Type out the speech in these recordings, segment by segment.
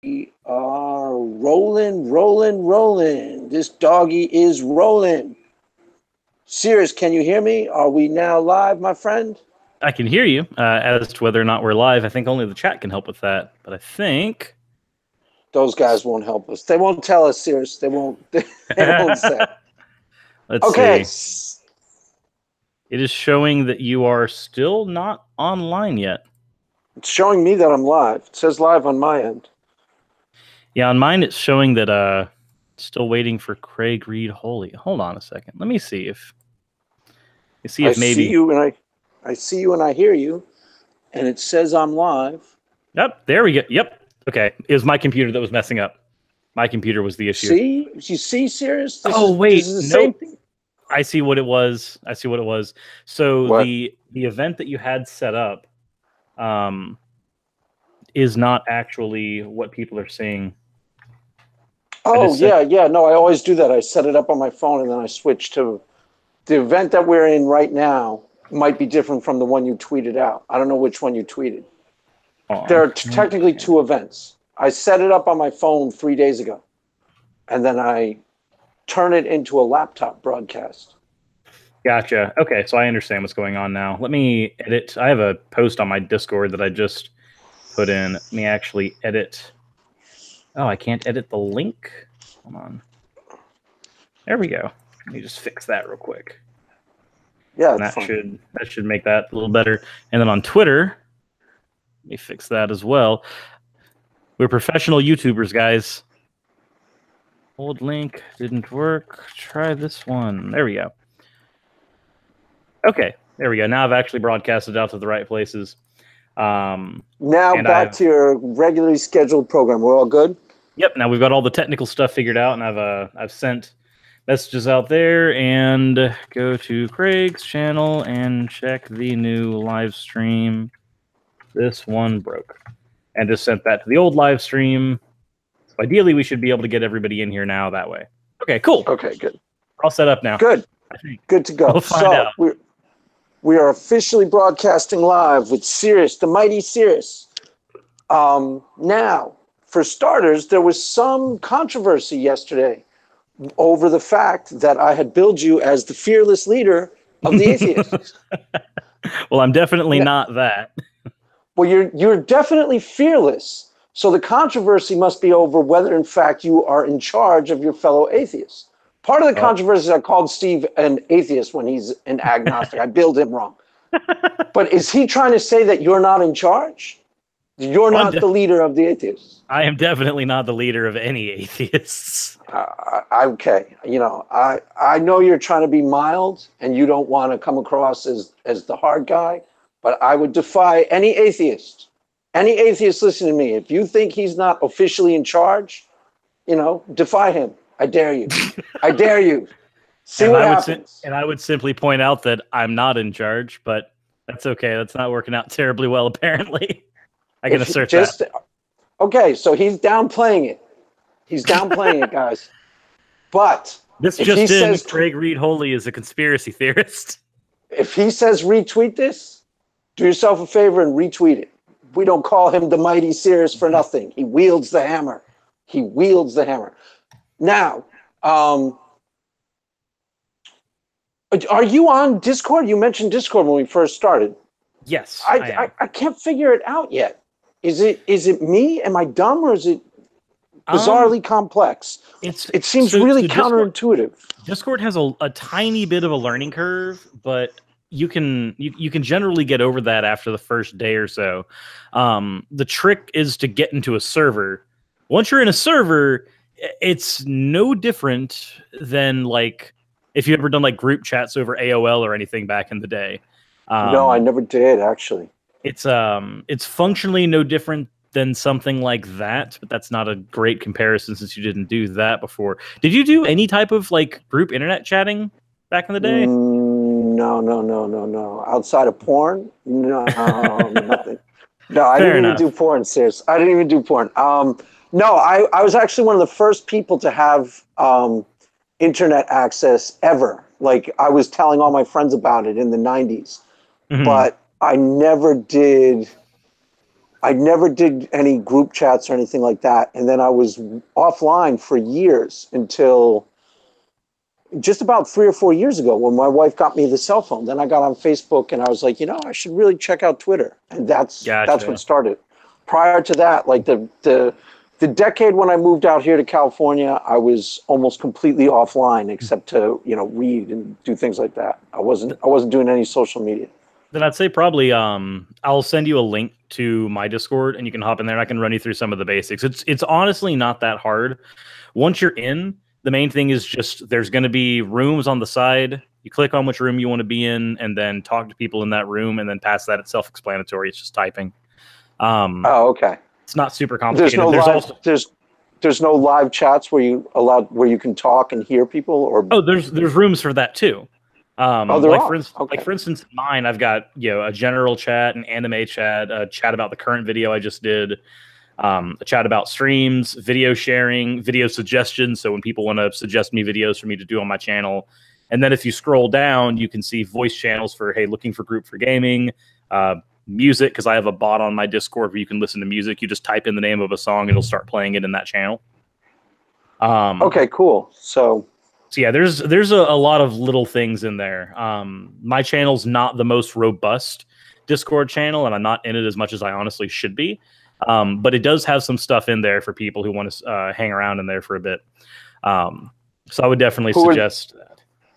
We are rolling, rolling, rolling. This doggy is rolling. Sirius, can you hear me? Are we now live, my friend? I can hear you. As to whether or not we're live, I think only the chat can help with that. But I think those guys won't help us. They won't tell us, Sirius. They won't. They won't say. Let's see. It is showing that you are still not online yet. It's showing me that I'm live. It says live on my end. Yeah, on mine it's showing that still waiting for Craig Reed Holy. Hold on a second. Let me see if maybe I see you and I hear you, and it says I'm live. Yep, there we go. Yep. Okay. It was my computer that was messing up. My computer was the issue. See? You see, Sirius? This is the same thing. I see what it was. So what? the event that you had set up is not actually what people are seeing. Oh, yeah. No, I always do that. I set it up on my phone and then I switch to the event that we're in right now. Might be different from the one you tweeted out. I don't know which one you tweeted. There are technically two events. I set it up on my phone 3 days ago, and then I turn it into a laptop broadcast. Gotcha. Okay, so I understand what's going on now. Let me edit. I have a post on my Discord that I just put in. Let me actually edit. Oh, I can't edit the link. Hold on. There we go. Let me just fix that real quick. Yeah, that should make that a little better. And then on Twitter, let me fix that as well. We're professional YouTubers, guys. Old link didn't work. Try this one. There we go. Okay, there we go. Now I've actually broadcasted out to the right places. Now back to your regularly scheduled program. We're all good? Yep. Now we've got all the technical stuff figured out, and I've sent messages out there. And go to Craig's channel and check the new live stream. This one broke, and just sent that to the old live stream. So ideally, we should be able to get everybody in here now that way. Okay, cool. Okay, good. All set up now. Good. Good to go. We'll find out. We are officially broadcasting live with Suris, the mighty Suris. Now, for starters, there was some controversy yesterday over the fact that I had billed you as the fearless leader of the atheists. Well, I'm definitely not that. Well, you're definitely fearless. So the controversy must be over whether, in fact, you are in charge of your fellow atheists. Part of the controversy is I called Steve an atheist when he's an agnostic. I billed him wrong. But is he trying to say that you're not in charge? You're not the leader of the atheists. I am definitely not the leader of any atheists. Okay. You know, I know you're trying to be mild and you don't want to come across as the hard guy, but I would defy any atheist listening to me. If you think he's not officially in charge, defy him. I dare you. I dare you. See what happens. And I would simply point out that I'm not in charge, but that's okay. That's not working out terribly well, apparently. I can assert that. Okay, so he's downplaying it. He's downplaying it, guys. But this just in, Craig Reed Holy is a conspiracy theorist. If he says retweet this, do yourself a favor and retweet it. We don't call him the mighty Suris for nothing. He wields the hammer. Now, are you on Discord? You mentioned Discord when we first started. Yes, I can't figure it out yet. Is it me? Am I dumb, or is it bizarrely complex? It seems really counterintuitive. Discord has a tiny bit of a learning curve, but you can generally get over that after the first day or so. The trick is to get into a server. Once you're in a server, it's no different than like if you ever done like group chats over AOL or anything back in the day. No, I never did actually. It's functionally no different than something like that, but that's not a great comparison since you didn't do that before. Did you do any type of like group internet chatting back in the day? No. Outside of porn, no, nothing. No, I didn't even do porn, Sis. I didn't even do porn. No, I was actually one of the first people to have internet access ever. Like I was telling all my friends about it in the 90s, but I never did I never did any group chats or anything like that. And then I was offline for years until just about 3 or 4 years ago when my wife got me the cell phone. Then I got on Facebook and I was like, I should really check out Twitter. And that's what started. Prior to that, like the decade when I moved out here to California, I was almost completely offline except to, read and do things like that. I wasn't doing any social media. Then I'd say probably I'll send you a link to my Discord and you can hop in there and I can run you through some of the basics. It's honestly not that hard. Once you're in, the main thing is just there's going to be rooms on the side. You click on which room you want to be in and then talk to people in that room, and then past that, it's self-explanatory. It's just typing. Okay. It's not super complicated. There's no live chats where you can talk and hear people, or there's rooms for that too. For instance, mine, I've got a general chat, an anime chat, a chat about the current video I just did, a chat about streams, video sharing, video suggestions. So when people want to suggest me videos for me to do on my channel, and then if you scroll down, you can see voice channels for looking for group for gaming, music, because I have a bot on my Discord where you can listen to music. You just type in the name of a song, it'll start playing it in that channel. Okay, cool. So yeah, there's a lot of little things in there. My channel's not the most robust Discord channel, and I'm not in it as much as I honestly should be. But it does have some stuff in there for people who want to hang around in there for a bit. So I would definitely suggest that.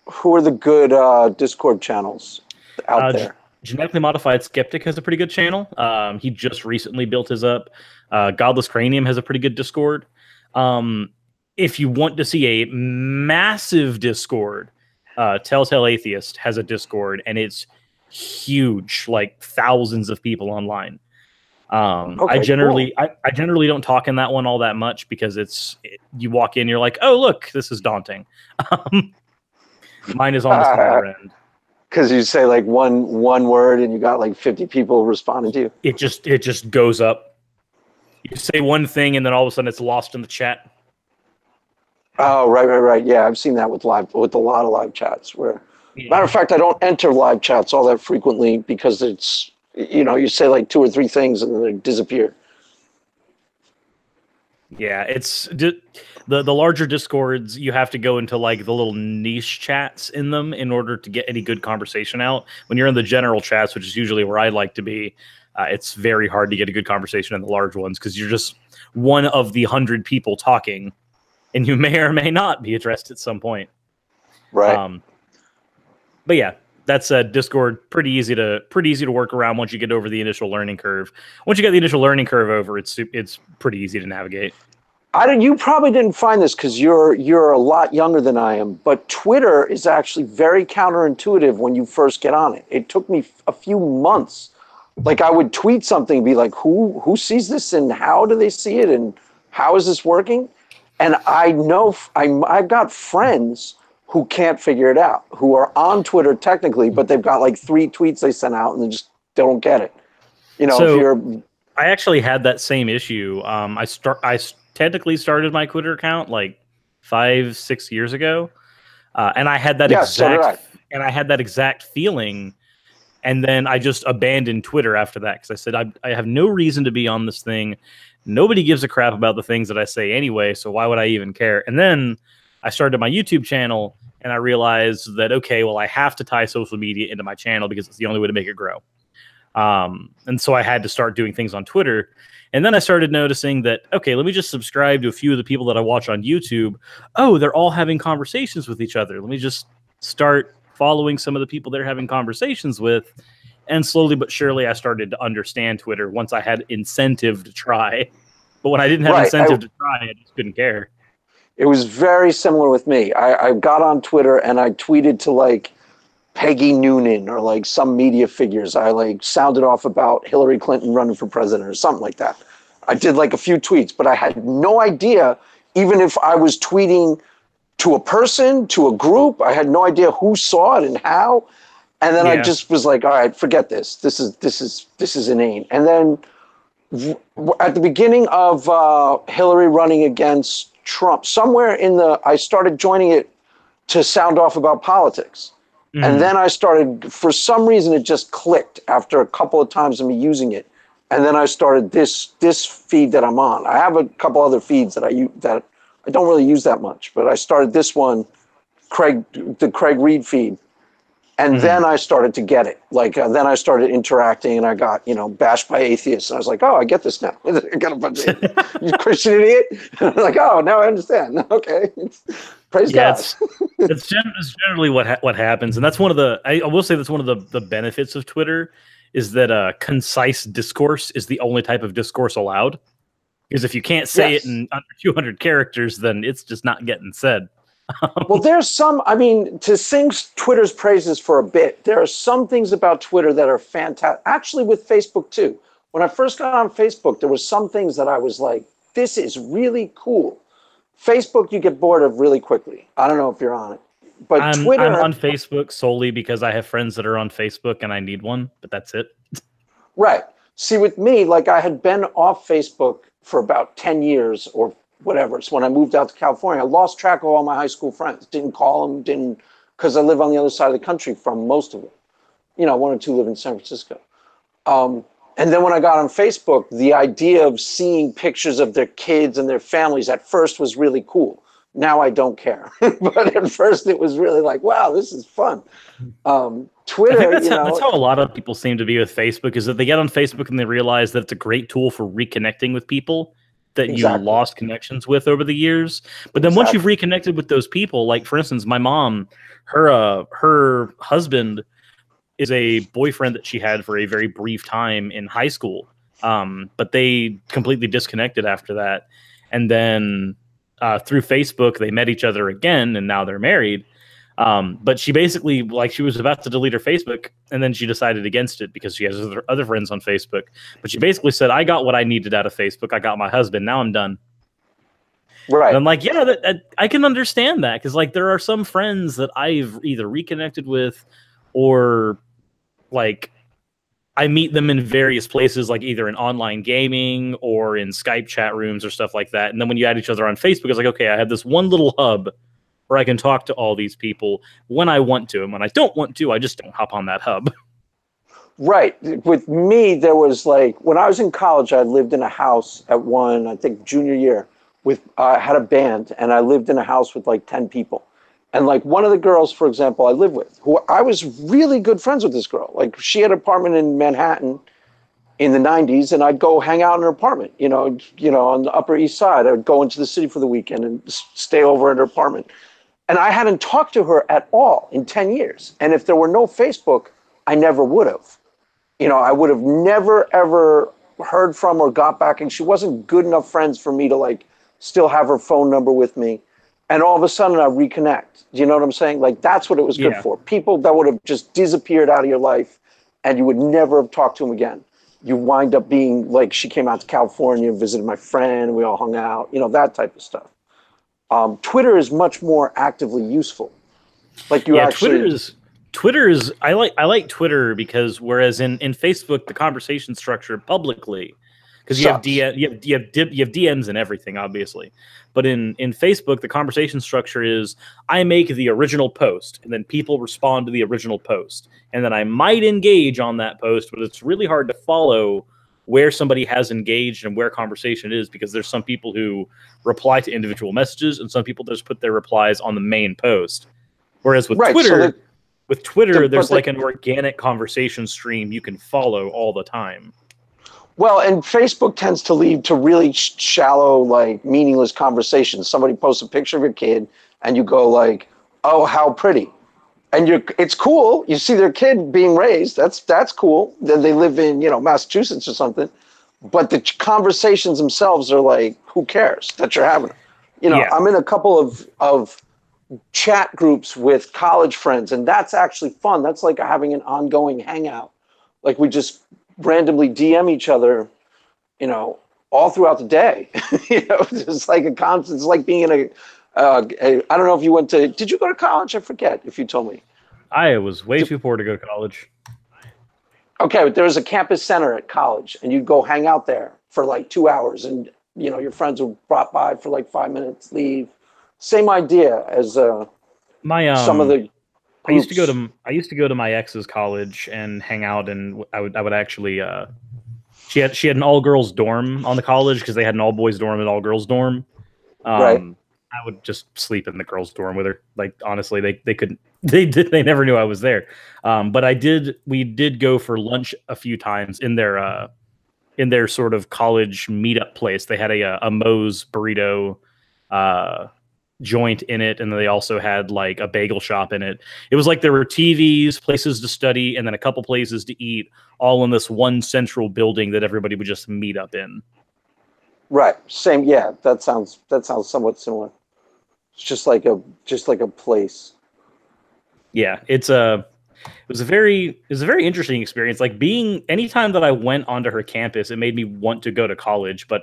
Who are the good Discord channels out there? Genetically Modified Skeptic has a pretty good channel. He just recently built his up. Godless Cranium has a pretty good Discord. If you want to see a massive Discord, Telltale Atheist has a Discord, and it's huge, like thousands of people online. I generally don't talk in that one all that much because you walk in, you're like, oh look, this is daunting. Mine is on the smaller end. Because you say like one word and you got like 50 people responding to you. It just goes up. You say one thing and then all of a sudden it's lost in the chat. Oh, right. Yeah, I've seen that with a lot of live chats. Matter of fact, I don't enter live chats all that frequently because it's you say like 2 or 3 things and then they disappear. Yeah, it's the larger Discords. You have to go into like the little niche chats in them in order to get any good conversation out. When you're in the general chats, which is usually where I like to be, it's very hard to get a good conversation in the large ones because you're just one of the 100 people talking, and you may or may not be addressed at some point. Right. But yeah, that's a Discord. Pretty easy to work around once you get over the initial learning curve. Once you get the initial learning curve over, it's pretty easy to navigate. You probably didn't find this because you're a lot younger than I am, but Twitter is actually very counterintuitive when you first get on it. It took me a few months. Like I would tweet something, be like, who sees this and how do they see it and how is this working? And I know I've got friends who can't figure it out, who are on Twitter technically, but they've got like 3 tweets they sent out and they just don't get it. I actually had that same issue. I technically started my Twitter account like 5-6 years ago, and I had that exact feeling. And then I just abandoned Twitter after that because I said I have no reason to be on this thing. Nobody gives a crap about the things that I say anyway, so why would I even care? And then I started my YouTube channel, and I realized that, okay, well, I have to tie social media into my channel because it's the only way to make it grow. And so I had to start doing things on Twitter. And then I started noticing that, okay, let me just subscribe to a few of the people that I watch on YouTube. Oh, they're all having conversations with each other. Let me just start following some of the people they're having conversations with. And slowly but surely, I started to understand Twitter once I had incentive to try. But when I didn't have incentive to try, I just couldn't care. It was very similar with me. I got on Twitter and I tweeted to like Peggy Noonan or like some media figures. I like sounded off about Hillary Clinton running for president or something like that. I did like a few tweets, but I had no idea, even if I was tweeting to a person, to a group, I had no idea who saw it and how. And then I just was like, all right, forget this. This is inane. And then at the beginning of Hillary running against Trump, somewhere I started joining it to sound off about politics. Mm-hmm. And then I started, for some reason, it just clicked after a couple of times of me using it. And then I started this feed that I'm on. I have a couple other feeds that I use that I don't really use that much, but I started this one, the Craig Reed feed. And then I started to get it. Then I started interacting, and I got, bashed by atheists. And I was like, oh, I get this now. I got a bunch of you Christian idiot. And I'm like, oh, now I understand. Okay, praise God. It's generally what happens, and that's one of the. I will say that's one of the benefits of Twitter is that concise discourse is the only type of discourse allowed. Because if you can't say it in under 200 characters, then it's just not getting said. Well, there's some, to sing Twitter's praises for a bit, there are some things about Twitter that are fantastic. Actually, with Facebook, too. When I first got on Facebook, there were some things that I was like, this is really cool. Facebook, you get bored of really quickly. I don't know if you're on it. But Twitter... I'm on Facebook solely because I have friends that are on Facebook and I need one, but that's it. Right. See, with me, I had been off Facebook for about 10 years or whatever. So when I moved out to California, I lost track of all my high school friends. Didn't call them, because I live on the other side of the country from most of them. One or two live in San Francisco. And then when I got on Facebook, the idea of seeing pictures of their kids and their families at first was really cool. Now I don't care. But at first it was really like, wow, this is fun. Twitter, I think that's how a lot of people seem to be with Facebook, is that they get on Facebook and they realize that it's a great tool for reconnecting with people that you lost connections with over the years. But then once you've reconnected with those people, like for instance, my mom, her husband is a boyfriend that she had for a very brief time in high school. But they completely disconnected after that. And then through Facebook, they met each other again, and now they're married. But she basically, she was about to delete her Facebook, and then she decided against it because she has other friends on Facebook. But she basically said, I got what I needed out of Facebook. I got my husband. Now I'm done. Right. And I'm like, yeah, I can understand that, because there are some friends that I've either reconnected with or I meet them in various places, either in online gaming or in Skype chat rooms or stuff like that. And then when you add each other on Facebook, it's like, okay, I have this one little hub where I can talk to all these people when I want to. And when I don't want to, I just don't hop on that hub. Right. With me, there was when I was in college, I lived in a house at I think junior year, I had a band, and I lived in a house with 10 people. And one of the girls, for example, I lived with, who I was really good friends with this girl. She had an apartment in Manhattan in the 90s, and I'd go hang out in her apartment, on the Upper East Side. I would go into the city for the weekend and stay over at her apartment. And I hadn't talked to her at all in 10 years. And if there were no Facebook, I never would have. I would have never, ever heard from or got back. And she wasn't good enough friends for me to still have her phone number with me. And all of a sudden I reconnect. Do you know what I'm saying? That's what it was good for. People that would have just disappeared out of your life and you would never have talked to them again. You wind up being she came out to California, visited my friend, and we all hung out, that type of stuff. Twitter is much more actively useful. Twitter is I like Twitter because whereas in Facebook the conversation structure publicly, because you have DMs and everything, obviously, but in Facebook the conversation structure is I make the original post and then people respond to the original post, and then I might engage on that post, but it's really hard to follow where somebody has engaged and where conversation is, because there's some people who reply to individual messages and some people just put their replies on the main post. Whereas with Twitter, there's an organic conversation stream you can follow all the time. Well, and Facebook tends to lead to really shallow, meaningless conversations. Somebody posts a picture of your kid and you go oh, how pretty. And it's cool. You see their kid being raised. That's cool. Then they live in, Massachusetts or something. But the conversations themselves are who cares that you're having them? I'm in a couple of chat groups with college friends, and that's actually fun. That's having an ongoing hangout. We just randomly DM each other, all throughout the day. It's a constant. It's being in a I don't know if you did you go to college? I forget if you told me. I was way too poor to go to college. Okay, but there was a campus center at college, and you'd go hang out there for 2 hours, and your friends would drop by for 5 minutes, leave. Same idea as some of the groups. I used to go to my ex's college and hang out, and I would actually She had an all girls dorm on the college because they had an all boys dorm and all girls dorm. Right. I would just sleep in the girls' dorm with her. Like honestly, they couldn't. They never knew I was there. But we did go for lunch a few times in their sort of college meetup place. They had a Moe's burrito joint in it, and then they also had like a bagel shop in it. It was like there were TVs, places to study, and then a couple places to eat, all in this one central building that everybody would just meet up in. Right. Same. Yeah. That sounds somewhat similar. It's just like a place. Yeah, it was a very interesting experience. Like anytime that I went onto her campus, it made me want to go to college. But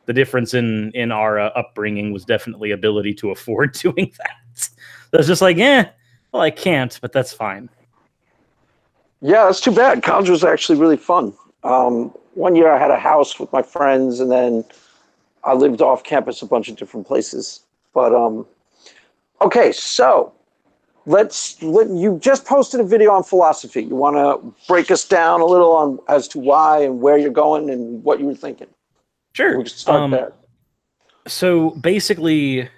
the difference in our upbringing was definitely ability to afford doing that. So I was just like, well, I can't, but that's fine. Yeah, that's too bad. College was actually really fun. One year I had a house with my friends, and then I lived off campus a bunch of different places. But okay, so you just posted a video on philosophy. You want to break us down a little on as to why and where you're going and what you were thinking? Sure. We can start there. So basically,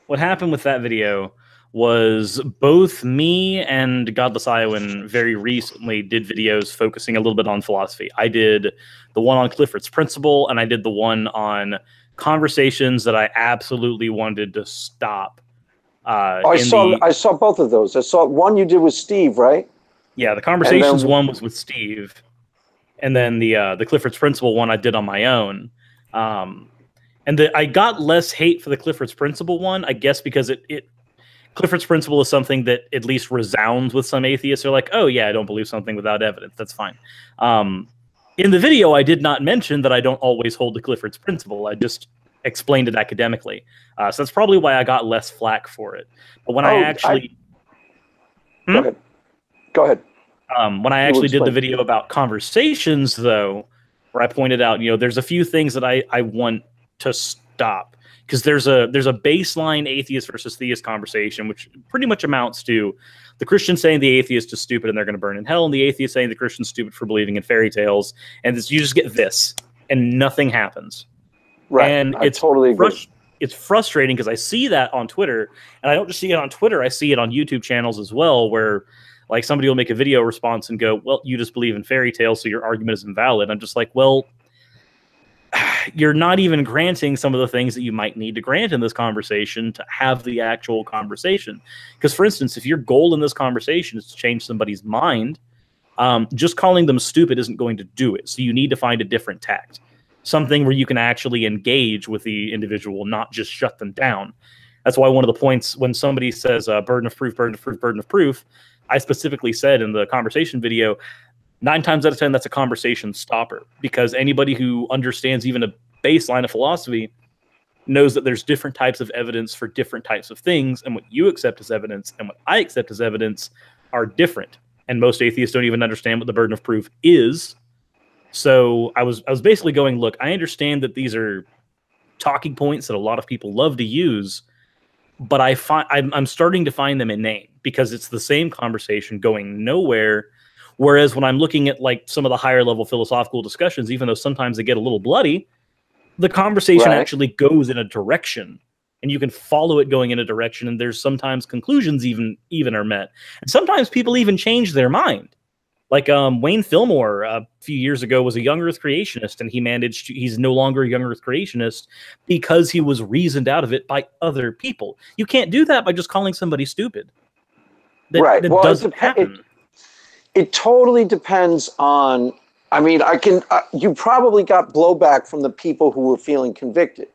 what happened with that video was both me and Godless Iowan very recently did videos focusing a little bit on philosophy. I did the one on Clifford's Principle, and I did the one on conversations that I absolutely wanted to stop. I saw both of those. I saw one you did with Steve, right? Yeah, the conversations one was with Steve, and then the Clifford's Principle one I did on my own. And I got less hate for the Clifford's Principle one, I guess, because Clifford's Principle is something that at least resounds with some atheists. They're like, oh yeah, I don't believe something without evidence. That's fine. In the video, I did not mention that I don't always hold to Clifford's Principle. I just explained it academically. So that's probably why I got less flack for it. But when I actually... Go ahead. When I actually did the video about conversations, though, where I pointed out, there's a few things that I want to stop. Because there's a baseline atheist versus theist conversation, which pretty much amounts to the Christian saying the atheist is stupid and they're going to burn in hell, and the atheist saying the Christian's stupid for believing in fairy tales. And you just get this, and nothing happens. Right. And I totally agree. It's frustrating because I see that on Twitter, and I don't just see it on Twitter, I see it on YouTube channels as well, where like somebody will make a video response and go, well, you just believe in fairy tales, so your argument is invalid. I'm just like, well, you're not even granting some of the things that you might need to grant in this conversation to have the actual conversation. Because, for instance, if your goal in this conversation is to change somebody's mind, just calling them stupid isn't going to do it. So you need to find a different tact, something where you can actually engage with the individual, not just shut them down. That's why one of the points when somebody says burden of proof, burden of proof, burden of proof, I specifically said in the conversation video, 9 times out of 10, that's a conversation stopper, because anybody who understands even a baseline of philosophy knows that there's different types of evidence for different types of things, and what you accept as evidence and what I accept as evidence are different. And most atheists don't even understand what the burden of proof is. So I was basically going, look, I understand that these are talking points that a lot of people love to use, but I'm starting to find them inane because it's the same conversation going nowhere. Whereas when I'm looking at like some of the higher level philosophical discussions, even though sometimes they get a little bloody, the conversation actually goes in a direction, and you can follow it going in a direction. And there's sometimes conclusions even are met. And sometimes people even change their mind. Like Wayne Fillmore a few years ago was a young earth creationist, and he's no longer a young earth creationist because he was reasoned out of it by other people. You can't do that by just calling somebody stupid. That doesn't happen. It totally depends on, you probably got blowback from the people who were feeling convicted,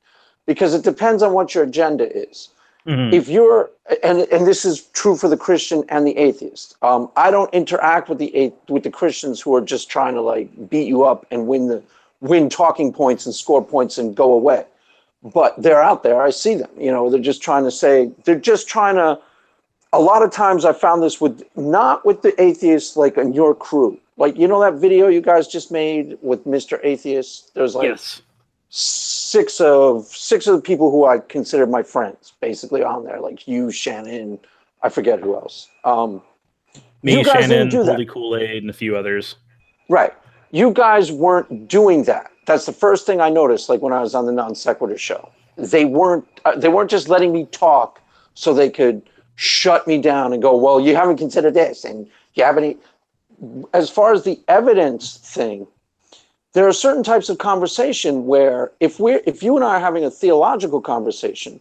because it depends on what your agenda is. Mm-hmm. If you're, and this is true for the Christian and the atheist. I don't interact with the Christians who are just trying to like beat you up and win talking points and score points and go away. But they're out there. I see them. They're just trying to. A lot of times I found this not with the atheists like in your crew. Like, that video you guys just made with Mr. Atheist? There's like six of the people who I consider my friends basically on there. Like you, Shannon, I forget who else. Me, Shannon, Holy Kool-Aid, and a few others. Right. You guys weren't doing that. That's the first thing I noticed. Like when I was on the Non Sequitur show, they weren't just letting me talk so they could shut me down and go, well, you haven't considered this, and you haven't. As far as the evidence thing, there are certain types of conversation where if you and I are having a theological conversation,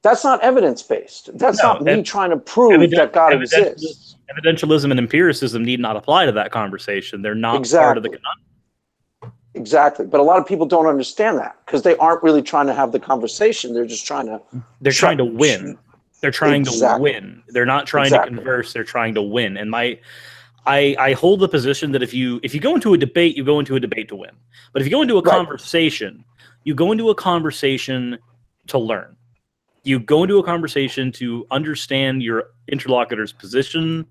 that's not evidence based. That's not me trying to prove that God exists. Evidentialism and empiricism need not apply to that conversation. They're not part of the conundrum. Exactly. But a lot of people don't understand that because they aren't really trying to have the conversation. They're just trying to... They're trying to win. They're trying to win. They're not trying to converse. They're trying to win. And I hold the position that if you go into a debate, you go into a debate to win. But if you go into a conversation, you go into a conversation to learn. You go into a conversation to understand your interlocutor's position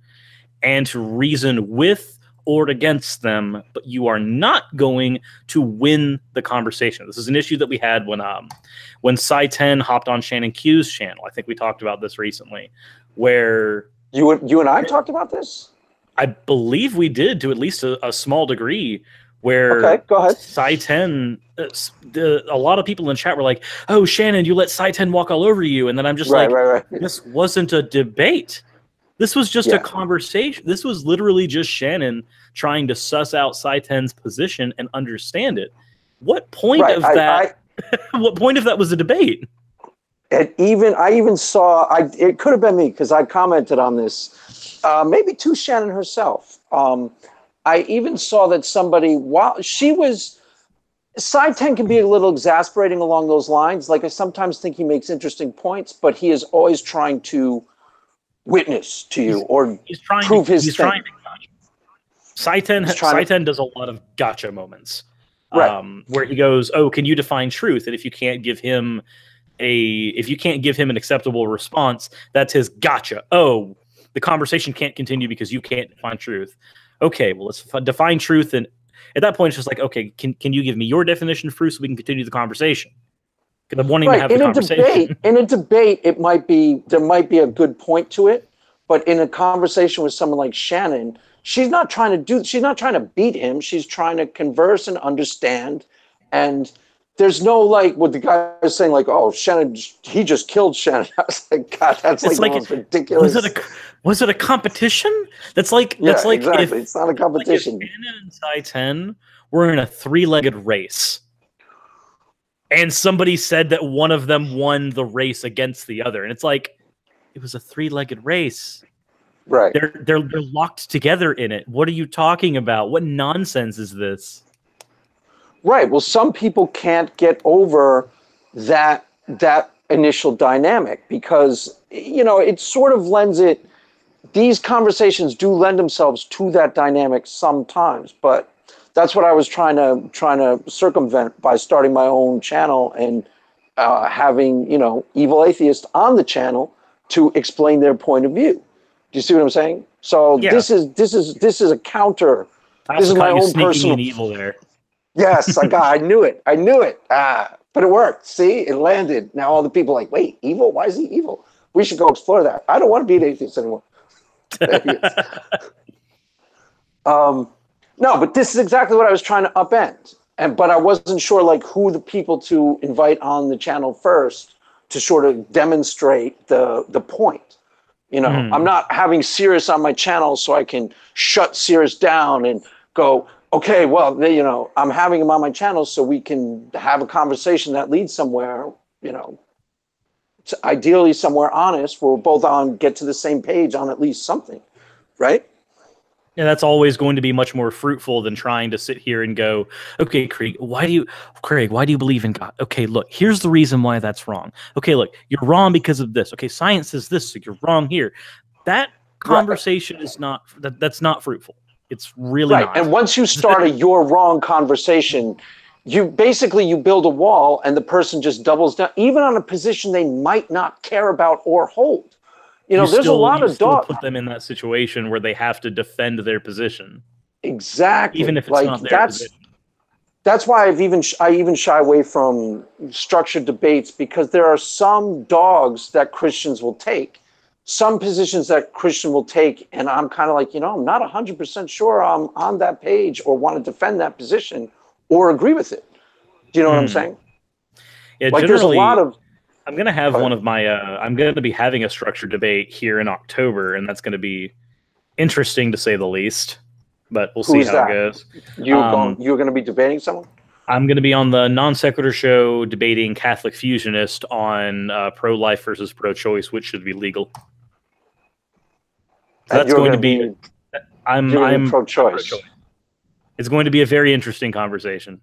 and to reason with or against them, but you are not going to win the conversation. This is an issue that we had when Cy 10 hopped on Shannon Q's channel. I think we talked about this recently, where you and I talked about this. I believe we did to at least a small degree. Where go ahead. Cy 10, a lot of people in chat were like, "Oh, Shannon, you let Cy 10 walk all over you," and then I'm just this wasn't a debate. This was just a conversation. This was literally just Shannon trying to suss out Cy 10's position and understand it. What point of that? What point of that was a debate? I even saw. It could have been me because I commented on this. Maybe to Shannon herself. I even saw that somebody, while she was, Cy 10 can be a little exasperating along those lines. Like I sometimes think he makes interesting points, but he is always trying to witness to you or prove his thing. Trying to gotcha. Cy 10 does a lot of gotcha moments, where he goes, "Oh, can you define truth?" And if you can't give him an acceptable response, that's his gotcha. Oh, the conversation can't continue because you can't define truth. Okay, well, let's define truth. And at that point, it's just like, okay, can you give me your definition of truth so we can continue the conversation? Because I'm wanting to have the conversation. In a debate, there might be a good point to it, but in a conversation with someone like Shannon, she's not trying to beat him. She's trying to converse and understand. And there's no like what the guy was saying, like, "Oh, Shannon, he just killed Shannon." I was like, God, that's like the most ridiculous. Was it a competition? That's like exactly. It's not a competition. Like if Shannon and Cy 10 were in a 3-legged race, and somebody said that one of them won the race against the other, and it's like it was a 3-legged race. Right. They're locked together in it. What are you talking about? What nonsense is this? Right. Well, some people can't get over that initial dynamic because, it sort of lends it. These conversations do lend themselves to that dynamic sometimes, but that's what I was trying to circumvent by starting my own channel and having, evil atheist on the channel to explain their point of view. Do you see what I'm saying? So this is a counter. This is my own personal evil there. Yes, I knew it. But it worked. See, it landed. Now all the people are like, wait, evil? Why is he evil? We should go explore that. I don't want to be an atheist anymore. No, but this is exactly what I was trying to upend. But I wasn't sure like who the people to invite on the channel first to sort of demonstrate the point. I'm not having Suris on my channel so I can shut Suris down and go, okay, well, I'm having him on my channel so we can have a conversation that leads somewhere, ideally somewhere honest, where we're both get to the same page on at least something, right? And that's always going to be much more fruitful than trying to sit here and go, okay, Craig, why do you believe in God? Okay, look, here's the reason why that's wrong. Okay, look, you're wrong because of this. Okay, science says this, so you're wrong here. That conversation is not, that's not fruitful. It's really not. And once you start a you're wrong conversation, you build a wall and the person just doubles down, even on a position they might not care about or hold. There's a lot of dogs. Put them in that situation where they have to defend their position. Exactly. Even if it's not their position. That's why I even shy away from structured debates, because there are some dogs that Christians will take some positions that Christian will take, and I'm kind of like, I'm not 100% sure I'm on that page or want to defend that position or agree with it. Do you know what I'm saying? Yeah, like there's a lot of. I'm going to have one of my, I'm going to be having a structured debate here in October, and that's going to be interesting to say the least, but we'll see how it goes. You're going to be debating someone? I'm going to be on the Non Sequitur show debating Catholic Fusionist on pro-life versus pro-choice, which should be legal. So that's going to be. I'm pro-choice. It's going to be a very interesting conversation.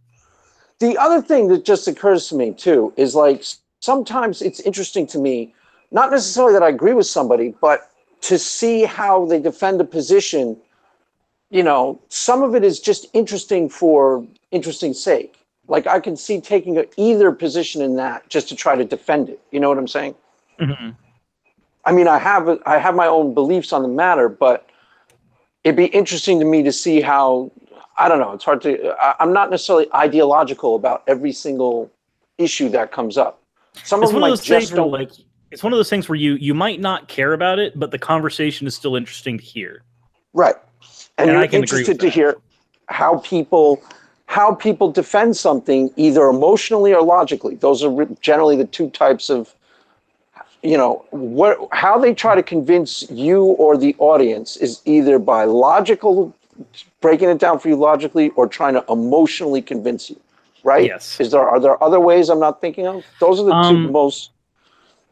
The other thing that just occurs to me too is like sometimes it's interesting to me, not necessarily that I agree with somebody, but to see how they defend a position. Some of it is just interesting for interesting sake. Like I can see taking either position in that just to try to defend it. You know what I'm saying? Mm-hmm. I mean, I have my own beliefs on the matter, but it'd be interesting to me to see how, I don't know, it's hard to, I'm not necessarily ideological about every single issue that comes up. Some of them I just don't like. It's one of those things where you might not care about it, but the conversation is still interesting to hear. Right. And you're interested to hear how people defend something either emotionally or logically. Those are generally the two types of, how they try to convince you or the audience is either by logical, breaking it down for you logically, or trying to emotionally convince you, right? Yes. Are there other ways I'm not thinking of? Those are the two most.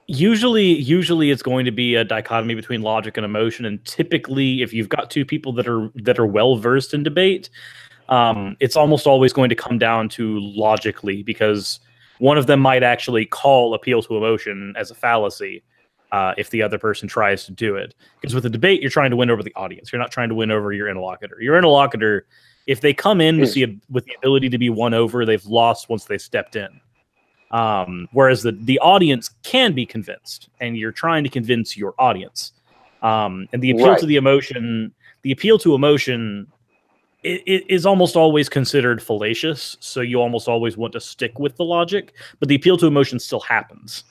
Usually it's going to be a dichotomy between logic and emotion, and typically, if you've got two people that are well versed in debate, it's almost always going to come down to logically, because one of them might actually call appeal to emotion as a fallacy if the other person tries to do it. Because with a debate, you're trying to win over the audience. You're not trying to win over your interlocutor. Your interlocutor, if they come in with the ability to be won over, they've lost once they stepped in. Whereas the audience can be convinced, and you're trying to convince your audience. And the appeal to the emotion, it is almost always considered fallacious. So you almost always want to stick with the logic, but the appeal to emotion still happens.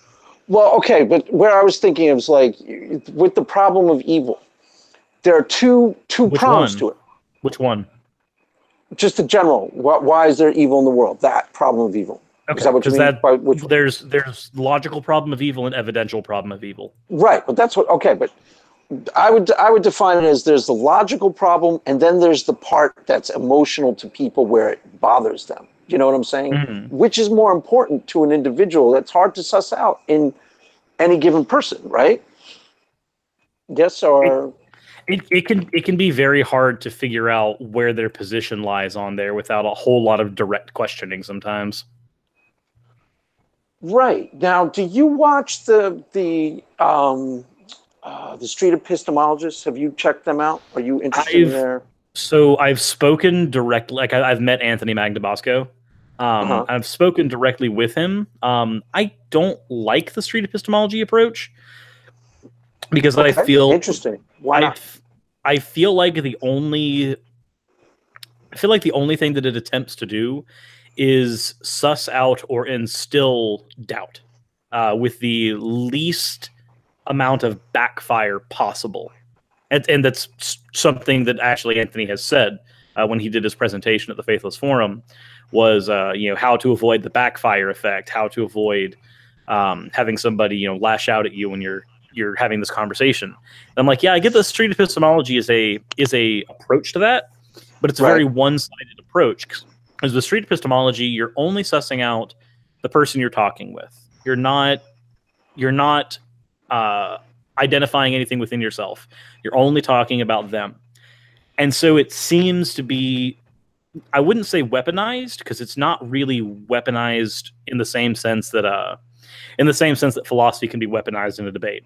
Well, okay, but where I was thinking is like with the problem of evil, there are two prongs to it. Which one? Just the general. Why is there evil in the world? That problem of evil. Okay, is that what you mean? By which there's logical problem of evil and evidential problem of evil. Right, but that's what. Okay, but I would define it as there's the logical problem, and then there's the part that's emotional to people where it bothers them. You know what I'm saying? Mm-hmm. Which is more important to an individual? That's hard to suss out in any given person, right? Yes, or it can be very hard to figure out where their position lies on there without a whole lot of direct questioning sometimes. Right. Now, do you watch the Street Epistemologists? Have you checked them out? Are you interested in their? So I've spoken directly. Like I've met Anthony Magnabosco. I've spoken directly with him. I don't like the Street Epistemology approach because I feel interesting. Why not? I feel like the only thing that it attempts to do is suss out or instill doubt with the least amount of backfire possible. And that's something that actually Anthony has said when he did his presentation at the Faithless Forum was, how to avoid the backfire effect, how to avoid having somebody, lash out at you when you're having this conversation. And I'm like, yeah, I get the Street Epistemology is a approach to that, but it's a very one-sided approach. Because with Street Epistemology, you're only sussing out the person you're talking with. You're not identifying anything within yourself. You're only talking about them. And so it seems to be, I wouldn't say weaponized, because it's not really weaponized in the same sense that philosophy can be weaponized in a debate.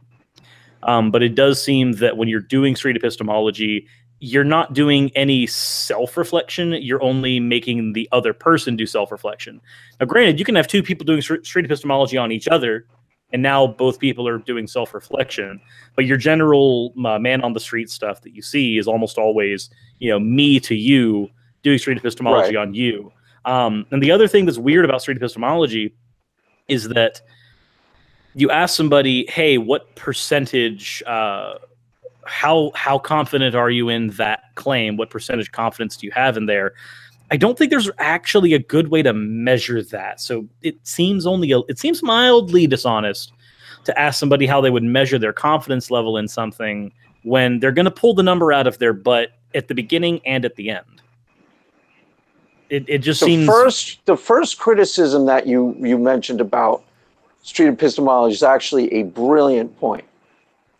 But it does seem that when you're doing Street Epistemology, you're not doing any self-reflection. You're only making the other person do self-reflection. Now, granted, you can have two people doing Street Epistemology on each other, and now both people are doing self-reflection. But your general man on the street stuff that you see is almost always, me to you doing Street Epistemology on you. And the other thing that's weird about Street Epistemology is that you ask somebody, hey, what percentage, how confident are you in that claim? What percentage confidence do you have in there? I don't think there's actually a good way to measure that. So it seems mildly dishonest to ask somebody how they would measure their confidence level in something when they're going to pull the number out of their butt at the beginning and at the end. It just seems... The first criticism that you mentioned about street epistemology is actually a brilliant point.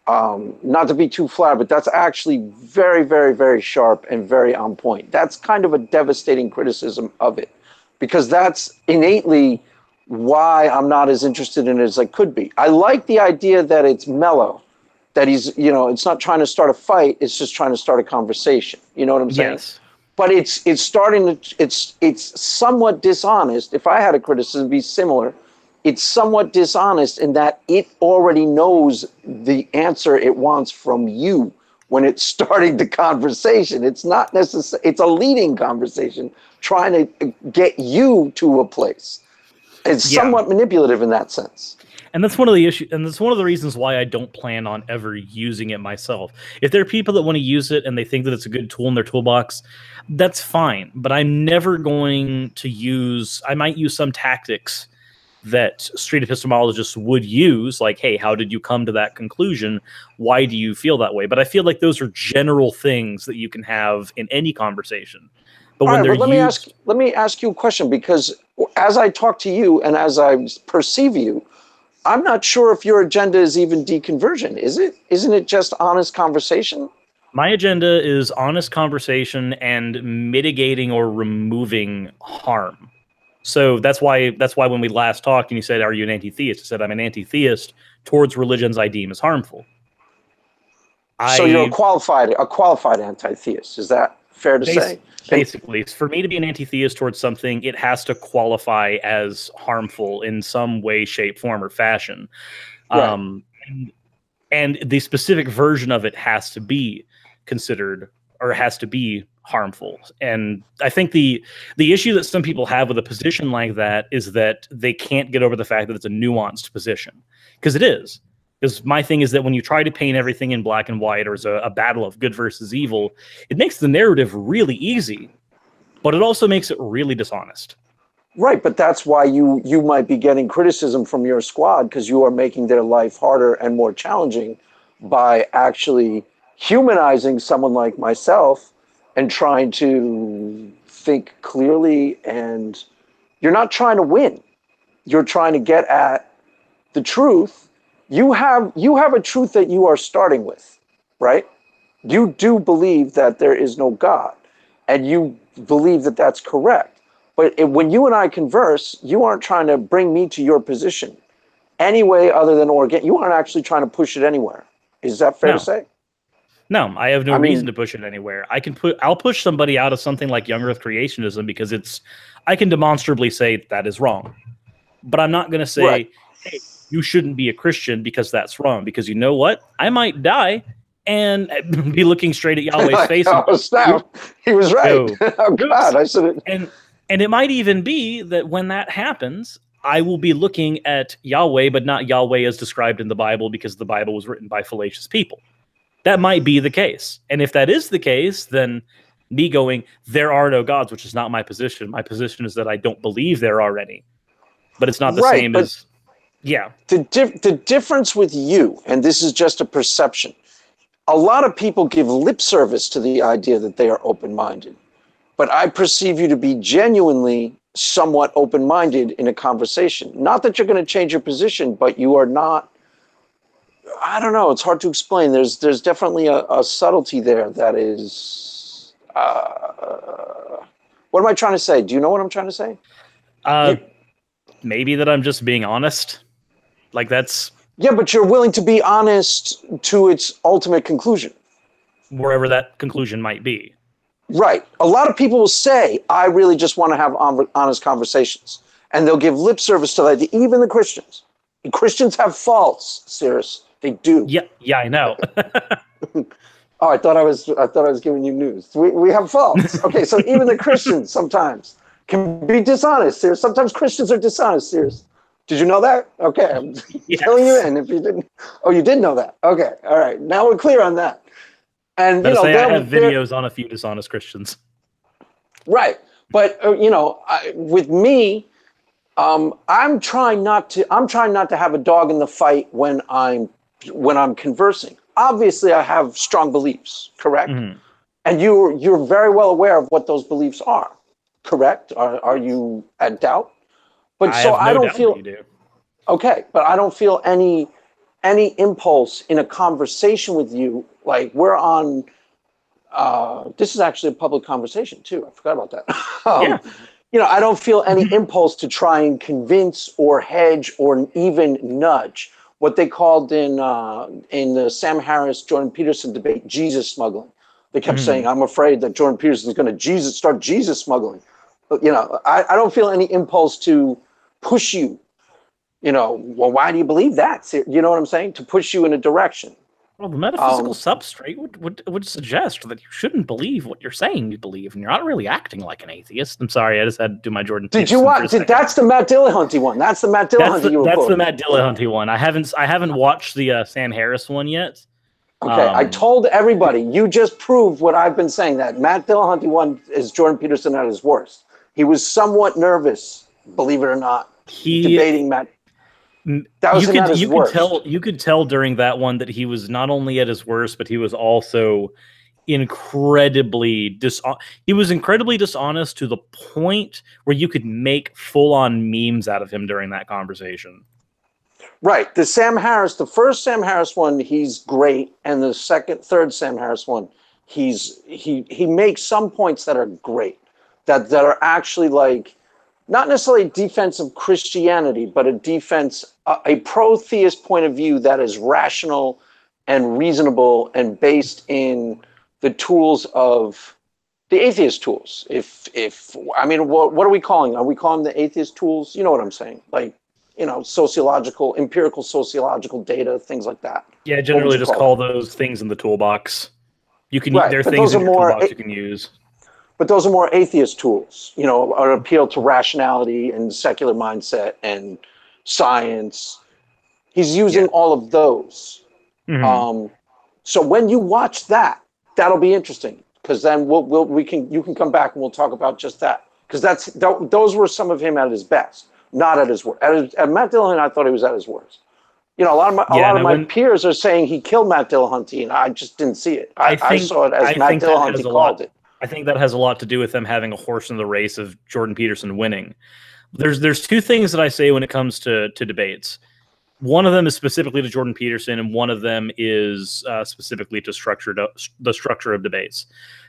Not to be too flat, but that's actually very, very, very sharp and very on point. That's kind of a devastating criticism of it, because that's innately why I'm not as interested in it as I could be. I like the idea that it's mellow, that he's, you know, it's not trying to start a fight, it's just trying to start a conversation. You know what I'm saying? Yes. But it's starting to, it's somewhat dishonest. If I had a criticism, it'd be similar. It's somewhat dishonest in that it already knows the answer it wants from you when it's starting the conversation. It's not necessary. It's a leading conversation trying to get you to a place. It's somewhat manipulative in that sense. And that's one of the issues, and that's one of the reasons why I don't plan on ever using it myself. If there are people that want to use it and they think that it's a good tool in their toolbox, that's fine. But I'm never going to use, I might use some tactics that street epistemologists would use, like, hey, how did you come to that conclusion? Why do you feel that way? But I feel like those are general things that you can have in any conversation. But when they're used... let me ask you a question, because as I talk to you and as I perceive you, I'm not sure if your agenda is even deconversion. Is it? Isn't it just honest conversation? My agenda is honest conversation and mitigating or removing harm. So that's why when we last talked and you said, are you an anti-theist? I said, I'm an anti-theist towards religions I deem as harmful. So you're a qualified anti-theist. Is that fair to say? Basically, for me to be an anti-theist towards something, it has to qualify as harmful in some way, shape, form, or fashion. Right. And the specific version of it has to be considered, or has to be harmful. And I think the issue that some people have with a position like that is that they can't get over the fact that it's a nuanced position. Because it is. Because my thing is that when you try to paint everything in black and white, or as a battle of good versus evil, it makes the narrative really easy, but it also makes it really dishonest. Right, but that's why you might be getting criticism from your squad, because you are making their life harder and more challenging by actually humanizing someone like myself and trying to think clearly. And you're not trying to win. You're trying to get at the truth. You have a truth that you are starting with, right? You do believe that there is no God, and you believe that that's correct. But when you and I converse, you aren't trying to bring me to your position any way other than organic. You aren't actually trying to push it anywhere. Is that fair to say? No, I have no reason to push it anywhere. I'll push somebody out of something like young Earth creationism because I can demonstrably say that is wrong. But I'm not going to say, right, hey, you shouldn't be a Christian because that's wrong. Because you know what? I might die and be looking straight at Yahweh's face. Oh, snap. He was right. Oh, God. I should have. And it might even be that when that happens, I will be looking at Yahweh, but not Yahweh as described in the Bible, because the Bible was written by fallacious people. That might be the case. And if that is the case, then me going, there are no gods, which is not my position. My position is that I don't believe there are any. But it's not the same as... Yeah. The difference with you, and this is just a perception, a lot of people give lip service to the idea that they are open-minded. But I perceive you to be genuinely somewhat open-minded in a conversation. Not that you're going to change your position, but you are not... I don't know. It's hard to explain. There's definitely a subtlety there that is... what am I trying to say? Do you know what I'm trying to say? Maybe that I'm just being honest. Like that's... Yeah, but you're willing to be honest to its ultimate conclusion. Wherever that conclusion might be. Right. A lot of people will say, I really just want to have honest conversations. And they'll give lip service to that. Even the Christians. And Christians have faults, Suris. They do. Yeah, I know. Oh, I thought I was giving you news. We have faults. Okay, so even the Christians sometimes can be dishonest, Suris. Sometimes Christians are dishonest, Suris. Did you know that? Okay, I'm Yes. filling you in. If you didn't, oh, you did know that. Okay, all right. Now we're clear on that. And I have videos on a few dishonest Christians. Right, but with me, I'm trying not to have a dog in the fight when I'm conversing. Obviously, I have strong beliefs, correct? Mm-hmm. And you're very well aware of what those beliefs are, correct? Are you at doubt? But I don't feel you do. okay, but I don't feel any impulse in a conversation with you. Like we're on. This is actually a public conversation too. I forgot about that. Yeah. I don't feel any impulse to try and convince or hedge or even nudge what they called in the Sam Harris Jordan Peterson debate Jesus smuggling. They kept saying, "I'm afraid that Jordan Peterson is going to start Jesus smuggling." But, I don't feel any impulse to push you. Well, why do you believe that? You know what I'm saying? To push you in a direction. Well, the metaphysical substrate would suggest that you shouldn't believe what you're saying you believe, and you're not really acting like an atheist. I'm sorry, I just had to do my Jordan. Did you watch? That's the Matt Dillahunty one. That's the Matt Dillahunty you were That's quoting. the Matt Dillahunty one. I haven't watched the Sam Harris one yet. Okay, I told everybody. You just proved what I've been saying. That Matt Dillahunty one is Jordan Peterson at his worst. He was somewhat nervous, believe it or not, debating Matt. That was at his worst. You could tell during that one that he was not only at his worst, but he was also incredibly dishonest to the point where you could make full-on memes out of him during that conversation. Right. The first Sam Harris one, he's great, and the third Sam Harris one, he makes some points that are great, that are actually like not necessarily a defense of Christianity, but a pro-theist point of view that is rational and reasonable and based in the tools of the atheist tools. What are we calling? Are we calling the atheist tools? You know what I'm saying? Like, empirical sociological data, things like that. Yeah, generally just call those things in the toolbox. There are things in your toolbox you can use. But those are more atheist tools, an appeal to rationality and secular mindset and science. He's using all of those. Mm-hmm. So when you watch that, that'll be interesting, because then you can come back and we'll talk about just that, because those were some of him at his best, not at his worst. At Matt Dillahunty, I thought he was at his worst. A lot of my peers are saying he killed Matt Dillahunty, and I just didn't see it. I saw it as Matt Dillahunty called it. I think that has a lot to do with them having a horse in the race of Jordan Peterson winning. There's two things that I say when it comes to debates. One of them is specifically to Jordan Peterson, and one of them is specifically to the structure of debates.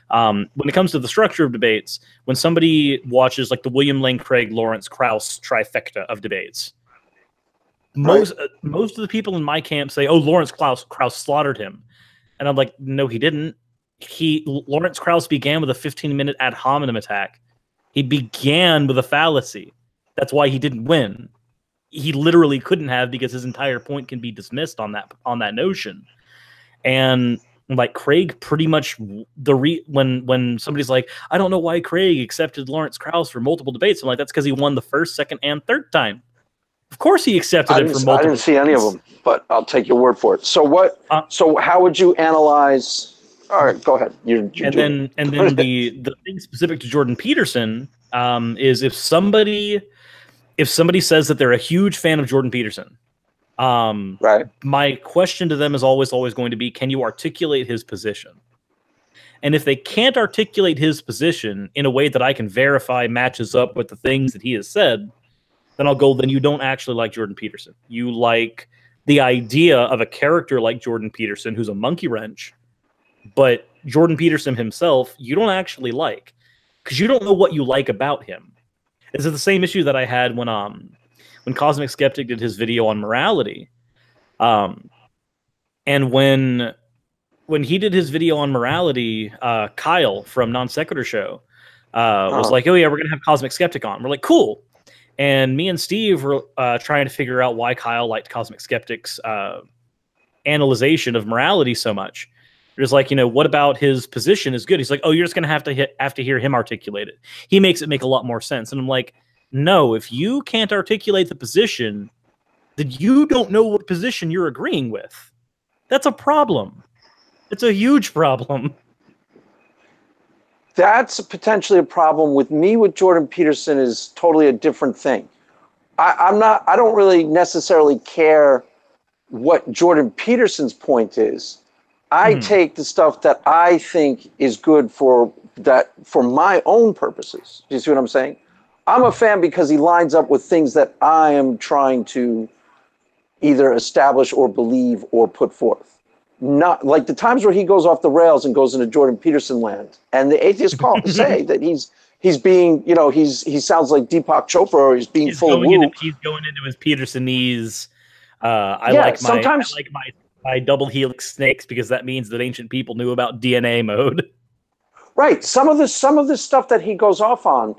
When it comes to the structure of debates, when somebody watches like the William Lane Craig Lawrence Krauss trifecta of debates, most of the people in my camp say, "Oh, Lawrence Krauss slaughtered him," and I'm like, "No, he didn't. Lawrence Krauss began with a 15-minute ad hominem attack. He began with a fallacy. That's why he didn't win. He literally couldn't have, because his entire point can be dismissed on that notion." And like Craig, pretty much when somebody's like, "I don't know why Craig accepted Lawrence Krauss for multiple debates," I'm like, that's because he won the first, second, and third time. Of course, he accepted it for multiple. I didn't see any of them, but I'll take your word for it. So what? So how would you analyze? All right, go ahead. Then the thing specific to Jordan Peterson is if somebody says that they're a huge fan of Jordan Peterson, my question to them is always going to be, can you articulate his position? And if they can't articulate his position in a way that I can verify matches up with the things that he has said, then I'll go, then you don't actually like Jordan Peterson. You like the idea of a character like Jordan Peterson who's a monkey wrench, but Jordan Peterson himself, you don't actually like, because you don't know what you like about him. This is the same issue that I had when Cosmic Skeptic did his video on morality. And when he did his video on morality, Kyle from Non Sequitur Show was like, "Oh yeah, we're going to have Cosmic Skeptic on." We're like, "Cool." And me and Steve were trying to figure out why Kyle liked Cosmic Skeptic's analyzation of morality so much. It was like, what about his position is good? He's like, "Oh, you're just going to have to hear him articulate it. He makes it make a lot more sense." And I'm like, no, if you can't articulate the position, then you don't know what position you're agreeing with. That's a problem. It's a huge problem. That's potentially a problem. With me, with Jordan Peterson is totally a different thing. I don't really necessarily care what Jordan Peterson's point is. I take the stuff that I think is good for my own purposes. Do you see what I'm saying? I'm a fan because he lines up with things that I am trying to either establish or believe or put forth. Not like the times where he goes off the rails and goes into Jordan Peterson land, and the atheists say that he's being, he sounds like Deepak Chopra, or he's being full of woo. He's going into his Petersonese. I like my double helix snakes because that means that ancient people knew about DNA mode. Right. Some of the stuff that he goes off on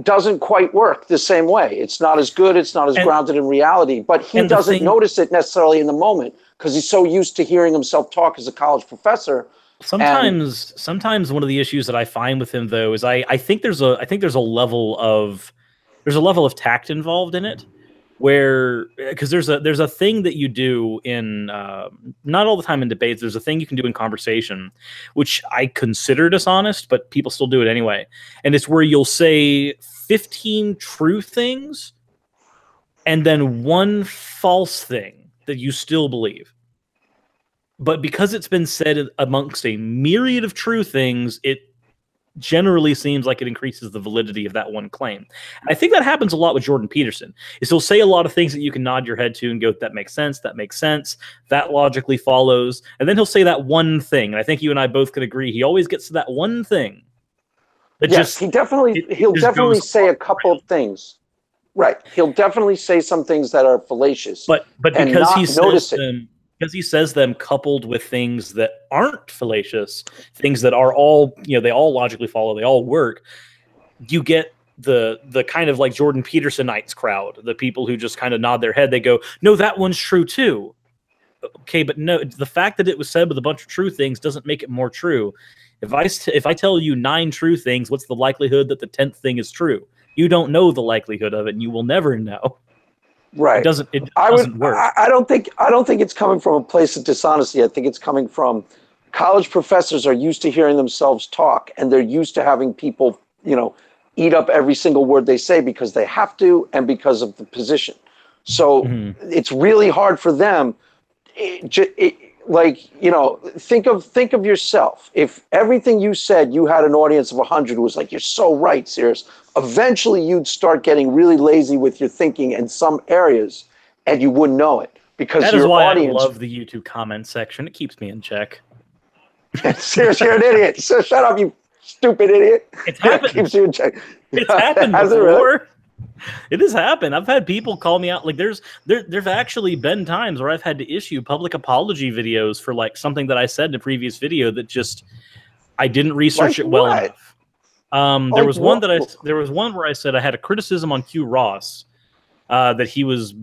doesn't quite work the same way. It's not as good. It's not as grounded in reality. But he doesn't notice it necessarily in the moment because he's so used to hearing himself talk as a college professor. Sometimes one of the issues that I find with him though is I think there's a level of tact involved in it, where because there's a thing that you do in not all the time in debates. There's a thing you can do in conversation, which I consider dishonest, but people still do it anyway. And it's where you'll say 15 true things and then one false thing that you still believe. But because it's been said amongst a myriad of true things, it generally seems like it increases the validity of that one claim. And I think that happens a lot with Jordan Peterson, is he'll say a lot of things that you can nod your head to and go, that makes sense, that logically follows. And then he'll say that one thing. And I think you and I both could agree, he always gets to that one thing. He'll definitely say a couple of things. Right. He'll definitely say some things that are fallacious. But because he says them coupled with things that aren't fallacious, things that are all, they all logically follow, they all work, you get the kind of like Jordan Petersonites crowd, the people who just kind of nod their head. They go, no, that one's true too. Okay, but no, the fact that it was said with a bunch of true things doesn't make it more true. If I tell you 9 true things, what's the likelihood that the 10th thing is true? You don't know the likelihood of it, and you will never know. Right. It doesn't work. I don't think it's coming from a place of dishonesty. I think it's coming from college professors are used to hearing themselves talk, and they're used to having people, eat up every single word they say because they have to and because of the position. So it's really hard for them. Think of yourself. If everything you said, you had an audience of 100 was like, you're so right, Suris. Eventually, you'd start getting really lazy with your thinking in some areas, and you wouldn't know it because that is why I love the YouTube comment section. It keeps me in check. Suris, you're an idiot. So shut up, you stupid idiot. It's happened. It keeps you in check. It's happened before. It really? It has happened. I've had people call me out. Like there've actually been times where I've had to issue public apology videos for like something that I said in a previous video that just I didn't research it well enough. There was one where I said I had a criticism on Hugh Ross that he was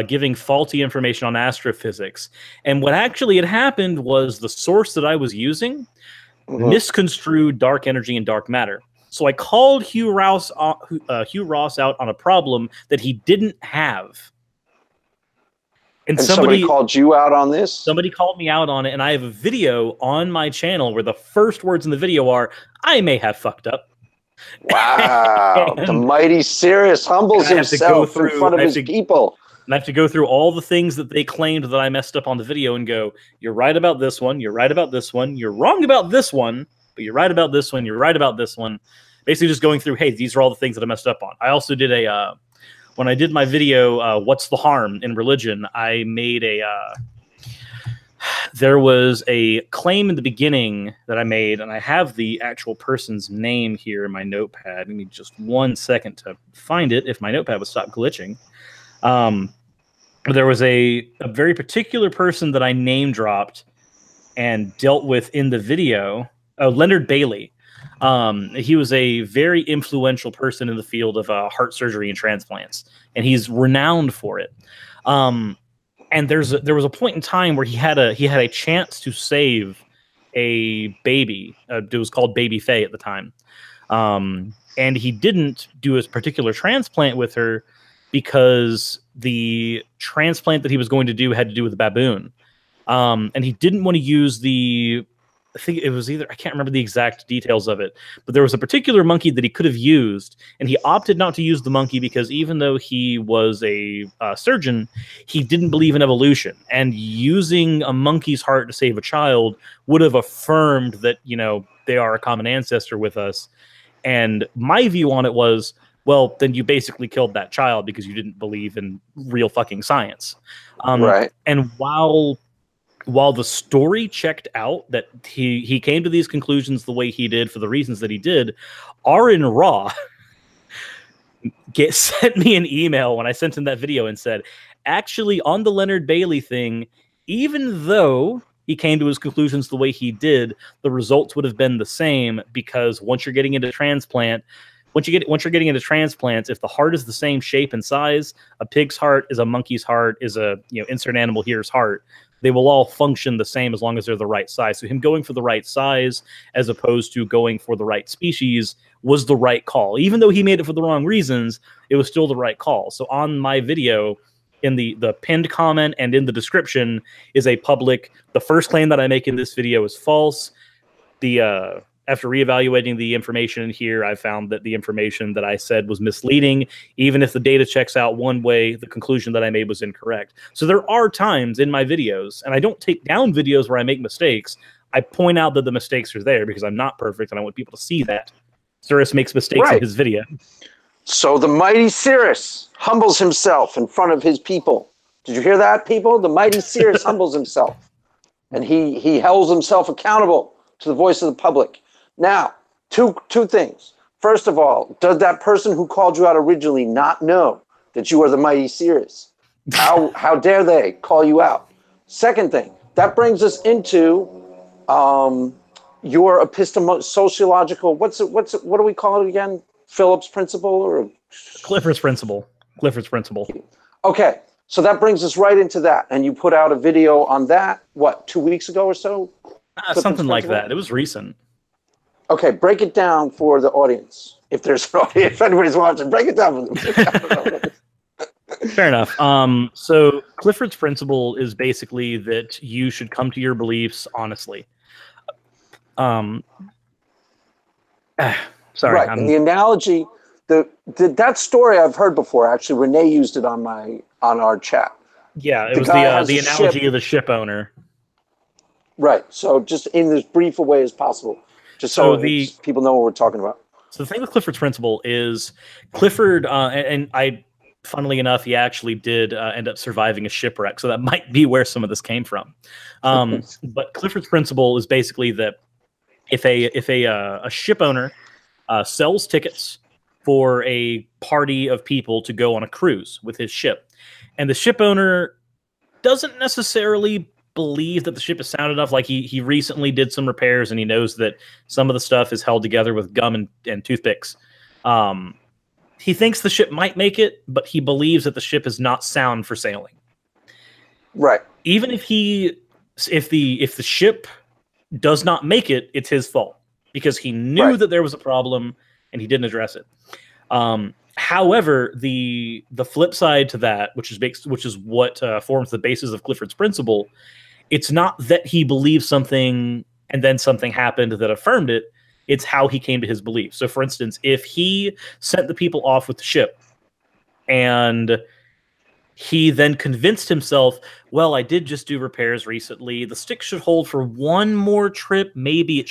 giving faulty information on astrophysics, and what actually had happened was the source that I was using misconstrued dark energy and dark matter. So I called Hugh Ross out on a problem that he didn't have. And somebody called you out on this? Somebody called me out on it, and I have a video on my channel where the first words in the video are, I may have fucked up. Wow. The mighty Suris humbles himself in front of his people. And I have to go through all the things that they claimed that I messed up on the video and go, you're right about this one, you're right about this one, you're wrong about this one, but you're right about this one, you're right about this one. Basically just going through, hey, these are all the things that I messed up on. I also did when I did my video, What's the Harm in Religion, I made there was a claim in the beginning that I made, and I have the actual person's name here in my notepad. Give me just 1 second to find it if my notepad would stop glitching. There was a very particular person that I name dropped and dealt with in the video, Leonard Bailey. He was a very influential person in the field of heart surgery and transplants, and he's renowned for it. And there was a point in time where he had a chance to save a baby. It was called Baby Faye at the time. and he didn't do a particular transplant with her because the transplant that he was going to do had to do with a baboon. And he didn't want to use I think it was either, I can't remember the exact details of it, but there was a particular monkey that he could have used, and he opted not to use the monkey because even though he was a surgeon, he didn't believe in evolution. And using a monkey's heart to save a child would have affirmed that, you know, they are a common ancestor with us. And my view on it was, well, then you basically killed that child because you didn't believe in real fucking science. Right. And while the story checked out that he came to these conclusions the way he did for the reasons that he did, Aaron Raw sent me an email when I sent him that video and said, actually, on the Leonard Bailey thing, even though he came to his conclusions the way he did, the results would have been the same, because once you're getting into transplants, if the heart is the same shape and size, a pig's heart is a monkey's heart, is a insert animal here's heart, they will all function the same as long as they're the right size. So him going for the right size as opposed to going for the right species was the right call. Even though he made it for the wrong reasons, it was still the right call. So on my video, in the pinned comment and in the description is a public, the first claim that I make in this video is false. After reevaluating the information in here, I found that the information that I said was misleading. Even if the data checks out one way, the conclusion that I made was incorrect. So there are times in my videos, and I don't take down videos where I make mistakes. I point out that the mistakes are there because I'm not perfect, and I want people to see that. Suris makes mistakes in his video. So the mighty Suris humbles himself in front of his people. Did you hear that, people? The mighty Suris humbles himself. And he holds himself accountable to the voice of the public. Now, two things. First of all, does that person who called you out originally not know that you are the mighty Suris? How dare they call you out? Second thing, that brings us into your sociological. What do we call it again? Phillips principle or Clifford's principle? Clifford's principle. Okay, so that brings us right into that. And you put out a video on that. What, 2 weeks ago or so? Something like that. It was recent. Okay, break it down for the audience. If there's an audience, if anybody's watching, break it down for them. Fair enough. So Clifford's principle is basically that you should come to your beliefs honestly. Sorry. Right. And the analogy, that story I've heard before. Actually, Renee used it on our chat. Yeah, it was the analogy of the ship owner. Right. So just in as brief a way as possible, just so people know what we're talking about. So the thing with Clifford's principle is Clifford, and I, funnily enough, he actually did end up surviving a shipwreck. So that might be where some of this came from. But Clifford's principle is basically that if a ship owner sells tickets for a party of people to go on a cruise with his ship, and the ship owner doesn't necessarily believe that the ship is sound enough. Like he recently did some repairs and he knows that some of the stuff is held together with gum and toothpicks. He thinks the ship might make it, but he believes that the ship is not sound for sailing. Right. Even if the ship does not make it, it's his fault because he knew that there was a problem and he didn't address it. However, the flip side to that, which is what forms the basis of Clifford's principle, it's not that he believed something and then something happened that affirmed it. It's how he came to his belief. So, for instance, if he sent the people off with the ship and he then convinced himself, well, I did just do repairs recently. The stick should hold for one more trip. Maybe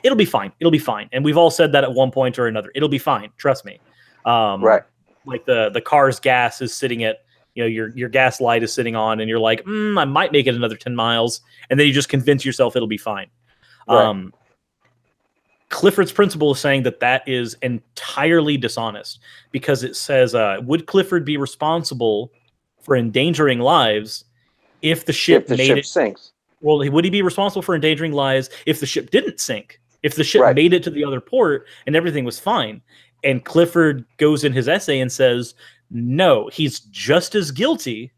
it'll be fine. It'll be fine. And we've all said that at one point or another. It'll be fine. Trust me. Right. Like the car's gas is sitting at, your gas light is sitting on and you're like, I might make it another 10 miles. And then you just convince yourself it'll be fine. Right. Clifford's principle is saying that is entirely dishonest because it says, would Clifford be responsible for endangering lives if the ship sinks? Well, would he be responsible for endangering lives if the ship didn't sink? If the ship made it to the other port and everything was fine? And Clifford goes in his essay and says, no, he's just as guilty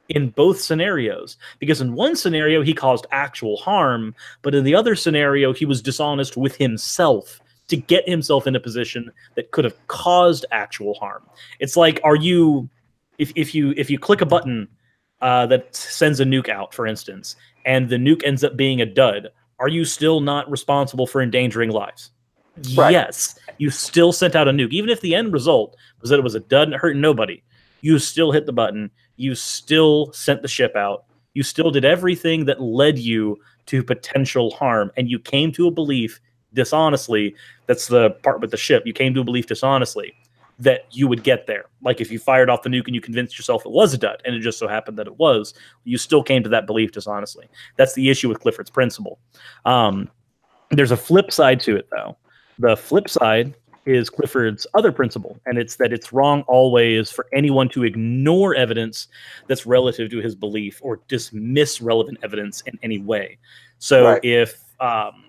in both scenarios. Because in one scenario, he caused actual harm, but in the other scenario, he was dishonest with himself. to get himself in a position that could have caused actual harm. It's like, if you click a button that sends a nuke out, for instance, and the nuke ends up being a dud, are you still not responsible for endangering lives? Right. Yes, you still sent out a nuke. Even if the end result was that it was a dud and it hurt nobody, you still hit the button. You still sent the ship out. You still did everything that led you to potential harm. And you came to a belief dishonestly. That's the part with the ship. You came to a belief dishonestly that you would get there. Like if you fired off the nuke and you convinced yourself it was a dud, and it just so happened that it was, you still came to that belief dishonestly. That's the issue with Clifford's principle. There's a flip side to it, though. The flip side is Clifford's other principle, and it's that it's wrong always for anyone to ignore evidence that's relative to his belief or dismiss relevant evidence in any way. So if,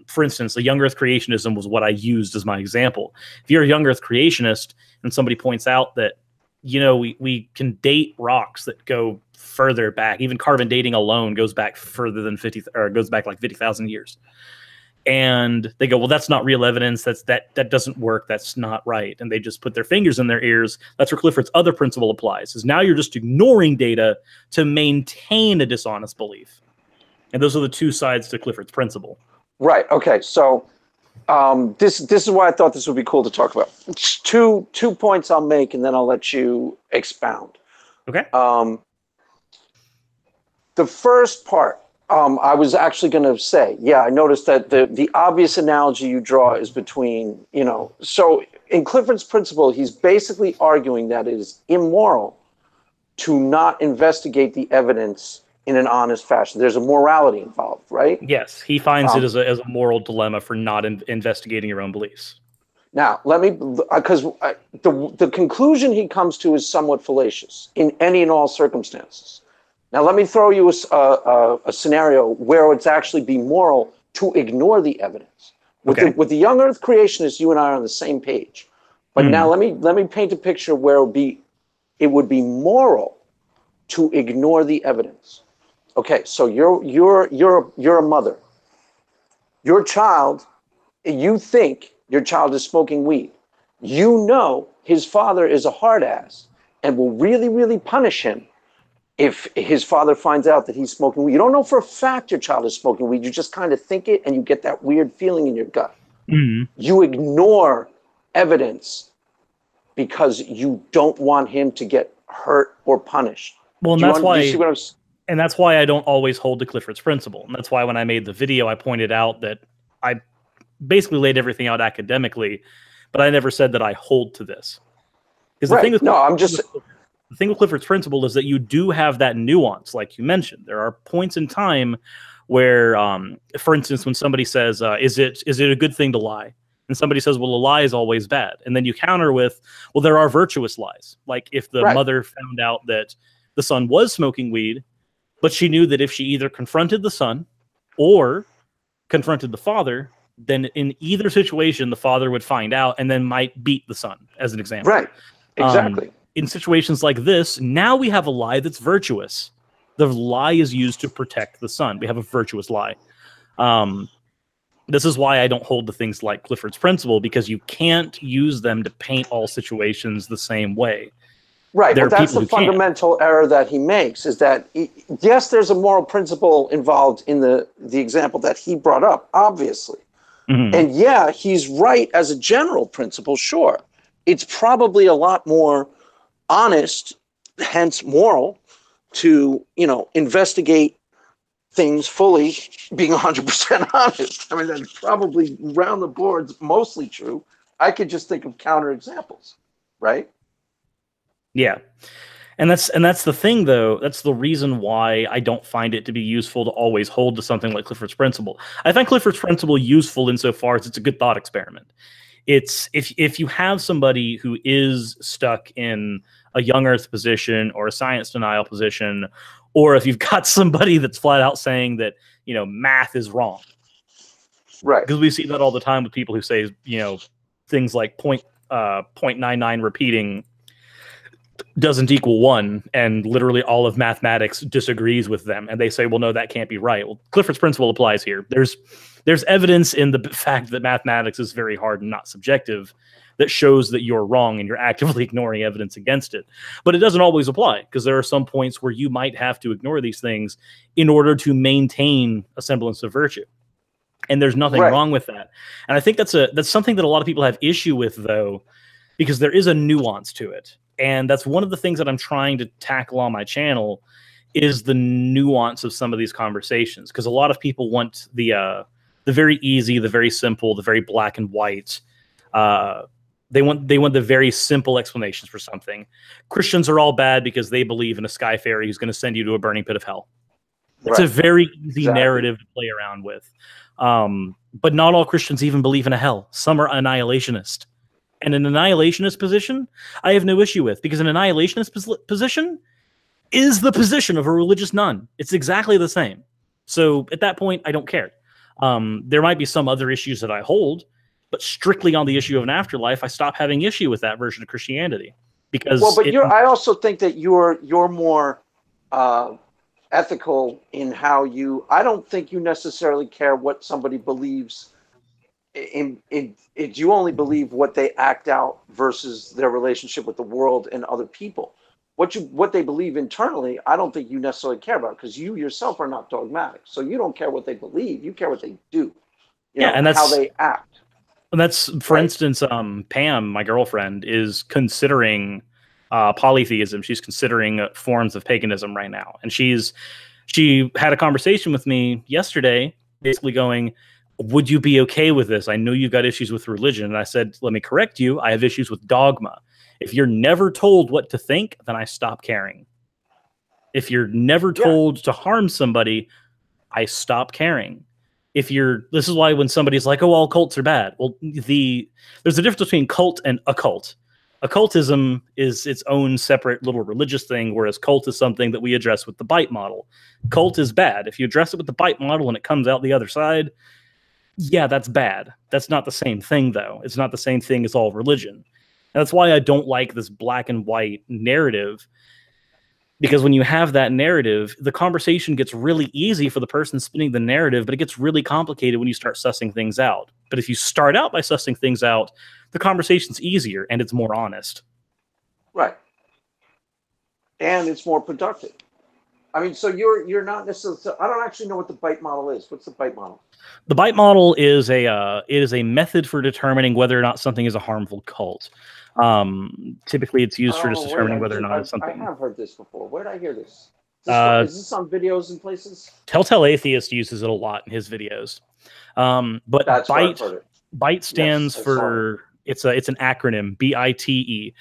for instance, a young earth creationism was what I used as my example. If you're a young earth creationist and somebody points out that, we can date rocks that go further back, even carbon dating alone goes back further than 50, or goes back like 50,000 years. And they go, well, that's not real evidence. That doesn't work. That's not right. And they just put their fingers in their ears. That's where Clifford's other principle applies, is now you're just ignoring data to maintain a dishonest belief. And those are the two sides to Clifford's principle. Right. Okay. So this is why I thought this would be cool to talk about. Two points I'll make, and then I'll let you expound. Okay. The first part, I was actually going to say, I noticed that the obvious analogy you draw is between, so in Clifford's principle, he's basically arguing that it is immoral to not investigate the evidence in an honest fashion. There's a morality involved, right? Yes, he finds it as a moral dilemma for not investigating your own beliefs. Now, let me, because the conclusion he comes to is somewhat fallacious in any and all circumstances. Now, let me throw you a scenario where it's actually be moral to ignore the evidence. With the young earth creationists, you and I are on the same page. But now let me paint a picture where it would be moral to ignore the evidence. Okay, so you're a mother. Your child, you think your child is smoking weed. You know his father is a hard ass and will really, really punish him if his father finds out that he's smoking weed. You don't know for a fact your child is smoking weed. You just kind of think it, and you get that weird feeling in your gut. You ignore evidence because you don't want him to get hurt or punished. Well, and that's why I don't always hold to Clifford's principle. And that's why when I made the video, I pointed out that I basically laid everything out academically, but I never said that I hold to this. Because the thing with Clifford's principle is that you do have that nuance, like you mentioned. There are points in time where, for instance, when somebody says, is it a good thing to lie? And somebody says, well, a lie is always bad. And then you counter with, well, there are virtuous lies. Like if the mother found out that the son was smoking weed, but she knew that if she either confronted the son or confronted the father, then in either situation, the father would find out and then might beat the son, as an example. Right, exactly. In situations like this, now we have a lie that's virtuous. The lie is used to protect the son. We have a virtuous lie. This is why I don't hold to things like Clifford's principle, because you can't use them to paint all situations the same way. Right, but that's the fundamental error that he makes, is that, yes, there's a moral principle involved in the example that he brought up, obviously. And yeah, he's right as a general principle, sure. It's probably a lot more honest, hence moral, to, investigate things fully, being 100% honest. I mean, that's probably round the boards mostly true. I could just think of counter examples, right? Yeah. And that's the thing, though. That's the reason why I don't find it to be useful to always hold to something like Clifford's principle. I find Clifford's principle useful insofar as it's a good thought experiment. It's if you have somebody who is stuck in a young earth position or a science denial position, or if you've got somebody that's flat out saying that, math is wrong. Right. Because we see that all the time with people who say, things like 0.99 repeating doesn't equal 1, and literally all of mathematics disagrees with them, and they say, well, no, that can't be right. Well, Clifford's principle applies here. There's evidence in the fact that mathematics is very hard and not subjective that shows that you're wrong and you're actively ignoring evidence against it. But it doesn't always apply, because there are some points where you might have to ignore these things in order to maintain a semblance of virtue. And there's nothing wrong with that. And I think that's something that a lot of people have issue with, though, because there is a nuance to it. And that's one of the things that I'm trying to tackle on my channel, is the nuance of some of these conversations. Because a lot of people want the very easy, the very simple, the very black and white. They want the very simple explanations for something. Christians are all bad because they believe in a sky fairy who's going to send you to a burning pit of hell. It's a very easy narrative to play around with. But not all Christians even believe in a hell. Some are annihilationist. And an annihilationist position, I have no issue with, because an annihilationist position is the position of a religious nun. It's exactly the same. So at that point, I don't care. There might be some other issues that I hold, but strictly on the issue of an afterlife, I stop having issue with that version of Christianity. Because I also think that you're more ethical in how you. I don't think you necessarily care what somebody believes. You only believe what they act out versus their relationship with the world and other people. What they believe internally, I don't think you necessarily care about, because you yourself are not dogmatic. So you don't care what they believe. You care what they do. And that's how they act. And that's, for instance, Pam, my girlfriend, is considering polytheism. She's considering forms of paganism right now. And she had a conversation with me yesterday, basically going, would you be okay with this? I know you've got issues with religion. And I said, let me correct you. I have issues with dogma. If you're never told what to think, then I stop caring. If you're never told to harm somebody, I stop caring. This is why when somebody's like, oh, all cults are bad. Well, there's a difference between cult and occult. Occultism is its own separate little religious thing, whereas cult is something that we address with the bite model. Cult is bad. If you address it with the bite model and it comes out the other side, yeah, that's bad. That's not the same thing, though. It's not the same thing as all religion. And that's why I don't like this black and white narrative, because when you have that narrative, the conversation gets really easy for the person spinning the narrative, but it gets really complicated when you start sussing things out. But if you start out by sussing things out, the conversation's easier and it's more honest. Right. And it's more productive. I mean, so you're not necessarily. I don't actually know what the bite model is. What's the bite model? The bite model is a method for determining whether or not something is a harmful cult. Typically, it's used for just determining whether or not it's something. I have heard this before. Where did I hear this? Is this on videos and places? Telltale Atheist uses it a lot in his videos. But that's bite stands for it's an acronym, BITE.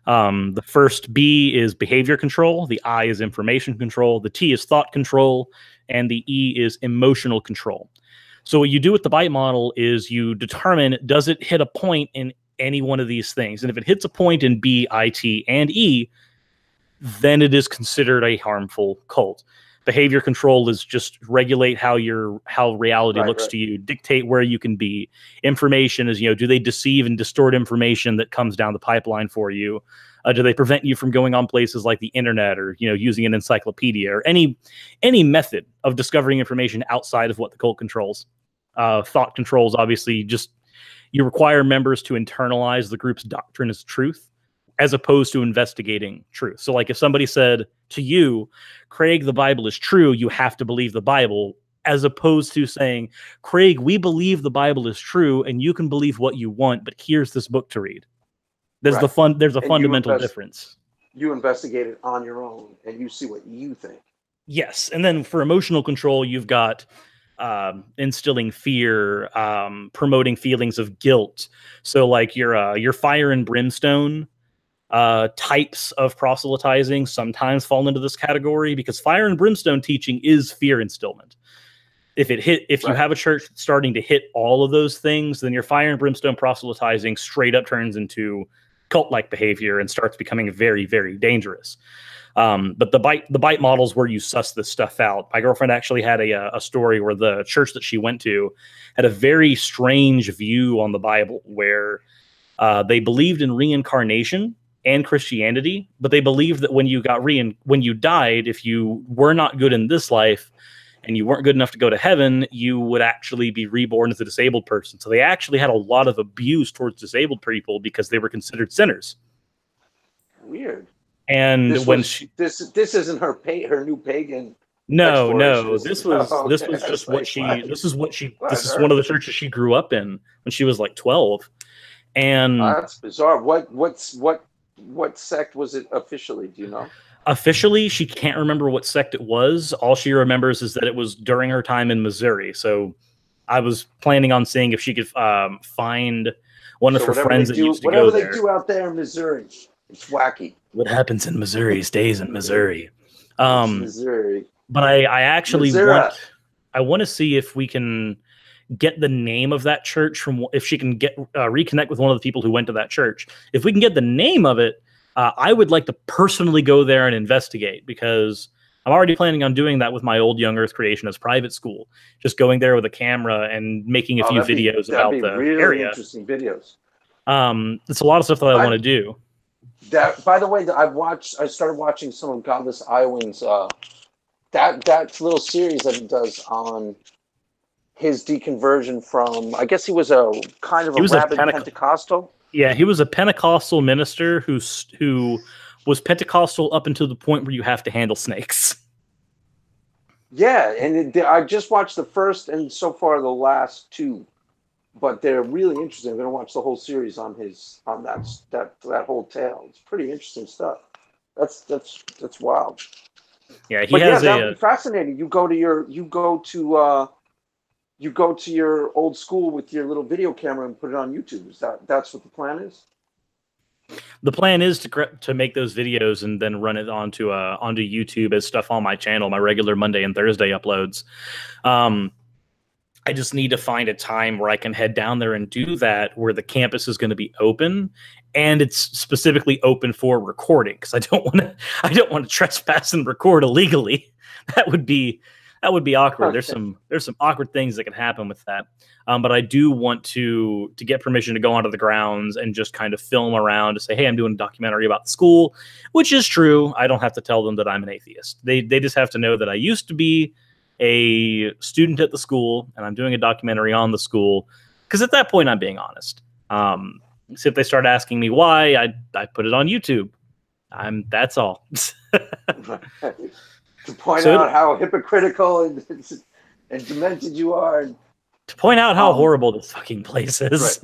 The first B is behavior control, the I is information control, the T is thought control, and the E is emotional control. So what you do with the bite model is you determine, does it hit a point in any one of these things? And if it hits a point in B, I, T, and E, then it is considered a harmful cult. Behavior control is just regulate how reality looks to you, dictate where you can be. Information is, do they deceive and distort information that comes down the pipeline for you? Do they prevent you from going on places like the internet or, using an encyclopedia or any method of discovering information outside of what the cult controls? Thought controls, obviously, just you require members to internalize the group's doctrine as truth, as opposed to investigating truth. So like if somebody said to you, Craig, the Bible is true, you have to believe the Bible, as opposed to saying, Craig, we believe the Bible is true and you can believe what you want, but here's this book to read. There's a fundamental difference. You investigate it on your own and you see what you think. Yes. And then for emotional control, you've got instilling fear, promoting feelings of guilt. So like your fire and brimstone types of proselytizing sometimes fall into this category, because fire and brimstone teaching is fear instillment. If you have a church that's starting to hit all of those things, then your fire and brimstone proselytizing straight up turns into cult-like behavior and starts becoming very, very dangerous. But the bite models where you suss this stuff out. My girlfriend actually had a story where the church that she went to had a very strange view on the Bible, where they believed in reincarnation and Christianity, but they believed that when you died, if you were not good in this life and you weren't good enough to go to heaven, you would actually be reborn as a disabled person. So they actually had a lot of abuse towards disabled people because they were considered sinners. Weird. And this isn't her new pagan. No, this was just what she. This is one of the churches she grew up in when she was like 12. And that's bizarre. What sect was it officially? Do you know? Officially, she can't remember what sect it was. All she remembers is that it was during her time in Missouri. So I was planning on seeing if she could find one of her friends that used to go there. Whatever they do out there in Missouri, it's wacky. What happens in Missouri stays in Missouri. Missouri. But I actually want to see if we can get the name of that church if she can get reconnect with one of the people who went to that church. If we can get the name of it, I would like to personally go there and investigate, because I'm already planning on doing that with my old Young Earth Creationist private school. Just going there with a camera and making a few videos about the area. Interesting videos. It's a lot of stuff that I want to do. That, by the way, I started watching some of Godless Iowans. That little series that he does on his deconversion from, I guess he was a kind of a rabid Pentecostal. Yeah, he was a Pentecostal minister who was Pentecostal up until the point where you have to handle snakes. Yeah, and I just watched the first and so far the last two, but they're really interesting. I'm going to watch the whole series on that whole tale. It's pretty interesting stuff. That's wild. Yeah, that'd be fascinating. You go to your old school with your little video camera and put it on YouTube. That's what the plan is? The plan is to make those videos and then run it onto YouTube as stuff on my channel, my regular Monday and Thursday uploads. I just need to find a time where I can head down there and do that, where the campus is going to be open and it's specifically open for recording, because I don't want to trespass and record illegally. That would be awkward. There's some awkward things that can happen with that. But I do want to get permission to go onto the grounds and just kind of film around to say, hey, I'm doing a documentary about the school, which is true. I don't have to tell them that I'm an atheist. They just have to know that I used to be a student at the school and I'm doing a documentary on the school. Because at that point, I'm being honest. So if they start asking me why, I put it on YouTube. That's all. To point out how hypocritical and demented you are. To point out how horrible this fucking place is. Right.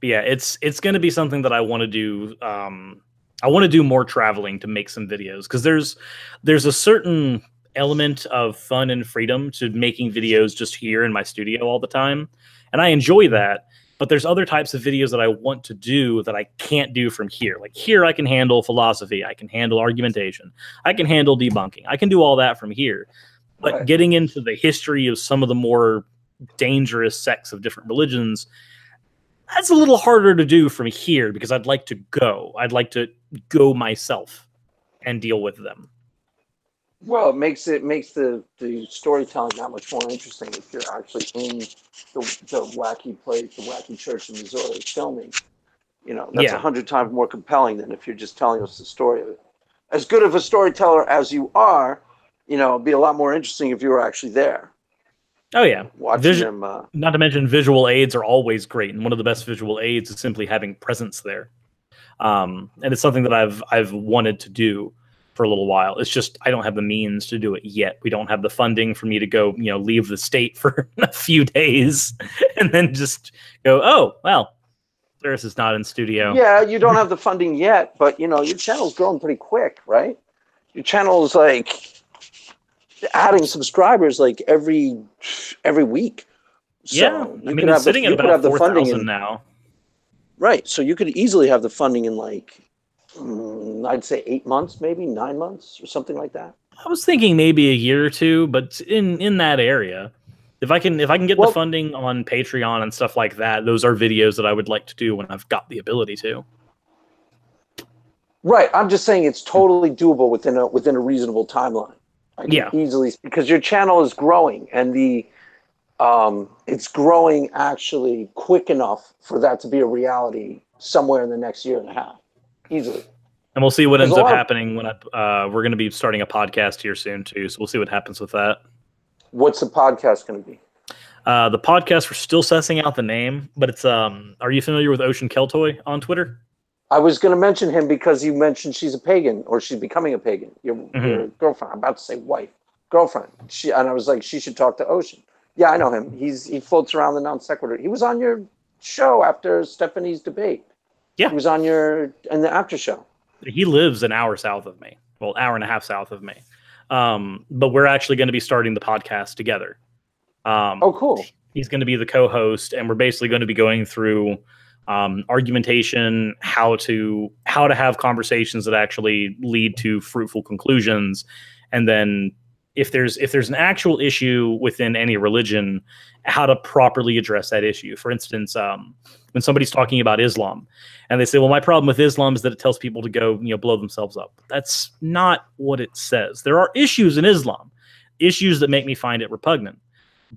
But yeah, it's going to be something that I want to do. I want to do more traveling to make some videos, because there's a certain element of fun and freedom to making videos just here in my studio all the time. And I enjoy that. But there's other types of videos that I want to do that I can't do from here. Like here, I can handle philosophy. I can handle argumentation. I can handle debunking. I can do all that from here. But getting into the history of some of the more dangerous sects of different religions, that's a little harder to do from here, because I'd like to go. I'd like to go myself and deal with them. Well, it makes the storytelling that much more interesting if you're actually in the wacky place, the wacky church in Missouri filming. That's 100 times more compelling than if you're just telling us the story of it. As good of a storyteller as you are, it'd be a lot more interesting if you were actually there. Oh yeah, watching them. Not to mention visual aids are always great, and one of the best visual aids is simply having presence there. And it's something that I've wanted to do for a little while. It's just I don't have the means to do it yet. We don't have the funding for me to go, leave the state for a few days and then just go, oh, well, Suris is not in studio. Yeah, you don't have the funding yet, but your channel's growing pretty quick, right? Your channel is like adding subscribers like every week. So yeah, I mean, it's sitting at about 4,000 now. Right, so you could easily have the funding in like I'd say 8 months, maybe 9 months or something like that. I was thinking maybe a year or two, but in that area. If I can get the funding on Patreon and stuff like that, those are videos that I would like to do when I've got the ability to. Right, I'm just saying it's totally doable within a reasonable timeline. I can easily, because your channel is growing and the it's growing actually quick enough for that to be a reality somewhere in the next year and a half, easily. And we'll see what ends up happening when we're going to be starting a podcast here soon too. So we'll see what happens with that. What's the podcast going to be? The podcast, we're still sussing out the name, but it's are you familiar with Ocean Keltoy on Twitter? I was going to mention him because you mentioned she's a pagan, or she's becoming a pagan. Your girlfriend. I'm about to say wife, girlfriend. And I was like, she should talk to Ocean. Yeah, I know him. He floats around the non sequitur. He was on your show after Stephanie's debate. Yeah, he was on in the after show. He lives an hour south of me. Well, hour and a half south of me. But we're actually going to be starting the podcast together. Oh, cool. He's going to be the co-host, and we're basically going to be going through argumentation, how to have conversations that actually lead to fruitful conclusions, and then if there's an actual issue within any religion, how to properly address that issue. For instance, when somebody's talking about Islam, and they say, "Well, my problem with Islam is that it tells people to go, blow themselves up." That's not what it says. There are issues in Islam, issues that make me find it repugnant.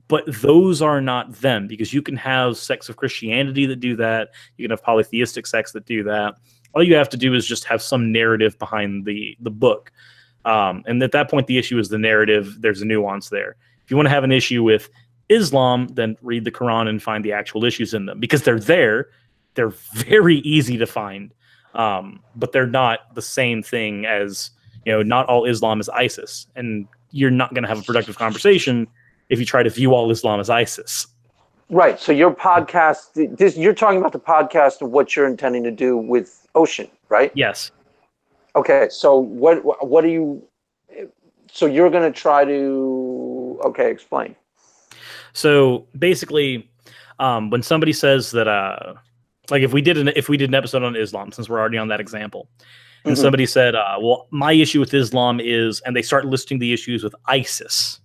But those are not them, because you can have sects of Christianity that do that. You can have polytheistic sects that do that. All you have to do is just have some narrative behind the book. And at that point, the issue is the narrative. There's a nuance there. If you want to have an issue with Islam, then read the Quran and find the actual issues in them, because they're there. They're very easy to find, but they're not the same thing as, not all Islam is ISIS. And you're not going to have a productive conversation if you try to view all Islam as ISIS. Right. So your podcast, you're talking about the podcast of what you're intending to do with Ocean, right? Yes. Okay. So what are you? So you're going to try to? Okay, explain. So basically, when somebody says that, like if we did an episode on Islam, since we're already on that example, and somebody said, "Well, my issue with Islam is," and they start listing the issues with ISIS.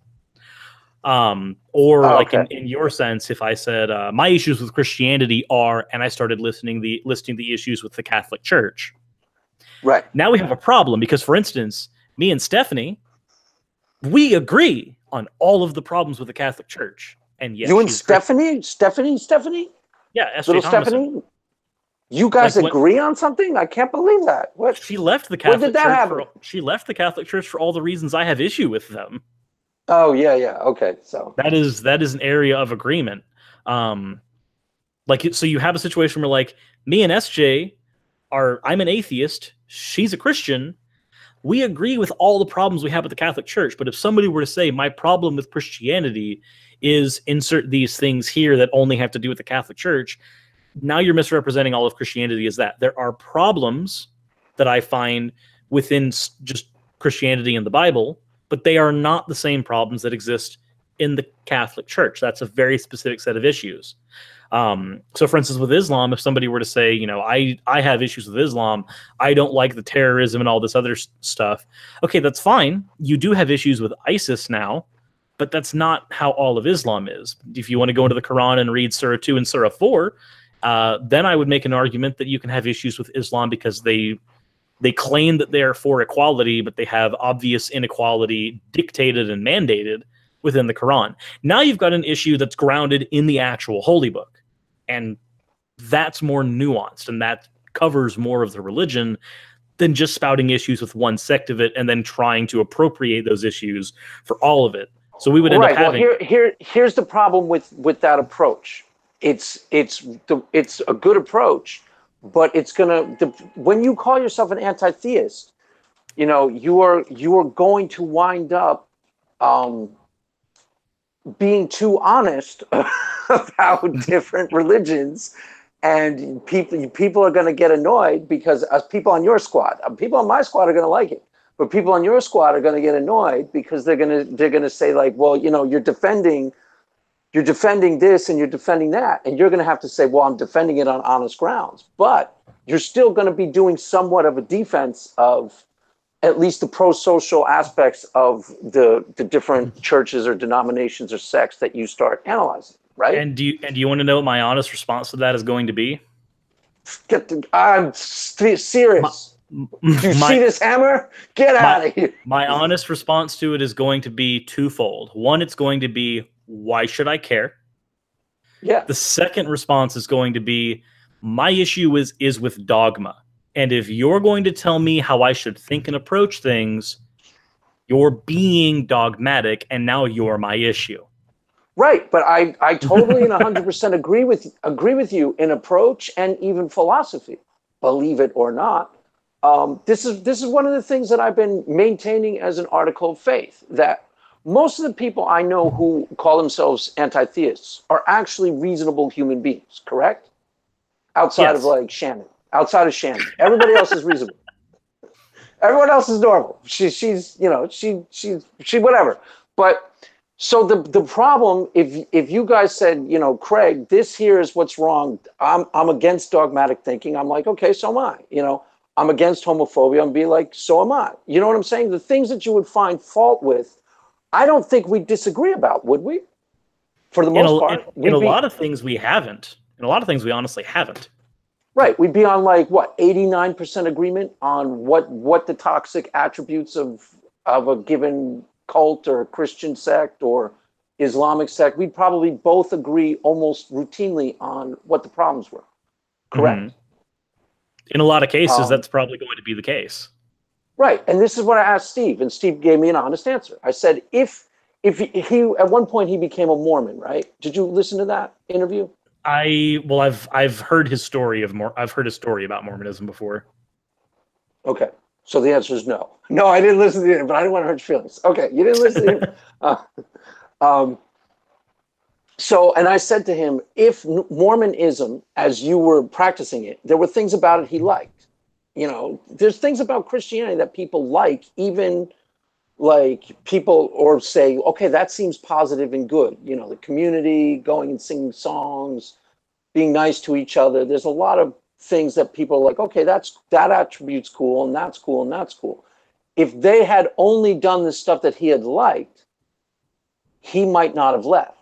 In your sense, if I said my issues with Christianity are, and I started listing the issues with the Catholic Church, right? Now we have a problem, because, for instance, me and Stephanie, we agree on all of the problems with the Catholic Church, and yet you and Stephanie, yeah, little Stephanie, you guys agree on something? I can't believe that. What? She left the Catholic Church. When did that happen? She left the Catholic Church for all the reasons I have issue with them. Oh, yeah. Okay. So that is an area of agreement. So you have a situation where, like, me and SJ I'm an atheist, she's a Christian. We agree with all the problems we have with the Catholic Church. But if somebody were to say, my problem with Christianity is insert these things here that only have to do with the Catholic Church, now you're misrepresenting all of Christianity as that. There are problems that I find within just Christianity and the Bible, but they are not the same problems that exist in the Catholic Church. That's a very specific set of issues. So, for instance, with Islam, if somebody were to say, I have issues with Islam, I don't like the terrorism and all this other stuff. Okay, that's fine. You do have issues with ISIS now, but that's not how all of Islam is. If you want to go into the Quran and read Surah 2 and Surah 4, then I would make an argument that you can have issues with Islam because they claim that they are for equality, but they have obvious inequality dictated and mandated within the Quran. Now you've got an issue that's grounded in the actual holy book. And that's more nuanced, and that covers more of the religion than just spouting issues with one sect of it and then trying to appropriate those issues for all of it. So we would end up having... Well, here's the problem with that approach. It's a good approach, but it's when you call yourself an anti-theist, you are going to wind up being too honest about different religions, and people are going to get annoyed because people on your squad, people on my squad are going to like it, but people on your squad are going to get annoyed because they're going to say, like, well, you're defending this and you're defending that, and you're going to have to say, well, I'm defending it on honest grounds, but you're still going to be doing somewhat of a defense of at least the pro-social aspects of the different churches or denominations or sects that you start analyzing, right? And do you want to know what my honest response to that is going to be? I'm serious. Do you see this hammer? Get out of here. My honest response to it is going to be twofold. One, it's going to be, why should I care? Yeah. The second response is going to be, my issue is with dogma. And if you're going to tell me how I should think and approach things, you're being dogmatic, and now you're my issue. Right, but I totally and 100% agree with you in approach and even philosophy, believe it or not. This is one of the things that I've been maintaining as an article of faith, that most of the people I know who call themselves anti-theists are actually reasonable human beings, correct? Outside Yes. of like Shannon. Outside of Shannon. Everybody else is reasonable. Everyone else is normal. She's you know, she whatever. But so the problem, if you guys said, you know, Craig, this here is what's wrong. I'm against dogmatic thinking. I'm like, okay, so am I. You know, I'm against homophobia. I'm be like, so am I. You know what I'm saying? The things that you would find fault with, I don't think we disagree about, would we? For the most part, in a lot of things we haven't. In a lot of things we honestly haven't. Right, we'd be on like what, 89% agreement on what the toxic attributes of a given cult or Christian sect or Islamic sect. We'd probably both agree almost routinely on what the problems were. Correct. Mm-hmm. In a lot of cases, that's probably going to be the case. Right, and this is what I asked Steve, and Steve gave me an honest answer. I said, if he at one point he became a Mormon, right? Did you listen to that interview? I've heard his story I've heard his story about Mormonism before. Okay, so the answer is no. No, I didn't listen to it, but I didn't want to hurt your feelings. Okay, you didn't listen to him. So, and I said to him, if Mormonism, as you were practicing it, there were things about it he liked. You know, there's things about Christianity that people like, even like people or say, okay, that seems positive and good. You know, the community, going and singing songs, being nice to each other. There's a lot of things that people are like, okay, that attribute's cool, and that's cool, and that's cool. If they had only done the stuff that he had liked, he might not have left.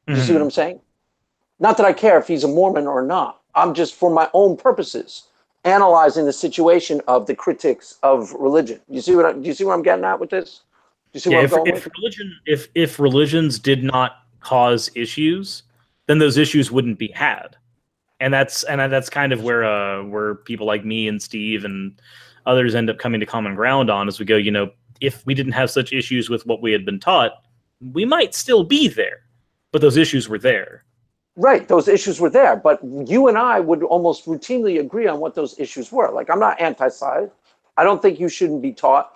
You see what I'm saying? Not that I care if he's a Mormon or not. I'm just, for my own purposes, analyzing the situation of the critics of religion. Do you see what I'm getting at with this? Do you see where I'm going with? If religions did not cause issues, then those issues wouldn't be had. And that's kind of where people like me and Steve and others end up coming to common ground on, as we go, you know, if we didn't have such issues with what we had been taught, we might still be there. But those issues were there. Right, those issues were there. But you and I would almost routinely agree on what those issues were. Like, I'm not anti-science. I don't think you shouldn't be taught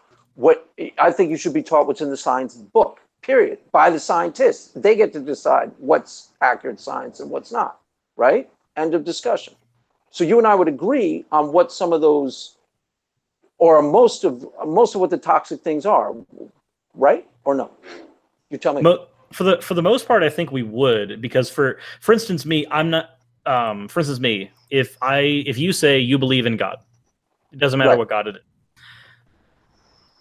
I think you should be taught what's in the science book, period, by the scientists. They get to decide what's accurate science and what's not, right? End of discussion. So you and I would agree on what some of those, or most of what the toxic things are, right? Or no? You tell me. For the most part, I think we would, because for instance, me, I'm not. For instance, me, if you say you believe in God, it doesn't matter what God it is.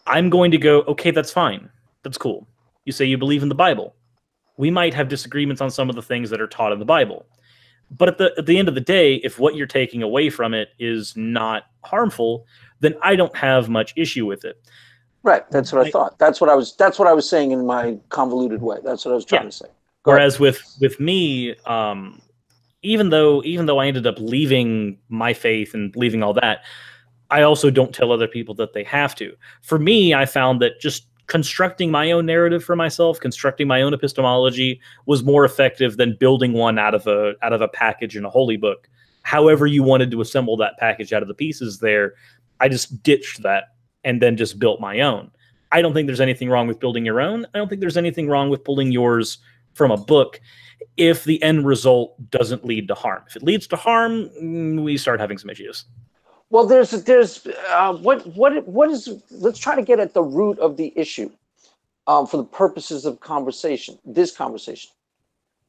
I'm going to go, okay, that's fine, that's cool. You say you believe in the Bible. We might have disagreements on some of the things that are taught in the Bible, but at the end of the day, if what you're taking away from it is not harmful, then I don't have much issue with it. Right, that's what I thought. That's what I was saying in my convoluted way. That's what I was trying to say. Whereas with me, even though I ended up leaving my faith and leaving all that, I also don't tell other people that they have to. For me, I found that just constructing my own narrative for myself, constructing my own epistemology, was more effective than building one out of a package in a holy book. However you wanted to assemble that package out of the pieces there, I just ditched that and then just built my own. I don't think there's anything wrong with building your own. I don't think there's anything wrong with pulling yours from a book if the end result doesn't lead to harm. If it leads to harm, we start having some issues. Well, there's what is, let's try to get at the root of the issue for the purposes of this conversation.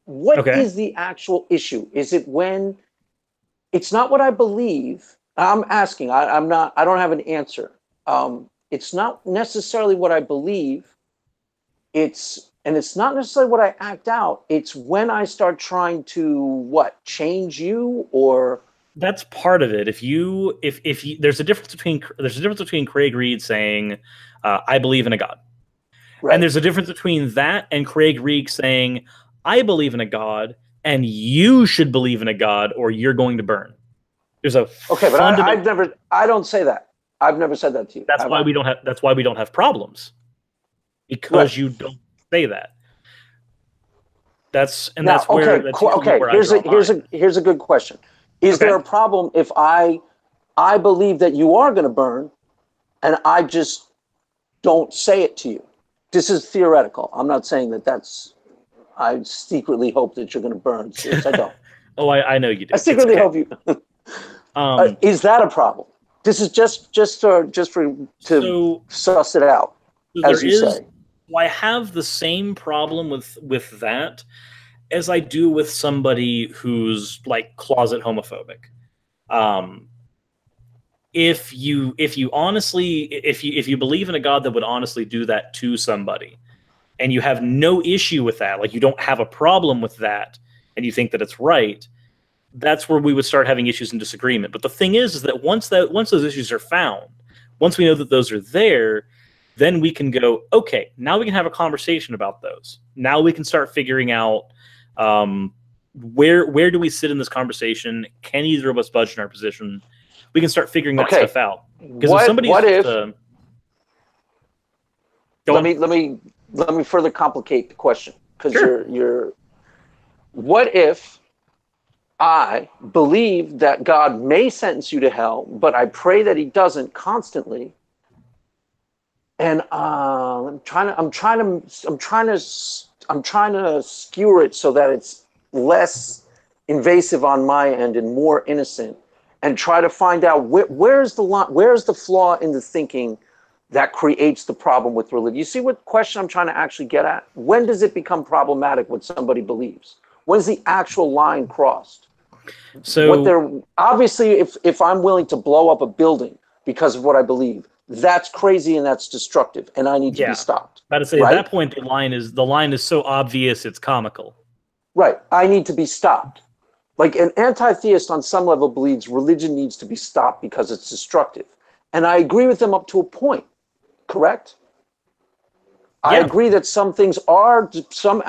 What is the actual issue? Is it when it's not what I believe? I'm asking, I don't have an answer. It's not necessarily what I believe. It's not necessarily what I act out. It's when I start trying to change you, or that's part of it. If there's a difference between Craig Reed saying, I believe in a God, Right. And there's a difference between that and Craig Reek saying, I believe in a God and you should believe in a God or you're going to burn. There's a okay, but I don't say that. I've never said that to you. That's why we don't have problems. Because you don't say that. That's where here's a good question. Is there a problem if I believe that you are going to burn and I just don't say it to you? This is theoretical. I'm not saying that I secretly hope that you're going to burn. Serious, I don't. Oh, I know you do. I secretly hope you. Is that a problem? This is just to suss it out, as you say. I have the same problem with that as I do with somebody who's like closet homophobic. If you believe in a God that would honestly do that to somebody, and you have no issue with that, like you don't have a problem with that, and you think that it's right, that's where we would start having issues and disagreement. But the thing is that once those issues are found, once we know that those are there, then we can go, okay, now we can have a conversation about those. Now we can start figuring out where do we sit in this conversation? Can either of us budge in our position? We can start figuring that stuff out. Because let me further complicate the question. Because sure. What if I believe that God may sentence you to hell, but I pray that He doesn't constantly, and I'm trying to skewer it so that it's less invasive on my end and more innocent, and try to find out where's the flaw in the thinking that creates the problem with religion. You see what question I'm trying to actually get at? When does it become problematic what somebody believes? When's the actual line crossed? So obviously, if I'm willing to blow up a building because of what I believe, that's crazy and that's destructive, and I need to be stopped. About to say, right? At that point, the line is so obvious it's comical. Right. I need to be stopped. Like an anti-theist on some level believes religion needs to be stopped because it's destructive. And I agree with them up to a point, correct? Yeah. I agree that some things are destructive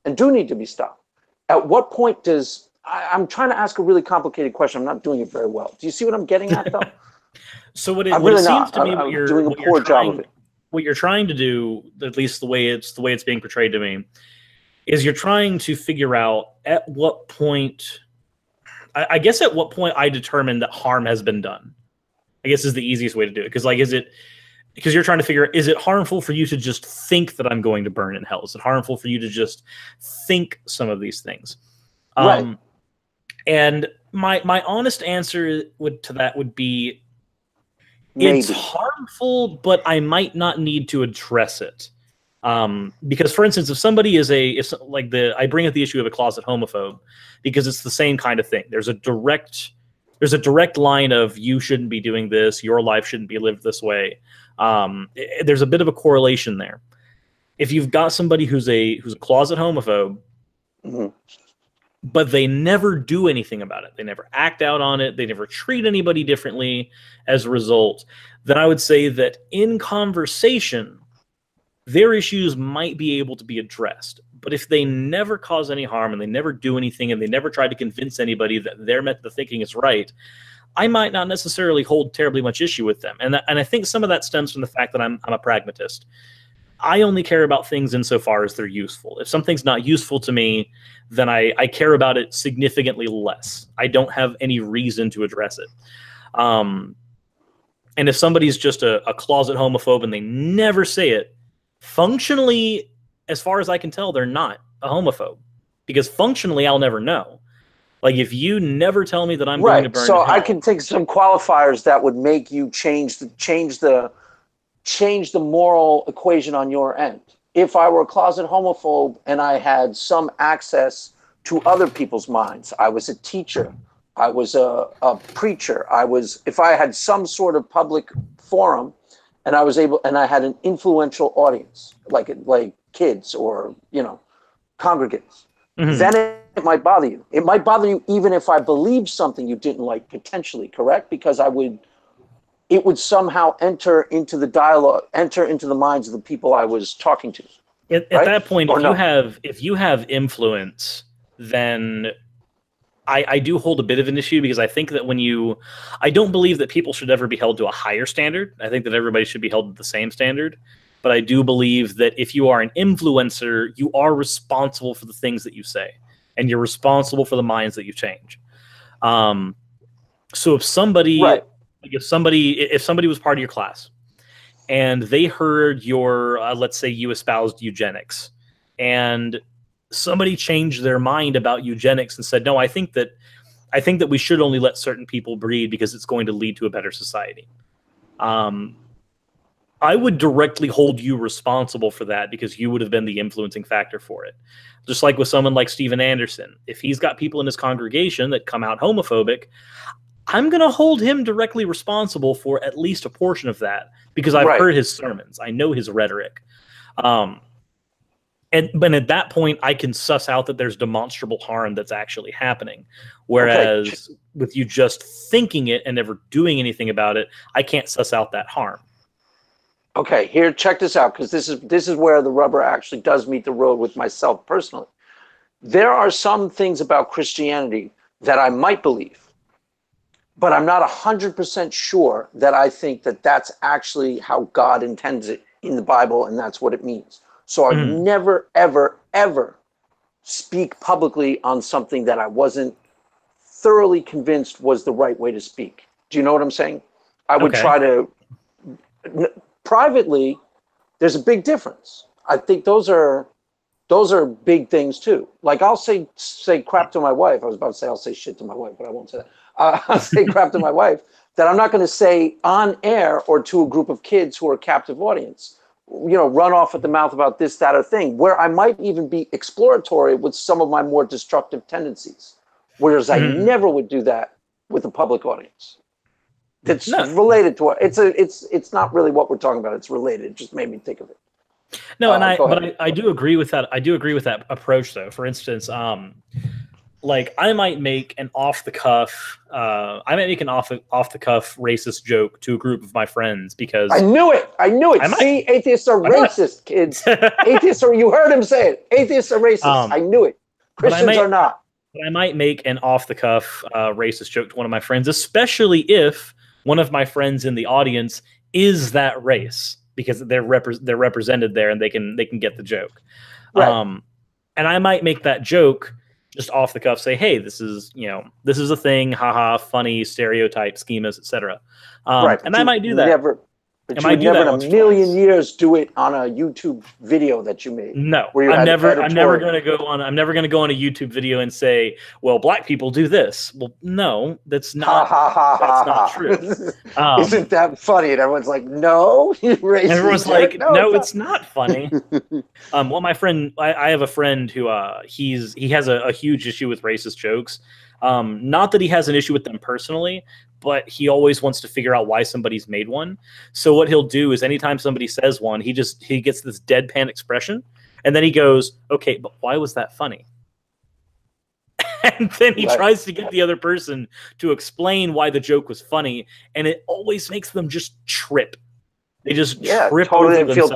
and do need to be stopped. At what point I'm trying to ask a really complicated question. I'm not doing it very well. Do you see what I'm getting at, though? So what it seems to me, I'm doing a poor job of it. What you're trying to do, at least the way it's being portrayed to me, is you're trying to figure out at what point, I guess at what point I determine that harm has been done. I guess is the easiest way to do it. Because you're trying to figure out, is it harmful for you to just think that I'm going to burn in hell? Is it harmful for you to just think some of these things? Right. And my honest answer to that would be, it's harmful, but I might not need to address it. Because, for instance, if somebody I bring up the issue of a closet homophobe, because it's the same kind of thing. There's a direct line of, you shouldn't be doing this, your life shouldn't be lived this way. There's a bit of a correlation there. If you've got somebody who's a closet homophobe, mm-hmm. but they never do anything about it, they never act out on it, they never treat anybody differently as a result, then I would say that in conversation, their issues might be able to be addressed. But if they never cause any harm and they never do anything and they never try to convince anybody that their method of thinking is right, I might not necessarily hold terribly much issue with them. And I think some of that stems from the fact that I'm a pragmatist. I only care about things insofar as they're useful. If something's not useful to me, then I care about it significantly less. I don't have any reason to address it. And if somebody's just a closet homophobe and they never say it, functionally, as far as I can tell, they're not a homophobe. Because functionally, I'll never know. Like, if you never tell me that I'm going to burn in hell, I can think some qualifiers that would make you change the moral equation on your end. If I were a closet homophobe and I had some access to other people's minds, I was a teacher, I was a preacher, if I had some sort of public forum and I had an influential audience, like kids or, congregants, mm-hmm. then it might bother you. It might bother you even if I believed something you didn't like, potentially, correct? Because I would it would somehow enter into the dialogue, enter into the minds of the people I was talking to. At that point, if you have influence, then I do hold a bit of an issue, because I think that I don't believe that people should ever be held to a higher standard. I think that everybody should be held to the same standard. But I do believe that if you are an influencer, you are responsible for the things that you say, and you're responsible for the minds that you change. So if somebody, if somebody was part of your class, and they heard your, let's say you espoused eugenics, and somebody changed their mind about eugenics and said, no, I think that we should only let certain people breed because it's going to lead to a better society. I would directly hold you responsible for that, because you would have been the influencing factor for it. Just like with someone like Steven Anderson, if he's got people in his congregation that come out homophobic, I'm going to hold him directly responsible for at least a portion of that, because I've heard his sermons. I know his rhetoric. But at that point, I can suss out that there's demonstrable harm that's actually happening. Whereas with you just thinking it and never doing anything about it, I can't suss out that harm. Okay, here, check this out, because this is where the rubber actually does meet the road with myself personally. There are some things about Christianity that I might believe, but I'm not 100% sure that I think that that's actually how God intends it in the Bible, and that's what it means. So I never, ever, ever speak publicly on something that I wasn't thoroughly convinced was the right way to speak. Do you know what I'm saying? I would try to... Privately, there's a big difference. I think those are big things too. Like, I'll say crap to my wife. I was about to say I'll say shit to my wife, but I won't say that. I'll say crap to my wife that I'm not going to say on air or to a group of kids who are a captive audience. You know, run off at the mouth about this, that, or thing, where I might even be exploratory with some of my more destructive tendencies. Whereas I never would do that with a public audience. It's related to it's not really what we're talking about. It's related. It just made me think of it. No, and I do agree with that. I do agree with that approach, though. For instance, like, I might make an off the cuff racist joke to a group of my friends, because I knew it. See, atheists are racist, kids. Atheists are. You heard him say it. Atheists are racist. I knew it. Christians are not. But I might make an off the cuff racist joke to one of my friends, especially if one of my friends in the audience is that race, because they're represented there and they can get the joke. Right. And I might make that joke just off the cuff, say, hey, this is a thing, haha, funny, stereotype, schemas, etc. And I might do that. But you would never in a million years do it on a YouTube video that you made. No, I'm never going to go on a YouTube video and say, well, black people do this. Well, no, that's not true. Isn't that funny? And everyone's like, no, you racist. Everyone's like, no, it's not funny. Well, my friend, I have a friend who he has a huge issue with racist jokes. Not that he has an issue with them personally, but he always wants to figure out why somebody's made one. So what he'll do is anytime somebody says one, he gets this deadpan expression, and then he goes, okay, but why was that funny? And then he tries to get the other person to explain why the joke was funny, and it always makes them just trip. They just trip over themselves. They feel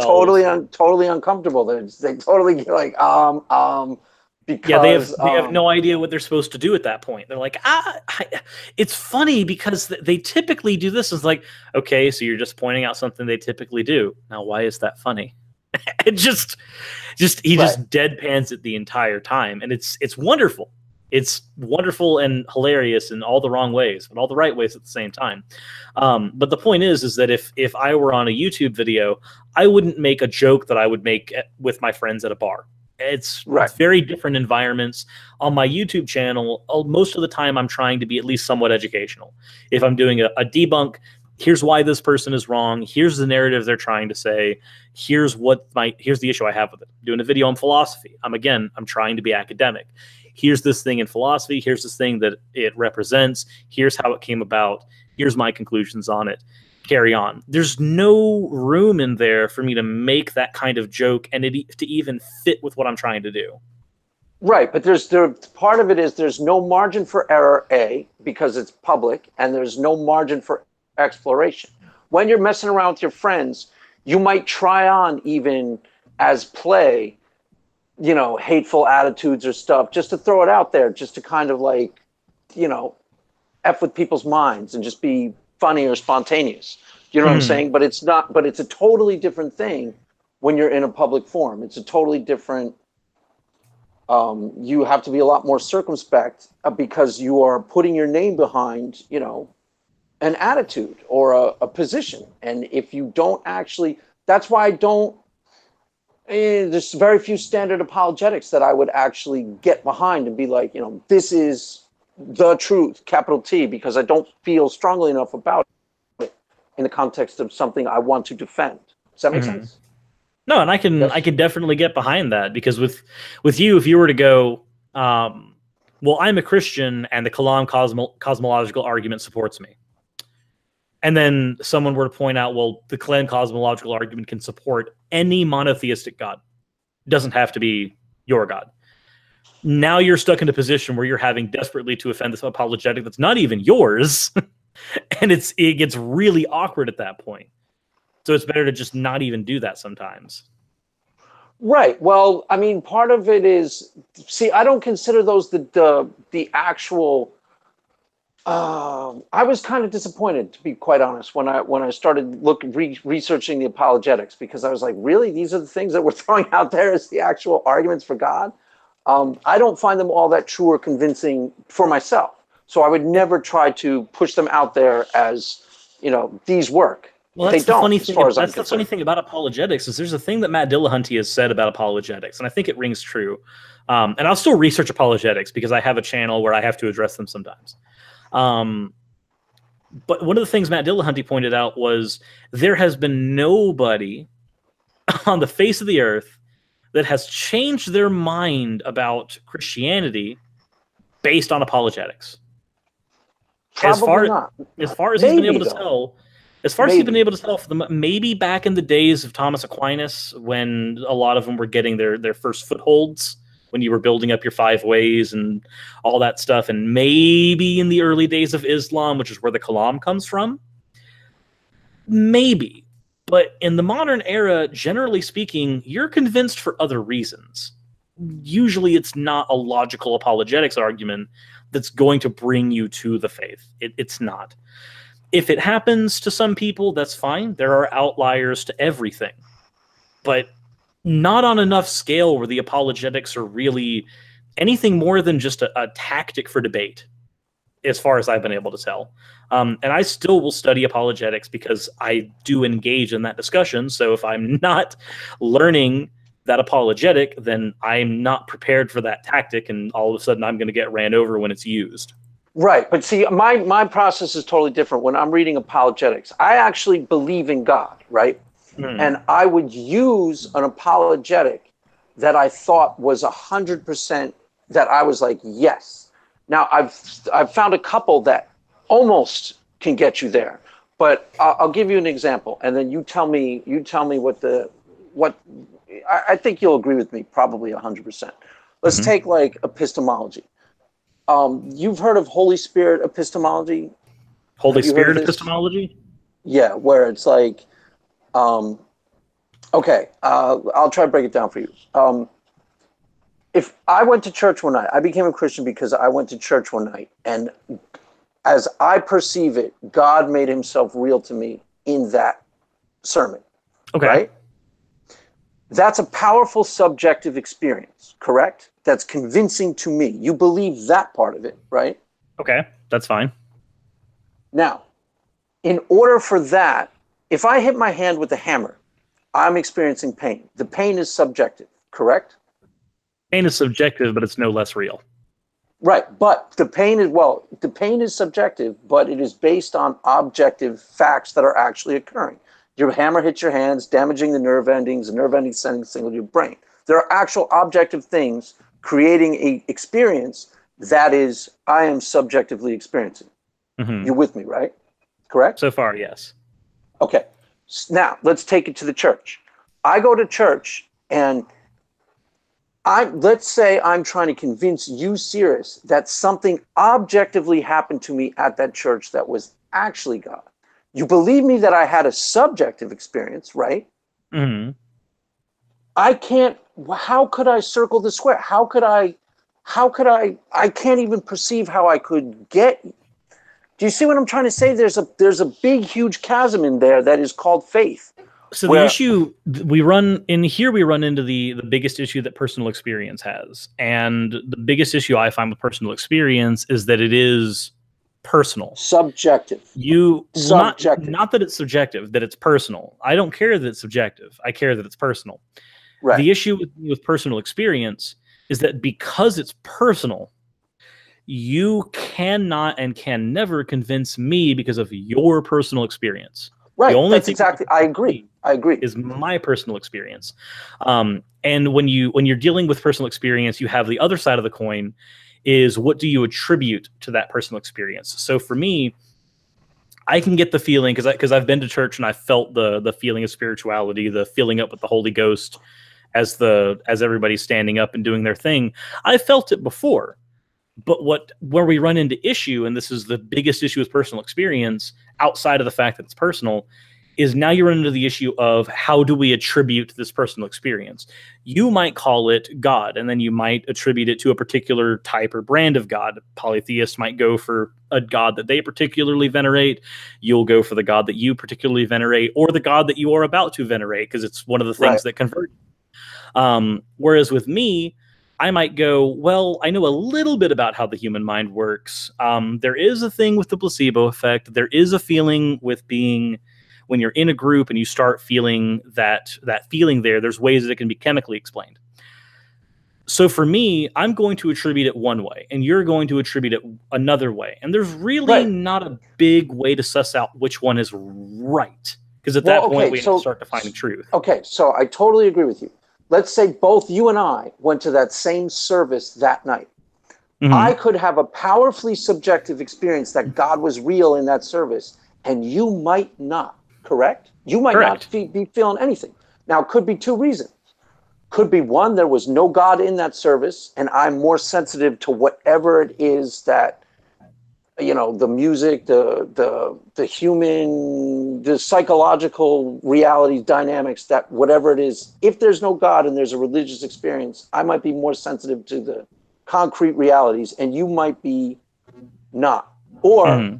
totally uncomfortable. They totally get like, because they have no idea what they're supposed to do at that point. They're like, it's funny because they typically do this. It's like, okay, so you're just pointing out something they typically do. Now, why is that funny? He just deadpans it the entire time, and it's wonderful. It's wonderful and hilarious in all the wrong ways, but all the right ways at the same time. But the point is that if I were on a YouTube video, I wouldn't make a joke that I would make with my friends at a bar. It's very different environments. On my YouTube channel, most of the time I'm trying to be at least somewhat educational. If I'm doing a debunk, here's why this person is wrong, here's the narrative they're trying to say, here's the issue I have with it. Doing a video on philosophy, I'm trying to be academic. Here's this thing in philosophy, here's this thing that it represents, here's how it came about, here's my conclusions on it. Carry on. There's no room in there for me to make that kind of joke and to even fit with what I'm trying to do. Right, but part of it is there's no margin for error, A, because it's public, and there's no margin for exploration. when you're messing around with your friends, you might try on even as play, hateful attitudes or stuff, just to throw it out there, just to kind of like, F with people's minds and just be funny or spontaneous. You know what I'm saying? But it's a totally different thing when you're in a public forum. It's a totally different, you have to be a lot more circumspect because you are putting your name behind, an attitude or a position. And if you don't actually, that's why there's very few standard apologetics that I would actually get behind and be like, this is the truth, capital T, because I don't feel strongly enough about it in the context of something I want to defend. Does that make sense? No, and I can definitely get behind that, because with you, if you were to go, well, I'm a Christian and the Kalam cosmological argument supports me, and then someone were to point out, well, the Kalam cosmological argument can support any monotheistic God. It doesn't have to be your God. Now you're stuck in a position where you're having desperately to offend this apologetic that's not even yours, and it gets really awkward at that point. So it's better to just not even do that sometimes. Right. Well, I mean, part of it is, see, I don't consider those the actual. I was kind of disappointed, to be quite honest, when I started researching the apologetics, because I was like, really, these are the things that we're throwing out there as the actual arguments for God. I don't find them all that true or convincing for myself, so I would never try to push them out there as, these work. Well, that's the funny thing. That's the funny thing about apologetics is there's a thing that Matt Dillahunty has said about apologetics, and I think it rings true. And I'll still research apologetics because I have a channel where I have to address them sometimes. But one of the things Matt Dillahunty pointed out was there has been nobody on the face of the earth that has changed their mind about Christianity based on apologetics. Probably not. As far as he's been able to tell. As far as he's been able to tell, maybe back in the days of Thomas Aquinas, when a lot of them were getting their first footholds, when you were building up your 5 ways and all that stuff, and maybe in the early days of Islam, which is where the Kalam comes from, maybe. But in the modern era, generally speaking, you're convinced for other reasons. Usually it's not a logical apologetics argument that's going to bring you to the faith. It's not. If it happens to some people, that's fine. There are outliers to everything. But not on enough scale where the apologetics are really anything more than just a tactic for debate, as far as I've been able to tell. And I still will study apologetics because I do engage in that discussion. So if I'm not learning that apologetic, then I'm not prepared for that tactic, and all of a sudden I'm going to get ran over when it's used. Right, but see, my process is totally different. When I'm reading apologetics, I actually believe in God, right? And I would use an apologetic that I thought was 100%, that I was like, yes. Now, I've found a couple that almost can get you there, but I'll give you an example, and then you tell me what I think you'll agree with me, probably 100%. Let's take like epistemology. You've heard of Holy Spirit epistemology? Holy Spirit epistemology? Yeah, where it's like, okay, I'll try to break it down for you. If I went to church one night, I became a Christian because I went to church one night, and as I perceive it, God made himself real to me in that sermon. Okay. Right? That's a powerful subjective experience, correct? That's convincing to me. You believe that part of it, right? Okay, that's fine. Now, in order for that, if I hit my hand with a hammer, I'm experiencing pain. The pain is subjective, correct? Pain is subjective, but it's no less real. Right, but the pain is subjective, but it is based on objective facts that are actually occurring. Your hammer hits your hands, damaging the nerve endings sending a signal to your brain. There are actual objective things creating an experience that is, I am subjectively experiencing. You're with me, right? Correct? So far, yes. Okay. Now, let's take it to the church. I go to church, and let's say I'm trying to convince you, Suris, that something objectively happened to me at that church that was actually God. You believe me that I had a subjective experience, right? Mm-hmm. I can't, how could I circle the square? How could I can't even perceive how I could get. Do you see what I'm trying to say? There's a big, huge chasm in there that is called faith. So the issue we run into the biggest issue that personal experience has. And the biggest issue I find with personal experience is that it is personal. Subjective. Not that it's subjective, that it's personal. I don't care that it's subjective. I care that it's personal. Right. The issue with personal experience is that because it's personal, you cannot and can never convince me because of your personal experience. Right. The only thing I agree. Is my personal experience. And when you're dealing with personal experience, you have the other side of the coin is what do you attribute to that personal experience? So for me, I can get the feeling because I've been to church and I felt the feeling of spirituality, the filling up with the Holy Ghost as everybody's standing up and doing their thing. I felt it before. But where we run into issue, and this is the biggest issue with personal experience, outside of the fact that it's personal, is now you run into the issue of how do we attribute this personal experience? You might call it God, and then you might attribute it to a particular type or brand of God. Polytheists might go for a God that they particularly venerate. You'll go for the God that you particularly venerate, or the God that you are about to venerate, because it's one of the things that convert. Whereas with me, I might go, well, I know a little bit about how the human mind works. There is a thing with the placebo effect. There is a feeling with being, when you're in a group and you start feeling that feeling there's ways that it can be chemically explained. So for me, I'm going to attribute it one way, and you're going to attribute it another way. And there's really not a big way to suss out which one is right. Because at that point, we have to start defining truth. Okay, so I totally agree with you. Let's say both you and I went to that same service that night. Mm-hmm. I could have a powerfully subjective experience that God was real in that service, and you might not, correct? You might not be feeling anything. Now, it could be two reasons. Could be one, there was no God in that service, and I'm more sensitive to whatever it is that, the music, the human, the psychological reality dynamics, that whatever it is, if there's no God and there's a religious experience, I might be more sensitive to the concrete realities, and you might be not. Or,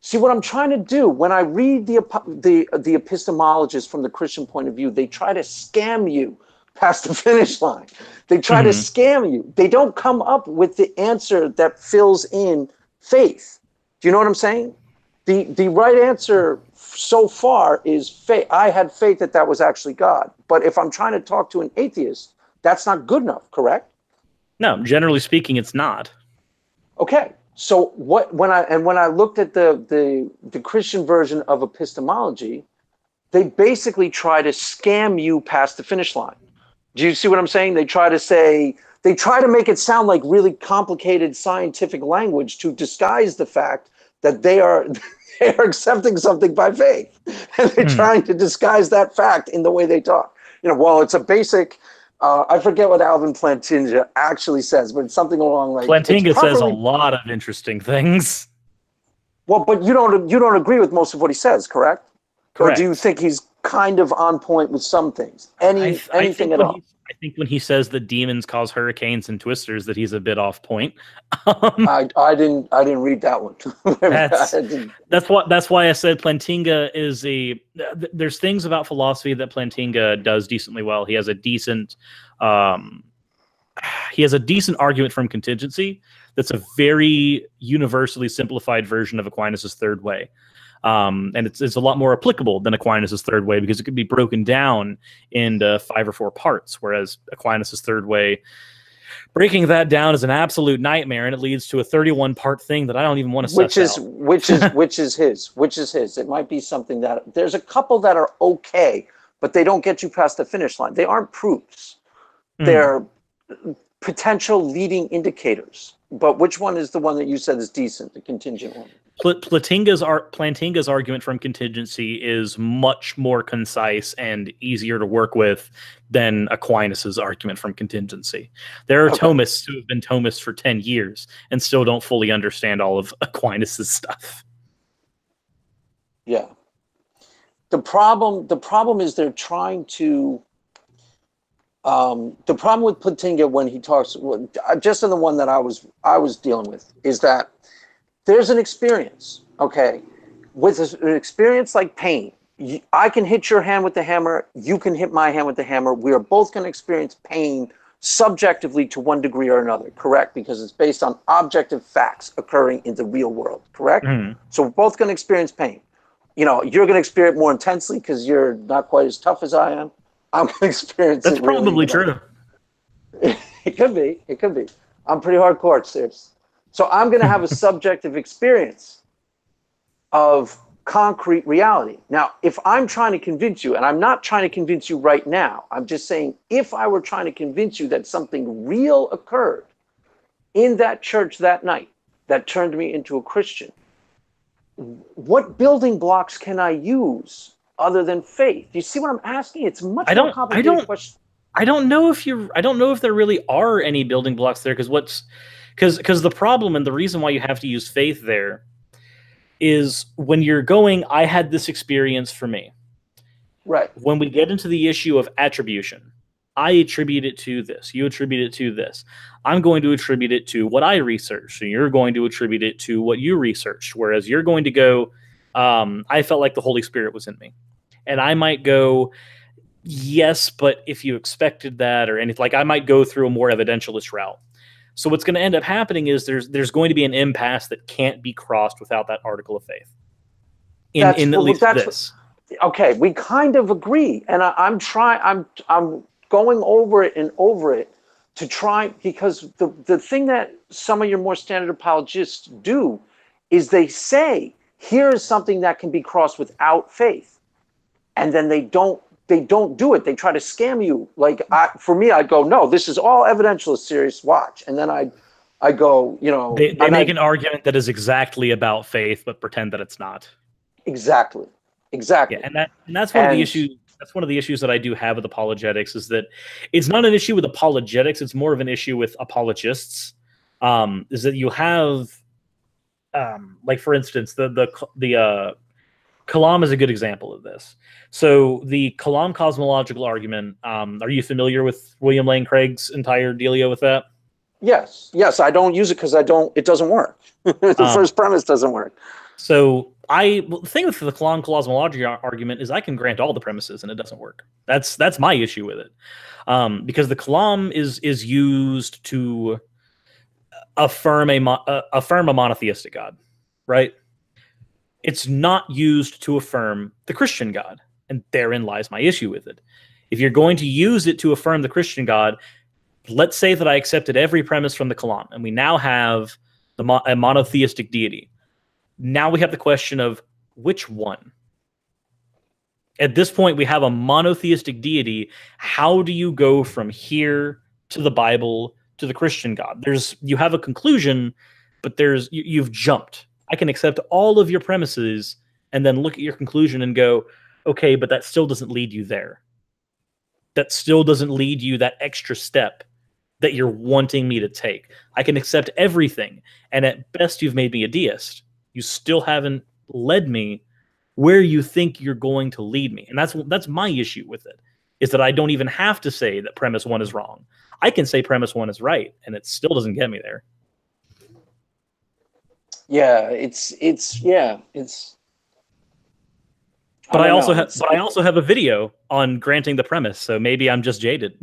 see what I'm trying to do when I read the epistemologists from the Christian point of view, they try to scam you past the finish line. They try to scam you. They don't come up with the answer that fills in faith. Do you know what I'm saying? The right answer so far is faith. I had faith that was actually God. But if I'm trying to talk to an atheist, that's not good enough, correct? No, generally speaking, it's not. Okay. So when I looked at the Christian version of epistemology, they basically try to scam you past the finish line. Do you see what I'm saying? They try to make it sound like really complicated scientific language to disguise the fact that they are accepting something by faith. And they're trying to disguise that fact in the way they talk. Well, it's a basic, I forget what Alvin Plantinga actually says, but it's something along like Plantinga says a lot of interesting things. Well, but you don't agree with most of what he says, correct? Correct. Or do you think he's kind of on point with some things? Anything at all? I think when he says that demons cause hurricanes and twisters, that he's a bit off point. I didn't read that one. That's why I said Plantinga is there's things about philosophy that Plantinga does decently well. He has a decent argument from contingency. That's a very universally simplified version of Aquinas' third way. And it's a lot more applicable than Aquinas' third way because it could be broken down into 5 or 4 parts, whereas Aquinas' third way, breaking that down is an absolute nightmare, and it leads to a 31-part thing that I don't even want to suss out. Which is his. It might be something that there's a couple that are okay, but they don't get you past the finish line. They aren't proofs. They're potential leading indicators. But which one is the one that you said is decent, the contingent one? Plantinga's argument from contingency is much more concise and easier to work with than Aquinas' argument from contingency. There are Thomists who have been Thomists for 10 years and still don't fully understand all of Aquinas' stuff. Yeah. The problem is they're trying to. The problem with Plantinga when he talks, just in the one that I was dealing with, is that there's an experience, okay, with an experience like pain. I can hit your hand with the hammer. You can hit my hand with the hammer. We are both going to experience pain subjectively to one degree or another, correct? Because it's based on objective facts occurring in the real world, correct? Mhm. So we're both going to experience pain. You know, you're going to experience it more intensely because you're not quite as tough as I am. I'm going to experience That's it really, probably true. It could be. It could be. I'm pretty hardcore, Suris. So I'm going to have a subjective experience of concrete reality. Now, if I'm trying to convince you, and I'm not trying to convince you right now, I'm just saying if I were trying to convince you that something real occurred in that church that night that turned me into a Christian, what building blocks can I use other than faith? You see what I'm asking? It's a much more complicated question. I don't know if there really are any building blocks there, because the problem and the reason why you have to use faith there is when you're going, I had this experience for me. Right. When we get into the issue of attribution, I attribute it to this. You attribute it to this. I'm going to attribute it to what I researched, and you're going to attribute it to what you researched. Whereas you're going to go, I felt like the Holy Spirit was in me. And I might go, yes, but if you expected that or anything, like I might go through a more evidentialist route. So what's going to end up happening is there's going to be an impasse that can't be crossed without that article of faith. In at least this. Okay, we kind of agree, and I'm going over it and over it to try, because the thing that some of your more standard apologists do is they say, here is something that can be crossed without faith, and then they don't do it. They try to scam you. Like for me, I'd go, no, this is all evidentialist, serious, watch, and then I go, you know, they make an argument that is exactly about faith, but pretend that it's not. Exactly. Yeah, and that's one of the issues. That's one of the issues that I do have with apologetics, is that it's not an issue with apologetics. It's more of an issue with apologists. Is that you have, like for instance, the Kalam is a good example of this. So the Kalam cosmological argument. Are you familiar with William Lane Craig's entire dealio with that? Yes. I don't use it because it doesn't work. The first premise doesn't work. So the thing with the Kalam cosmology argument is I can grant all the premises and it doesn't work. That's my issue with it, because the Kalam is used to affirm a monotheistic God, right? It's not used to affirm the Christian God, and therein lies my issue with it. If you're going to use it to affirm the Christian God, let's say that I accepted every premise from the Kalam, and we now have a monotheistic deity. Now we have the question of which one. At this point, we have a monotheistic deity. How do you go from here to the Bible to the Christian God? You have a conclusion, but you've jumped. I can accept all of your premises and then look at your conclusion and go, okay, but that still doesn't lead you there. That still doesn't lead you that extra step that you're wanting me to take. I can accept everything, and at best, you've made me a deist. You still haven't led me where you think you're going to lead me. And that's my issue with it, is that I don't even have to say that premise one is wrong. I can say premise one is right, and it still doesn't get me there. Yeah, But I also have a video on granting the premise, so maybe I'm just jaded.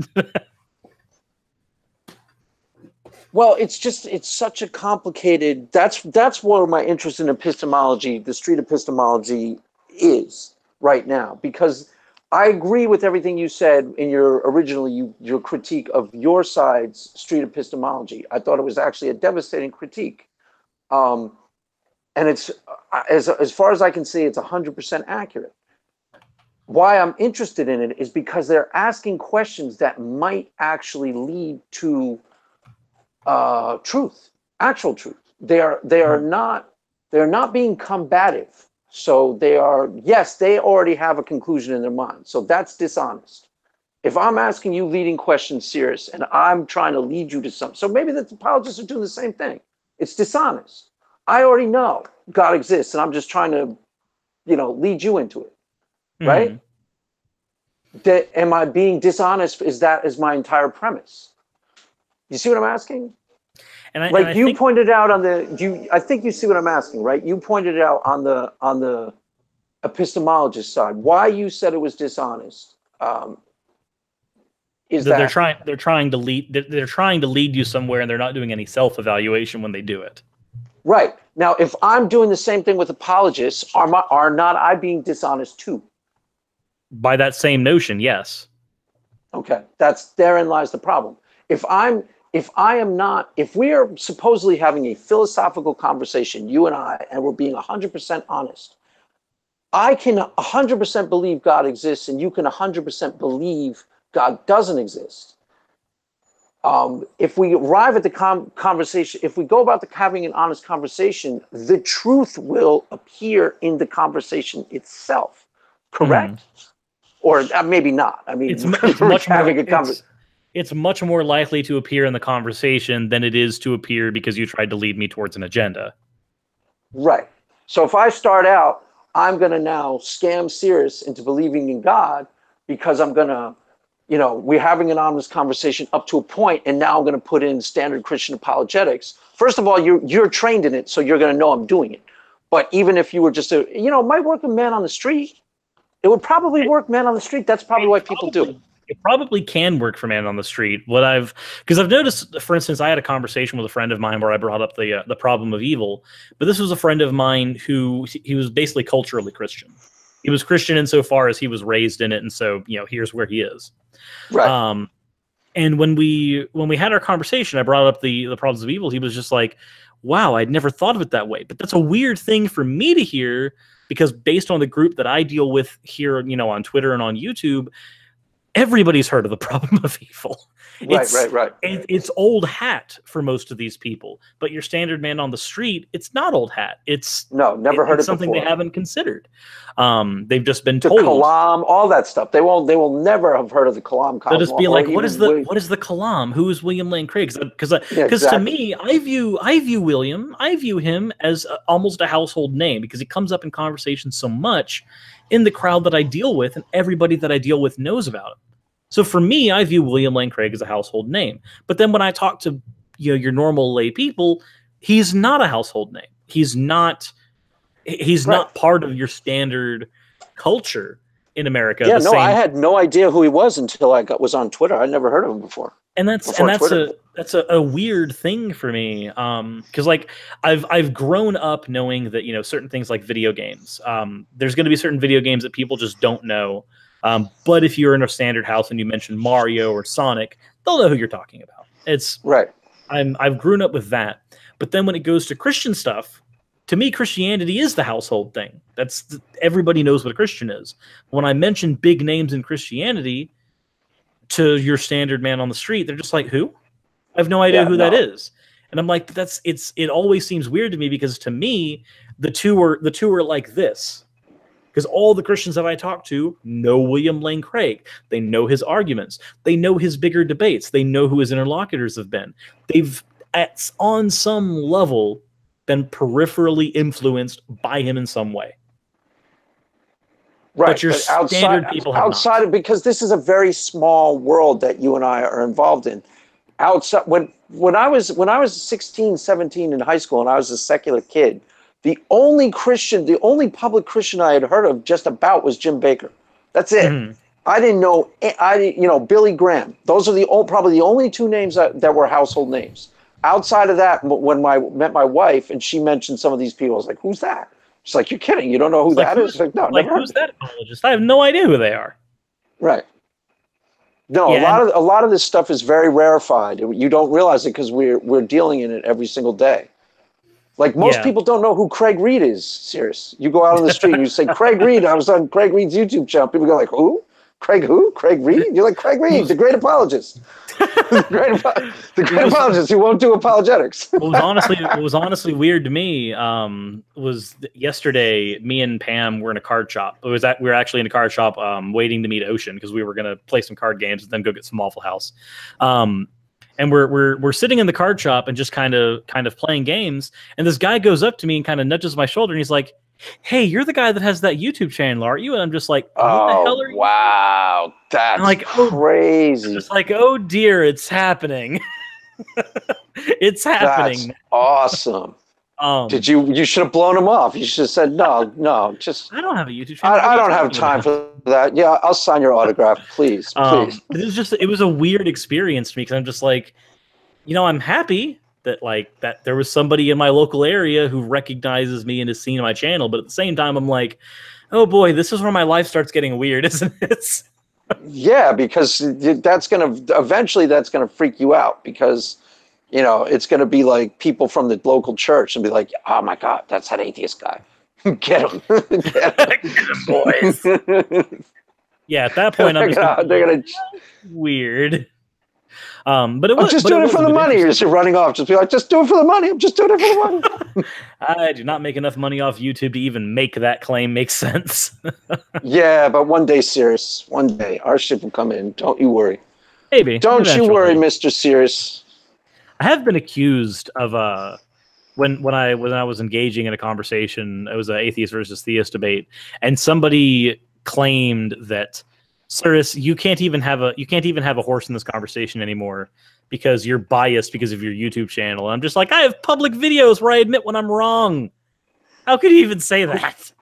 Well, it's such a complicated. That's where my interest in epistemology, the street epistemology, is right now, because I agree with everything you said in your critique of your side's street epistemology. I thought it was actually a devastating critique, and it's as far as I can see, it's 100% accurate. Why I'm interested in it is because they're asking questions that might actually lead to truth, actual truth. They are not being combative. So they already have a conclusion in their mind. So that's dishonest. If I'm asking you leading questions, Suris, and I'm trying to lead you to something, so maybe the apologists are doing the same thing. It's dishonest. I already know God exists, and I'm just trying to lead you into it, right? Am I being dishonest? Is my entire premise? You see what I'm asking? And you pointed out I think you see what I'm asking, right? You pointed out on the epistemologist side why you said it was dishonest. They're trying to lead you somewhere, and they're not doing any self-evaluation when they do it. Right. Now, if I'm doing the same thing with apologists, are not I being dishonest too? By that same notion, yes. Okay. Therein lies the problem. If we are supposedly having a philosophical conversation, you and I, and we're being 100% honest, I can 100% believe God exists, and you can 100% believe God doesn't exist. If we arrive at the conversation, if we go about having an honest conversation, the truth will appear in the conversation itself. Correct? Or maybe not. I mean, it's much more likely to appear in the conversation than it is to appear because you tried to lead me towards an agenda. Right. So if I start out, I'm going to now scam Suris into believing in God because I'm going to, we're having an honest conversation up to a point, and now I'm going to put in standard Christian apologetics. First of all, you're trained in it, so you're going to know I'm doing it. But even if you were just it might work with man on the street. It would probably work man on the street. That's probably why people do it. It probably can work for man on the street. Because I've noticed, for instance, I had a conversation with a friend of mine where I brought up the problem of evil, but this was a friend of mine who he was basically culturally Christian. He was Christian insofar as he was raised in it, and so here's where he is. Right. And when we had our conversation, I brought up the problems of evil. He was just like, "Wow, I'd never thought of it that way." But that's a weird thing for me to hear, because based on the group that I deal with here, on Twitter and on YouTube, everybody's heard of the problem of evil. Right. It's old hat for most of these people, but your standard man on the street, it's not old hat. Never heard it something before. They haven't considered. They've just been told. The Kalam, all that stuff. They will never have heard of the Kalam. They'll just be like, what is the Kalam? Who is William Lane Craig? Because exactly. To me, I view William, I view him as almost a household name, because he comes up in conversation so much in the crowd that I deal with, and everybody that I deal with knows about him. So for me, I view William Lane Craig as a household name. But then when I talk to your normal lay people, he's not a household name. He's not part of your standard culture in America. Yeah, I had no idea who he was until I was on Twitter. I'd never heard of him before. And that's a weird thing for me, because I've grown up knowing that certain things like video games. There's going to be certain video games that people just don't know. But if you're in a standard house and you mention Mario or Sonic, they'll know who you're talking about. It's right. I've grown up with that. But then when it goes to Christian stuff, to me, Christianity is the household thing. Everybody knows what a Christian is. When I mention big names in Christianity to your standard man on the street, they're just like, who? I have no idea who that is. And I'm like, it always seems weird to me, because to me, the two are like this. Because all the Christians that I talk to know William Lane Craig. They know his arguments. They know his bigger debates. They know who his interlocutors have been. They've, on some level, been peripherally influenced by him in some way. Right. But your standard people have outside not. Of, because this is a very small world that you and I are involved in. Outside, when I was 16, 17 in high school, and I was a secular kid, the only public Christian I had heard of just about was Jim Bakker. That's it. Mm-hmm. I didn't know, Billy Graham. Those are probably the only two names that were household names. Outside of that, when I met my wife and she mentioned some of these people, I was like, who's that? She's like, you're kidding. You don't know who that is? Like, no, never heard who's that apologist? I have no idea who they are. Right. No, yeah, a lot of this stuff is very rarefied. You don't realize it because we're dealing in it every single day. Like most people don't know who Craig Reed is. Serious. You go out on the street and you say Craig Reed. I was on Craig Reed's YouTube channel. People go like, who? Craig who? Craig Reed? You're like, Craig Reed, the great apologist. the great apologist who won't do apologetics. What was honestly weird to me was yesterday, me and Pam were in a card shop. We were actually in a card shop waiting to meet Ocean, because we were going to play some card games and then go get some Waffle House. And we're sitting in the card shop and just kind of playing games. And this guy goes up to me and kind of nudges my shoulder, and he's like, hey, you're the guy that has that YouTube channel, aren't you? And I'm just like, who the hell Oh, are you? wow. That's I'm like, crazy. just like, oh dear, it's happening. It's happening. That's awesome. You should have blown him off. You should have said, no, just, I don't have a YouTube channel. I don't have time for that. Yeah, I'll sign your autograph, please. Please. It was a weird experience to me because I'm just like, I'm happy that that there was somebody in my local area who recognizes me and has seen my channel, but at the same time, I'm like, oh boy, this is where my life starts getting weird, isn't it? Yeah, because eventually that's gonna freak you out because, it's gonna be like people from the local church and be like, oh my God, that's that atheist guy. Get him. Get him, boys. Yeah, at that point, I'm just they're gonna weird. But it was, I'm just doing it for the money. You're just running off. Just be like, just do it for the money. I'm just doing it for the money. I do not make enough money off YouTube to even make that claim make sense. Yeah, but one day, Suris, one day our ship will come in. Don't you worry. Maybe. Don't eventually. You worry, Mr. Suris. I have been accused of when I was engaging in a conversation. It was an atheist versus theist debate, and somebody claimed that, Suris, you can't even have a horse in this conversation anymore because you're biased because of your YouTube channel. And I'm just like, I have public videos where I admit when I'm wrong. How could you even say that?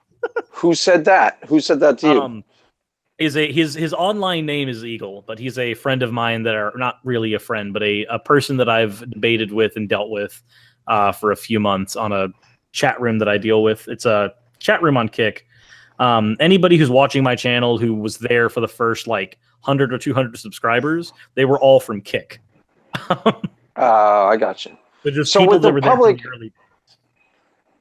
Who said that? Who said that to you? His online name is Eagle, but he's a friend of mine that are not really a friend, but a person that I've debated with and dealt with for a few months on a chat room that I deal with. It's a chat room on Kick. Anybody who's watching my channel who was there for the first 100 or 200 subscribers, they were all from Kick. I got you. So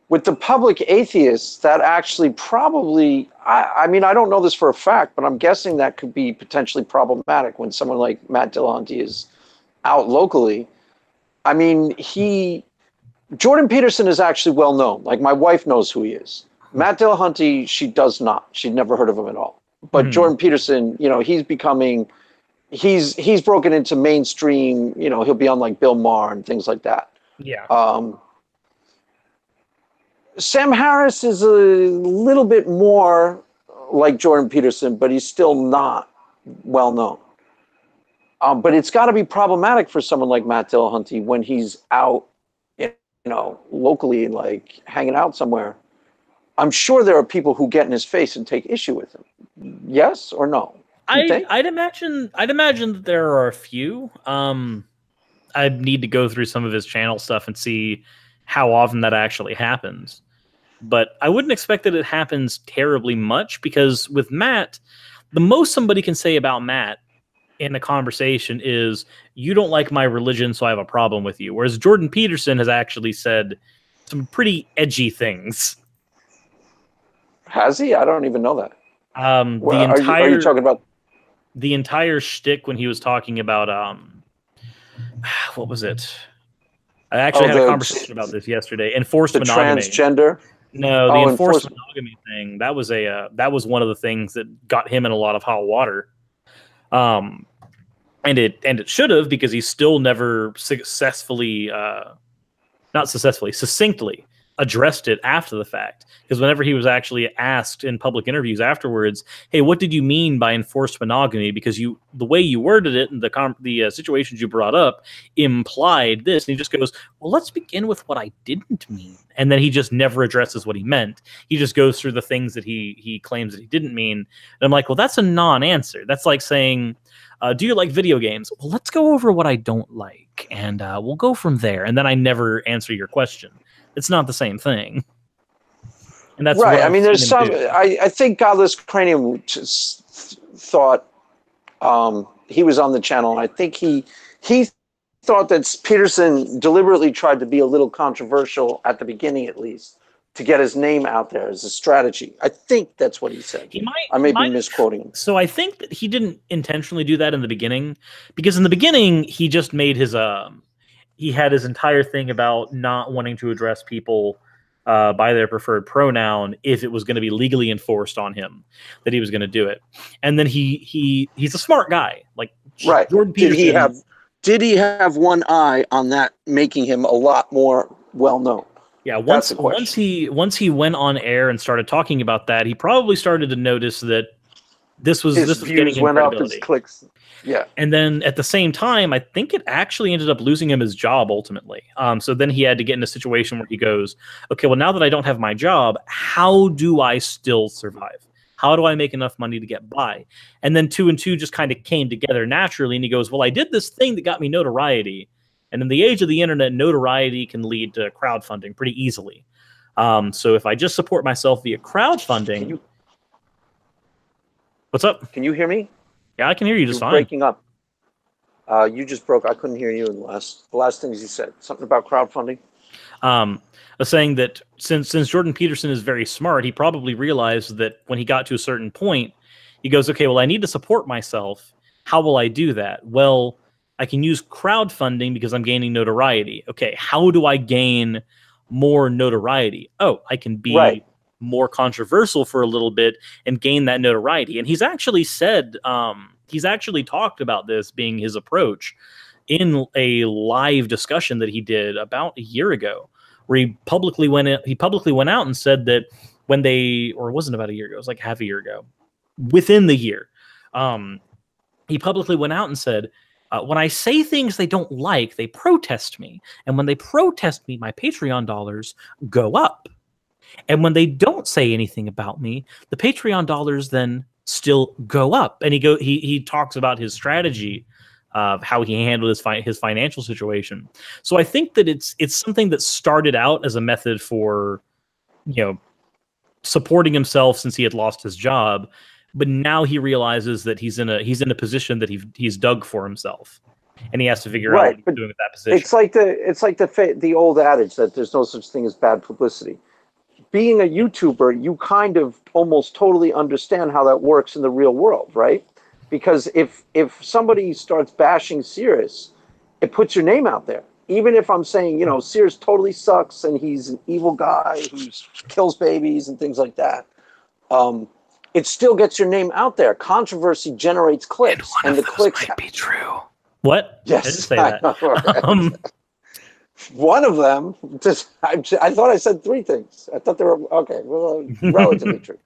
with the public atheists, that actually probably, I mean, I don't know this for a fact, but I'm guessing that could be potentially problematic when someone like Matt Dillahunty is out locally. I mean, Jordan Peterson is actually well known. Like, my wife knows who he is. Matt Dillahunty, she does not. She'd never heard of him at all. But Jordan Peterson, he's broken into mainstream, he'll be on Bill Maher and things like that. Yeah. Sam Harris is a little bit more like Jordan Peterson, but he's still not well known. But it's got to be problematic for someone like Matt Dillahunty when he's out, locally, hanging out somewhere. I'm sure there are people who get in his face and take issue with him. Yes or no? I'd imagine that there are a few. I'd need to go through some of his channel stuff and see how often that actually happens. But I wouldn't expect that it happens terribly much because with Matt, the most somebody can say about Matt in a conversation is, you don't like my religion, so I have a problem with you. Whereas Jordan Peterson has actually said some pretty edgy things. Has he? I don't even know that. Are you talking about the entire shtick when he was talking about what was it? I actually had a conversation about this yesterday. Enforced monogamy. Transgender? No, the enforced monogamy thing. That was one of the things that got him in a lot of hot water. And it should have, because he still never succinctly addressed it after the fact. Because whenever he was actually asked in public interviews afterwards, hey, what did you mean by enforced monogamy? Because the way you worded it and the situations you brought up implied this. And he just goes, well, let's begin with what I didn't mean. And then he just never addresses what he meant. He just goes through the things that he claims that he didn't mean. And I'm like, well, that's a non-answer. That's like saying, do you like video games? Well, let's go over what I don't like, and we'll go from there. And then I never answer your question. It's not the same thing. And that's right. I mean, there's some. I think Godless Cranium just thought he was on the channel, and I think he thought that Peterson deliberately tried to be a little controversial at the beginning, at least, to get his name out there as a strategy. I think that's what he said. I may be misquoting him. So I think that he didn't intentionally do that in the beginning, because in the beginning he just made his he had his entire thing about not wanting to address people by their preferred pronoun if it was going to be legally enforced on him that he was going to do it. And then he's a smart guy, like right. Jordan Peterson. Did he have one eye on that, making him a lot more well known? Yeah, That's the question. once he went on air and started talking about that, he probably started to notice that His this was getting views him went up, his credibility. clicks. Yeah. And then at the same time, I think it actually ended up losing him his job ultimately. So then he had to get in a situation where he goes, okay, well, now that I don't have my job, how do I still survive? How do I make enough money to get by? And then two and two just kind of came together naturally. And he goes, well, I did this thing that got me notoriety. And in the age of the internet, notoriety can lead to crowdfunding pretty easily. So if I just support myself via crowdfunding, what's up? Can you hear me? Yeah, I can hear you just You're fine. breaking up. You just broke. I couldn't hear you in the last things you said. Something about crowdfunding. I was saying that since Jordan Peterson is very smart, he probably realized that when he got to a certain point, he goes, okay, well, I need to support myself. How will I do that? Well, I can use crowdfunding because I'm gaining notoriety. Okay, how do I gain more notoriety? Oh, I can be more controversial for a little bit and gain that notoriety. And he's actually said, he's actually talked about this being his approach in a live discussion that he did about a year ago, where he publicly went out and said that when they, or it wasn't about a year ago, it was like half a year ago, within the year, he publicly went out and said, when I say things they don't like, they protest me. And when they protest me, my Patreon dollars go up. And when they don't say anything about me, the Patreon dollars then still go up. And he talks about his strategy of how he handled his financial situation. So I think that it's something that started out as a method for, supporting himself since he had lost his job, but now he realizes that he's in a position that he's dug for himself, and he has to figure out what he's doing with that position. It's like the old adage that there's no such thing as bad publicity. Being a YouTuber, you kind of almost totally understand how that works in the real world, right? Because if somebody starts bashing Suris, it puts your name out there. Even if I'm saying, Suris totally sucks and he's an evil guy who kills babies and things like that, it still gets your name out there. Controversy generates clicks, and the clicks might be true. What? Yes, I didn't say that. One of them, I thought I said three things. I thought they were relatively true.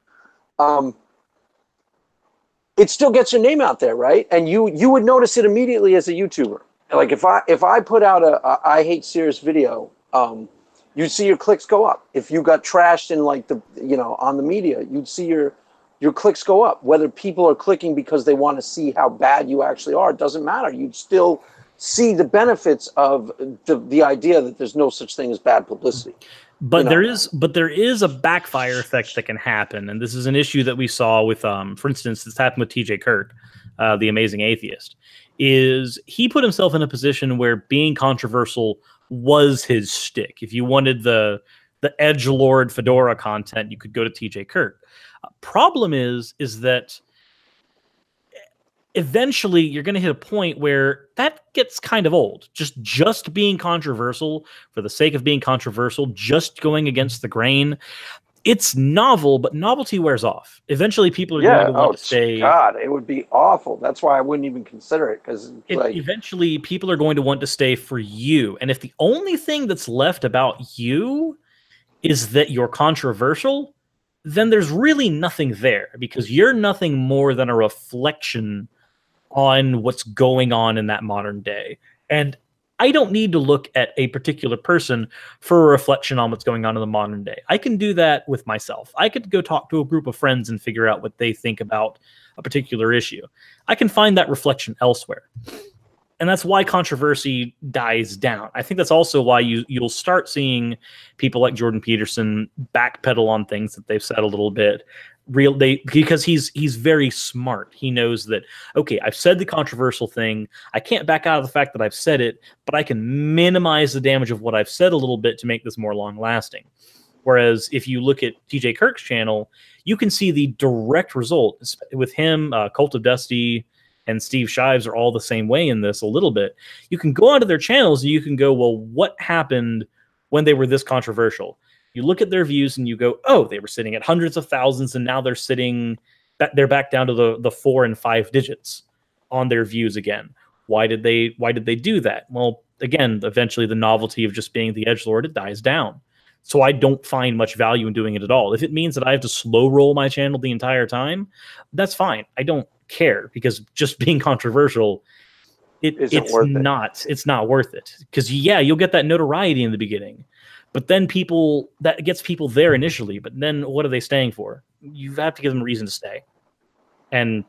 It still gets your name out there, right? And you would notice it immediately as a YouTuber. Like if I put out a I hate Suris video, you'd see your clicks go up. If you got trashed in like on the media, you'd see your clicks go up. Whether people are clicking because they want to see how bad you actually are, it doesn't matter. You'd still see the benefits of the idea that there's no such thing as bad publicity. But there is a backfire effect that can happen, and this is an issue that we saw with, for instance, this happened with TJ Kirk, the Amazing Atheist. Is he put himself in a position where being controversial was his shtick? If you wanted the edgelord fedora content, you could go to TJ Kirk. Problem is that eventually you're going to hit a point where that gets kind of old. Just being controversial for the sake of being controversial, just going against the grain. It's novel, but novelty wears off. Eventually people are going to want to stay. God, it would be awful. That's why I wouldn't even consider it, because eventually people are going to want to stay for you. And if the only thing that's left about you is that you're controversial, then there's really nothing there, because you're nothing more than a reflection on what's going on in that modern day. And I don't need to look at a particular person for a reflection on what's going on in the modern day. I can do that with myself. I could go talk to a group of friends and figure out what they think about a particular issue. I can find that reflection elsewhere. And that's why controversy dies down. I think that's also why you'll start seeing people like Jordan Peterson backpedal on things that they've said a little bit. Because he's very smart. He knows that, okay, I've said the controversial thing. I can't back out of the fact that I've said it, but I can minimize the damage of what I've said a little bit to make this more long lasting. Whereas if you look at TJ Kirk's channel, you can see the direct result with him, Cult of Dusty, and Steve Shives are all the same way in this a little bit. You can go onto their channels and you can go, well, what happened when they were this controversial? You look at their views and you go, oh, they were sitting at hundreds of thousands, and now they're back down to the 4 and 5 digits on their views again. Why did they do that? Well, again, eventually the novelty of just being the edgelord, it dies down. So I don't find much value in doing it at all. If it means that I have to slow roll my channel the entire time, that's fine. I don't care, because just being controversial, it's not worth it. Because yeah, you'll get that notoriety in the beginning, but then that gets people there initially. But then what are they staying for? You have to give them a reason to stay. And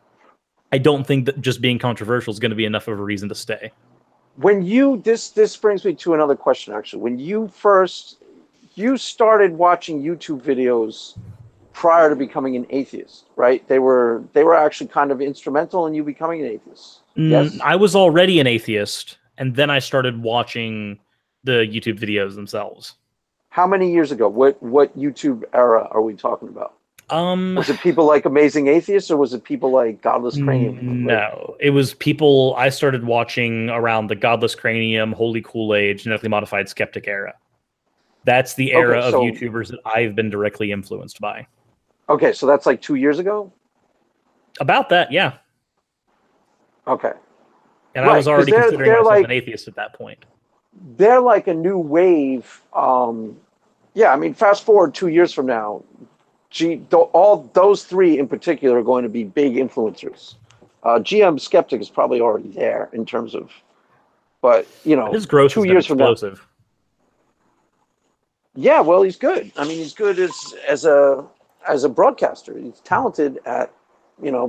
I don't think that just being controversial is going to be enough of a reason to stay. When this brings me to another question, actually. When you started watching YouTube videos prior to becoming an atheist, right? They were actually kind of instrumental in you becoming an atheist. Yes? I was already an atheist, and then I started watching the YouTube videos themselves. How many years ago? What YouTube era are we talking about? Was it people like Amazing Atheists, or was it people like Godless Cranium? No, it was people I started watching around the Godless Cranium, Holy Kool-Aid, genetically modified Skeptic era. That's the era of YouTubers that I've been directly influenced by. Okay, so that's like 2 years ago? About that, yeah. Okay. And I was already considering myself an atheist at that point. They're like a new wave. Yeah, I mean, fast forward 2 years from now, all those three in particular are going to be big influencers. GM Skeptic is probably already there in terms of, but his growth 2 years from now. Yeah, well, he's good. I mean, he's good as a broadcaster. He's talented at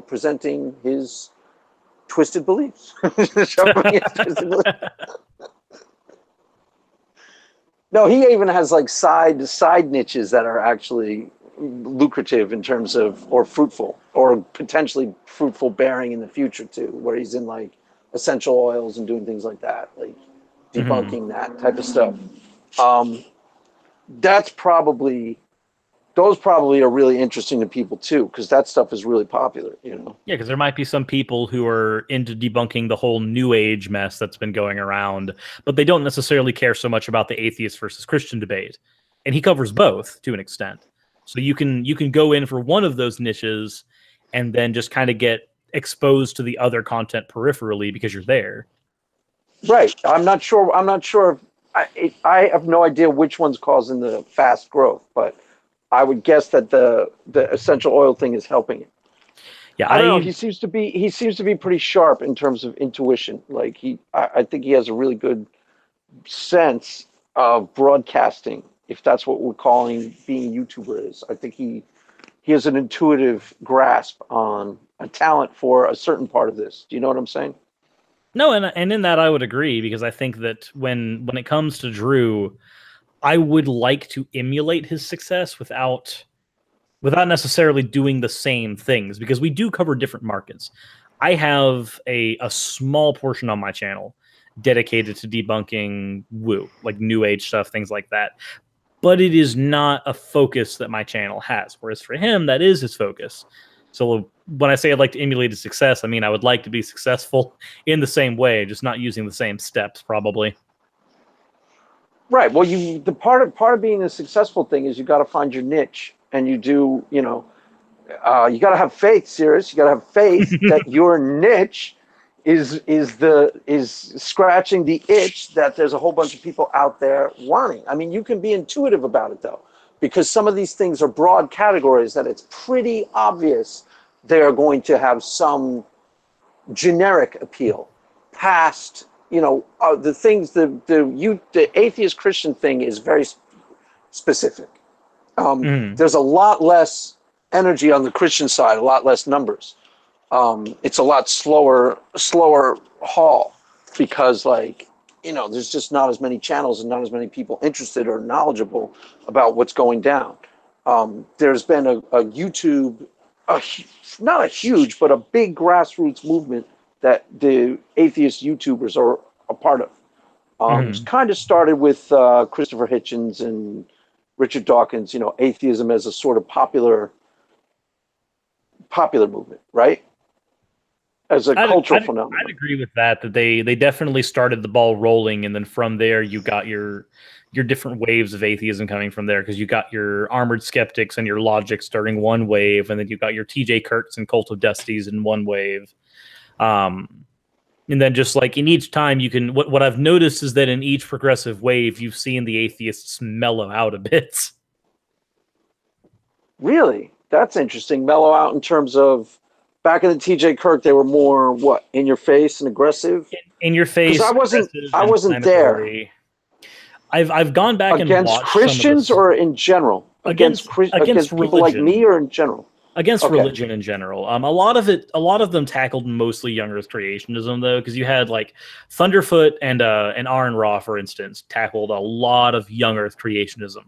presenting his twisted beliefs. No, he even has like side niches that are actually lucrative in terms of, or fruitful, or potentially fruitful bearing in the future too, where he's in like essential oils and doing things like that, like debunking that type of stuff. Those probably are really interesting to people too, because that stuff is really popular, Yeah, because there might be some people who are into debunking the whole New Age mess that's been going around, but they don't necessarily care so much about the atheist versus Christian debate. And he covers both to an extent. So you can go in for one of those niches and then just kind of get exposed to the other content peripherally because you're there. Right. I'm not sure. I have no idea which one's causing the fast growth, but I would guess that the essential oil thing is helping it. Yeah, I don't know. He seems to be pretty sharp in terms of intuition. Like I think he has a really good sense of broadcasting, if that's what we're calling being a YouTuber is. I think he has an intuitive grasp on a talent for a certain part of this. Do you know what I'm saying? No, and in that I would agree, because I think that when it comes to Drew, I would like to emulate his success without necessarily doing the same things, because we do cover different markets. I have a small portion on my channel dedicated to debunking woo, like New Age stuff, things like that. But it is not a focus that my channel has. Whereas for him, that is his focus. So when I say I'd like to emulate his success, I mean I would like to be successful in the same way, just not using the same steps, probably. Right. Well, the part of being a successful thing is you got to find your niche, and you do, you got to have faith, Suris. You got to have faith that your niche is scratching the itch that there's a whole bunch of people out there wanting. I mean, you can be intuitive about it though, because some of these things are broad categories that it's pretty obvious they are going to have some generic appeal past. The things, the atheist Christian thing is very specific. There's a lot less energy on the Christian side, a lot less numbers. It's a lot slower haul, because there's just not as many channels and not as many people interested or knowledgeable about what's going down. There's been a YouTube, not a huge, but a big grassroots movement that the atheist YouTubers are a part of. It's kind of started with Christopher Hitchens and Richard Dawkins, atheism as a sort of popular movement, right? As a cultural phenomenon. I'd agree with that they definitely started the ball rolling, and then from there you got your different waves of atheism coming from there, because you got your Armored Skeptics and your Logic starting one wave, and then you got your TJ Kurtz and Cult of Dusties in one wave. And then just like in each time you can, what I've noticed is that in each progressive wave, you've seen the atheists mellow out a bit. Really? That's interesting. Mellow out in terms of back in the TJ Kirk, they were more what, in your face and aggressive? In your Because face, I wasn't there. I've gone back and Against watched some of Christians this or in general? against Against people like religion. me or in general? Against Okay. religion in general. A lot of them tackled mostly young Earth creationism though, because you had like Thunderfoot and Aaron Ra, for instance, tackled a lot of young Earth creationism.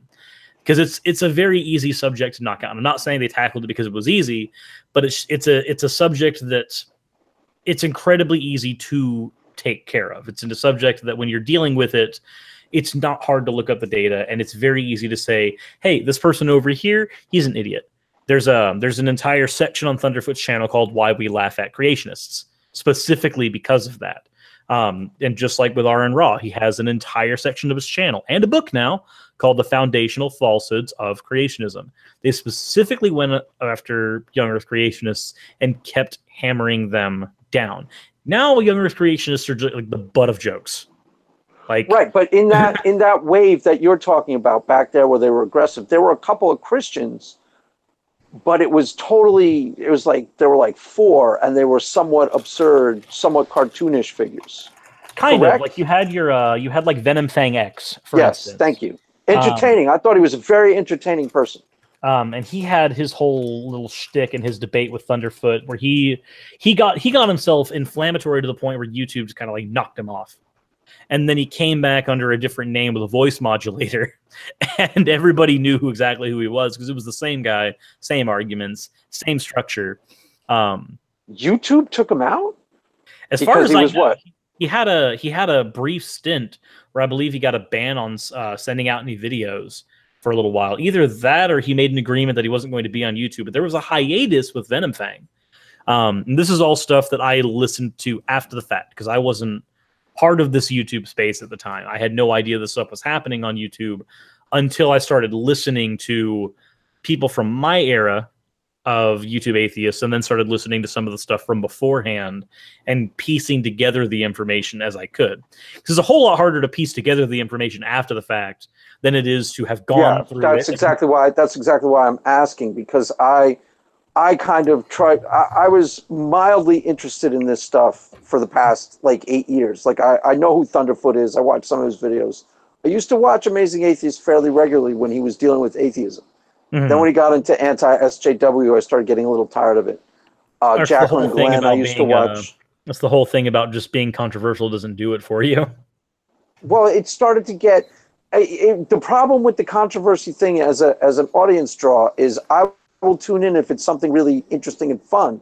Because it's a very easy subject to knock out. I'm not saying they tackled it because it was easy, but it's a subject that it's incredibly easy to take care of. It's a subject that when you're dealing with it, it's not hard to look up the data, and it's very easy to say, hey, this person over here, he's an idiot. There's an entire section on Thunderfoot's channel called Why We Laugh at Creationists, specifically because of that. And just like with Aaron Ra, he has an entire section of his channel and a book now called The Foundational Falsehoods of Creationism. They specifically went after young Earth creationists and kept hammering them down. Now young Earth creationists are just like the butt of jokes. Like, right, but in that wave that you're talking about back there where they were aggressive, there were a couple of Christians, but it was like there were like four, and they were somewhat absurd, somewhat cartoonish figures. Kind Correct? of like you had like Venom Fang X, for instance. Yes, thank you. Entertaining. I thought he was a very entertaining person. And he had his whole little shtick in his debate with Thunderfoot, where he got himself inflammatory to the point where YouTube just kind of like knocked him off. And then he came back under a different name with a voice modulator, and everybody knew exactly who he was because it was the same guy, same arguments, same structure. YouTube took him out? As far as I know, he had a brief stint where I believe he got a ban on sending out any videos for a little while. Either that or he made an agreement that he wasn't going to be on YouTube. But there was a hiatus with Venom Fang. And this is all stuff that I listened to after the fact because I wasn't part of this YouTube space at the time. I had no idea this stuff was happening on YouTube until I started listening to people from my era of YouTube atheists and then started listening to some of the stuff from beforehand and piecing together the information as I could. Because it's a whole lot harder to piece together the information after the fact than it is to have gone through that's it. Exactly why I'm asking, because I kind of tried. I was mildly interested in this stuff for the past like 8 years. Like I know who Thunderfoot is. I watched some of his videos. I used to watch Amazing Atheist fairly regularly when he was dealing with atheism. Mm-hmm. Then when he got into anti-SJW, I started getting a little tired of it. Jacqueline Glenn, I used to watch. That's the whole thing about just being controversial doesn't do it for you. Well, it started to get. The problem with the controversy thing as an audience draw is I will tune in if it's something really interesting and fun.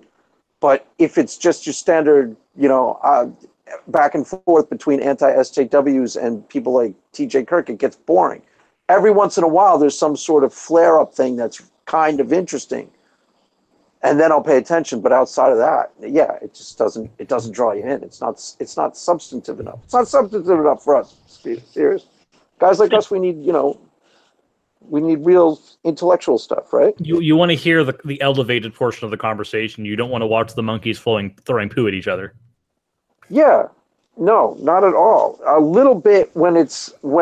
But if it's just your standard, back and forth between anti-SJWs and people like TJ Kirk, it gets boring. Every once in a while, there's some sort of flare-up thing that's kind of interesting. And then I'll pay attention. But outside of that, it just doesn't draw you in. It's not substantive enough. It's not substantive enough for us. Serious. Guys like us, we need real intellectual stuff, right? You want to hear the elevated portion of the conversation. You don't want to watch the monkeys throwing poo at each other. Yeah, no, not at all. A little bit when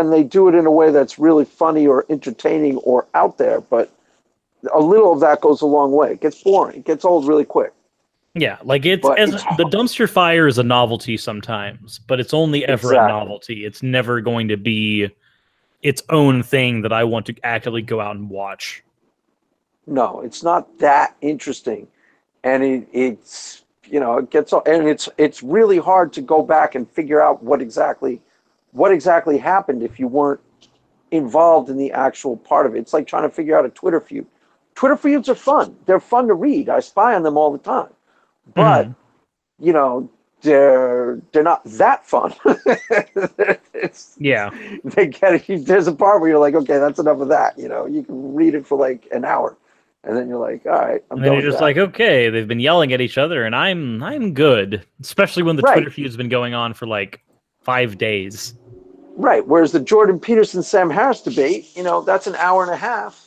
they do it in a way that's really funny or entertaining or out there, but a little of that goes a long way. It gets boring. It gets old really quick. Yeah, like the dumpster fire is a novelty sometimes, but it's only ever a novelty. It's never going to be its own thing that I want to actively go out and watch. No, it's not that interesting, and it's it gets, and it's really hard to go back and figure out what exactly happened if you weren't involved in the actual part of it. It's like trying to figure out a Twitter feud. Twitter feuds are fun. They're fun to read. I spy on them all the time, but they're not that fun. They get it. There's a part where you're like, okay, that's enough of that. You can read it for like an hour, and then you're like, all right, I'm done. And you're just like, okay, they've been yelling at each other, and I'm good. Especially when the Twitter feud's been going on for like 5 days. Right. Whereas the Jordan Peterson Sam Harris debate, that's an hour and a half.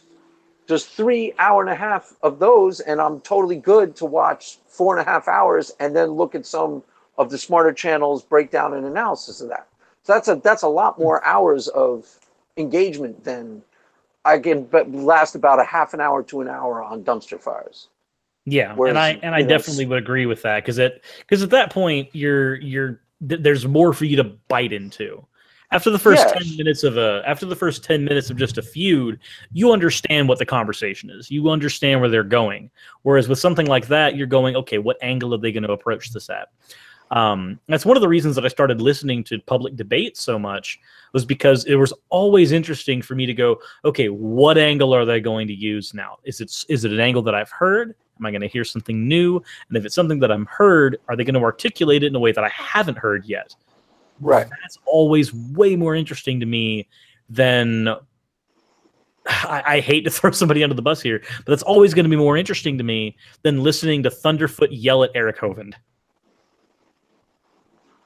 There's 3 hour and a half of those, and I'm totally good to watch 4.5 hours and then look at some of the smarter channels breakdown and analysis of that. So that's a lot more hours of engagement than I can last about a half an hour to an hour on dumpster fires. Yeah, Whereas, and I definitely would agree with that because at that point there's more for you to bite into. After the first 10 minutes of just a feud, you understand what the conversation is. You understand where they're going. Whereas with something like that, you're going, okay, what angle are they going to approach this at? That's one of the reasons that I started listening to public debate so much, was because it was always interesting for me to go, okay, what angle are they going to use now? Is it an angle that I've heard? Am I going to hear something new? And if it's something that I'm heard, are they going to articulate it in a way that I haven't heard yet? Right. That's always way more interesting to me than I hate to throw somebody under the bus here, but that's always going to be more interesting to me than listening to Thunderfoot yell at Eric Hovind.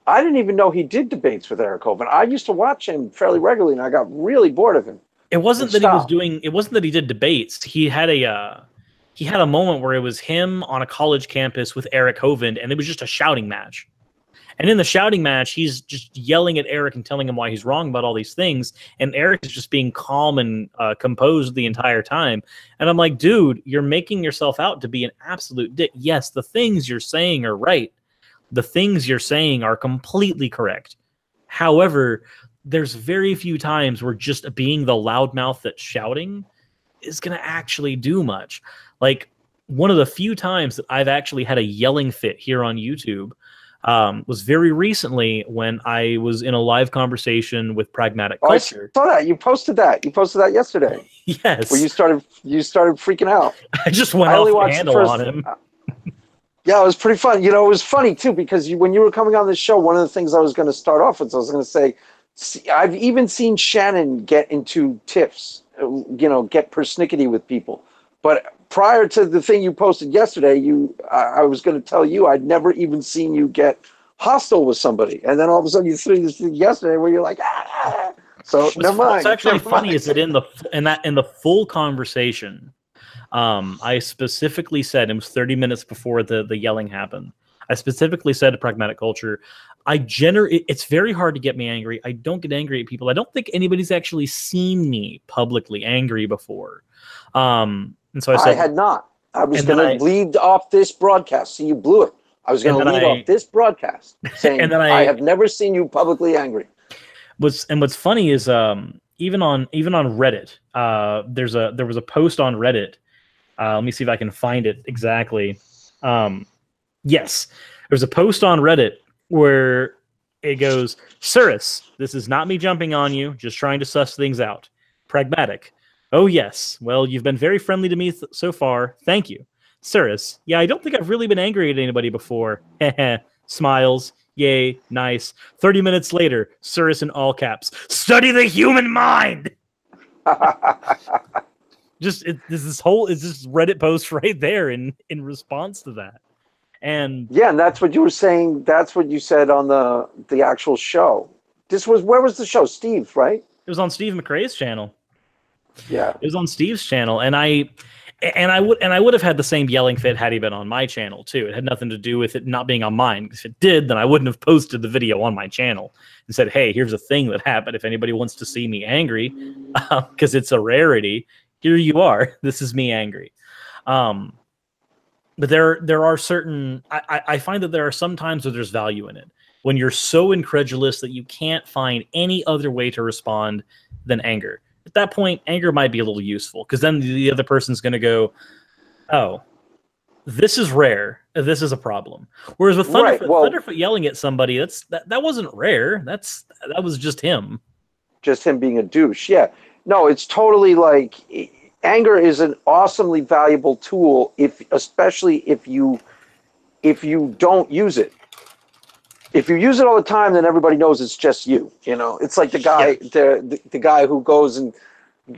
I didn't even know he did debates with Eric Hovind. I used to watch him fairly regularly, and I got really bored of him. It wasn't that he did debates. He had a moment where it was him on a college campus with Eric Hovind, and it was just a shouting match. And in the shouting match, he's just yelling at Eric and telling him why he's wrong about all these things. And Eric is just being calm and composed the entire time. And I'm like, dude, you're making yourself out to be an absolute dick. Yes, the things you're saying are right. The things you're saying are completely correct. However, there's very few times where just being the loudmouth that's shouting is going to actually do much. Like, one of the few times that I've actually had a yelling fit here on YouTube was very recently when I was in a live conversation with Pragmatic Culture. I saw that. You posted that. You posted that yesterday. Yes. Where you started freaking out. I just went off the handle on him. Yeah, it was pretty fun. You know, it was funny too, because when you were coming on the show, one of the things I was going to start off with, I was going to say, I've even seen Shannon get into tiffs, get persnickety with people. But prior to the thing you posted yesterday, I was going to tell you I'd never even seen you get hostile with somebody, and then all of a sudden you threw this thing yesterday where you're like, ah. So never mind. What's actually funny is that in the full conversation, I specifically said, it was 30 minutes before the yelling happened, I specifically said to Pragmatic Culture, it's very hard to get me angry. I don't get angry at people. I don't think anybody's actually seen me publicly angry before. And so I said, I had not. I was going to lead off this broadcast. See, you blew it. I was going to lead off this broadcast saying, I have never seen you publicly angry. What's funny is even on Reddit, there was a post on Reddit. Let me see if I can find it exactly. Yes, there's a post on Reddit where it goes, Suris, this is not me jumping on you, just trying to suss things out. Pragmatic. Oh, yes. Well, you've been very friendly to me so far. Thank you. Suris. Yeah, I don't think I've really been angry at anybody before. Smiles. Yay. Nice. 30 minutes later, Suris in all caps. Study the human mind! This Reddit post right there in response to that. And yeah, and that's what you were saying. That's what you said on the actual show. Where was the show? Steve, right? It was on Steve McRae's channel. Yeah, it was on Steve's channel, and I would have had the same yelling fit had he been on my channel too. It had nothing to do with it not being on mine. If it did, then I wouldn't have posted the video on my channel and said, "Hey, here's a thing that happened. If anybody wants to see me angry, because it's a rarity, here you are. This is me angry." But there are certain. I find that there are some times where there's value in it when you're so incredulous that you can't find any other way to respond than anger. At that point, anger might be a little useful because then the other person's going to go, "Oh, this is rare. This is a problem." Whereas with Thunderfoot yelling at somebody, that wasn't rare. That was just him. Just him being a douche. Yeah. No, it's totally like anger is an awesomely valuable tool, especially if you don't use it. If you use it all the time, then everybody knows it's just you. You know, it's like the guy, the guy who goes and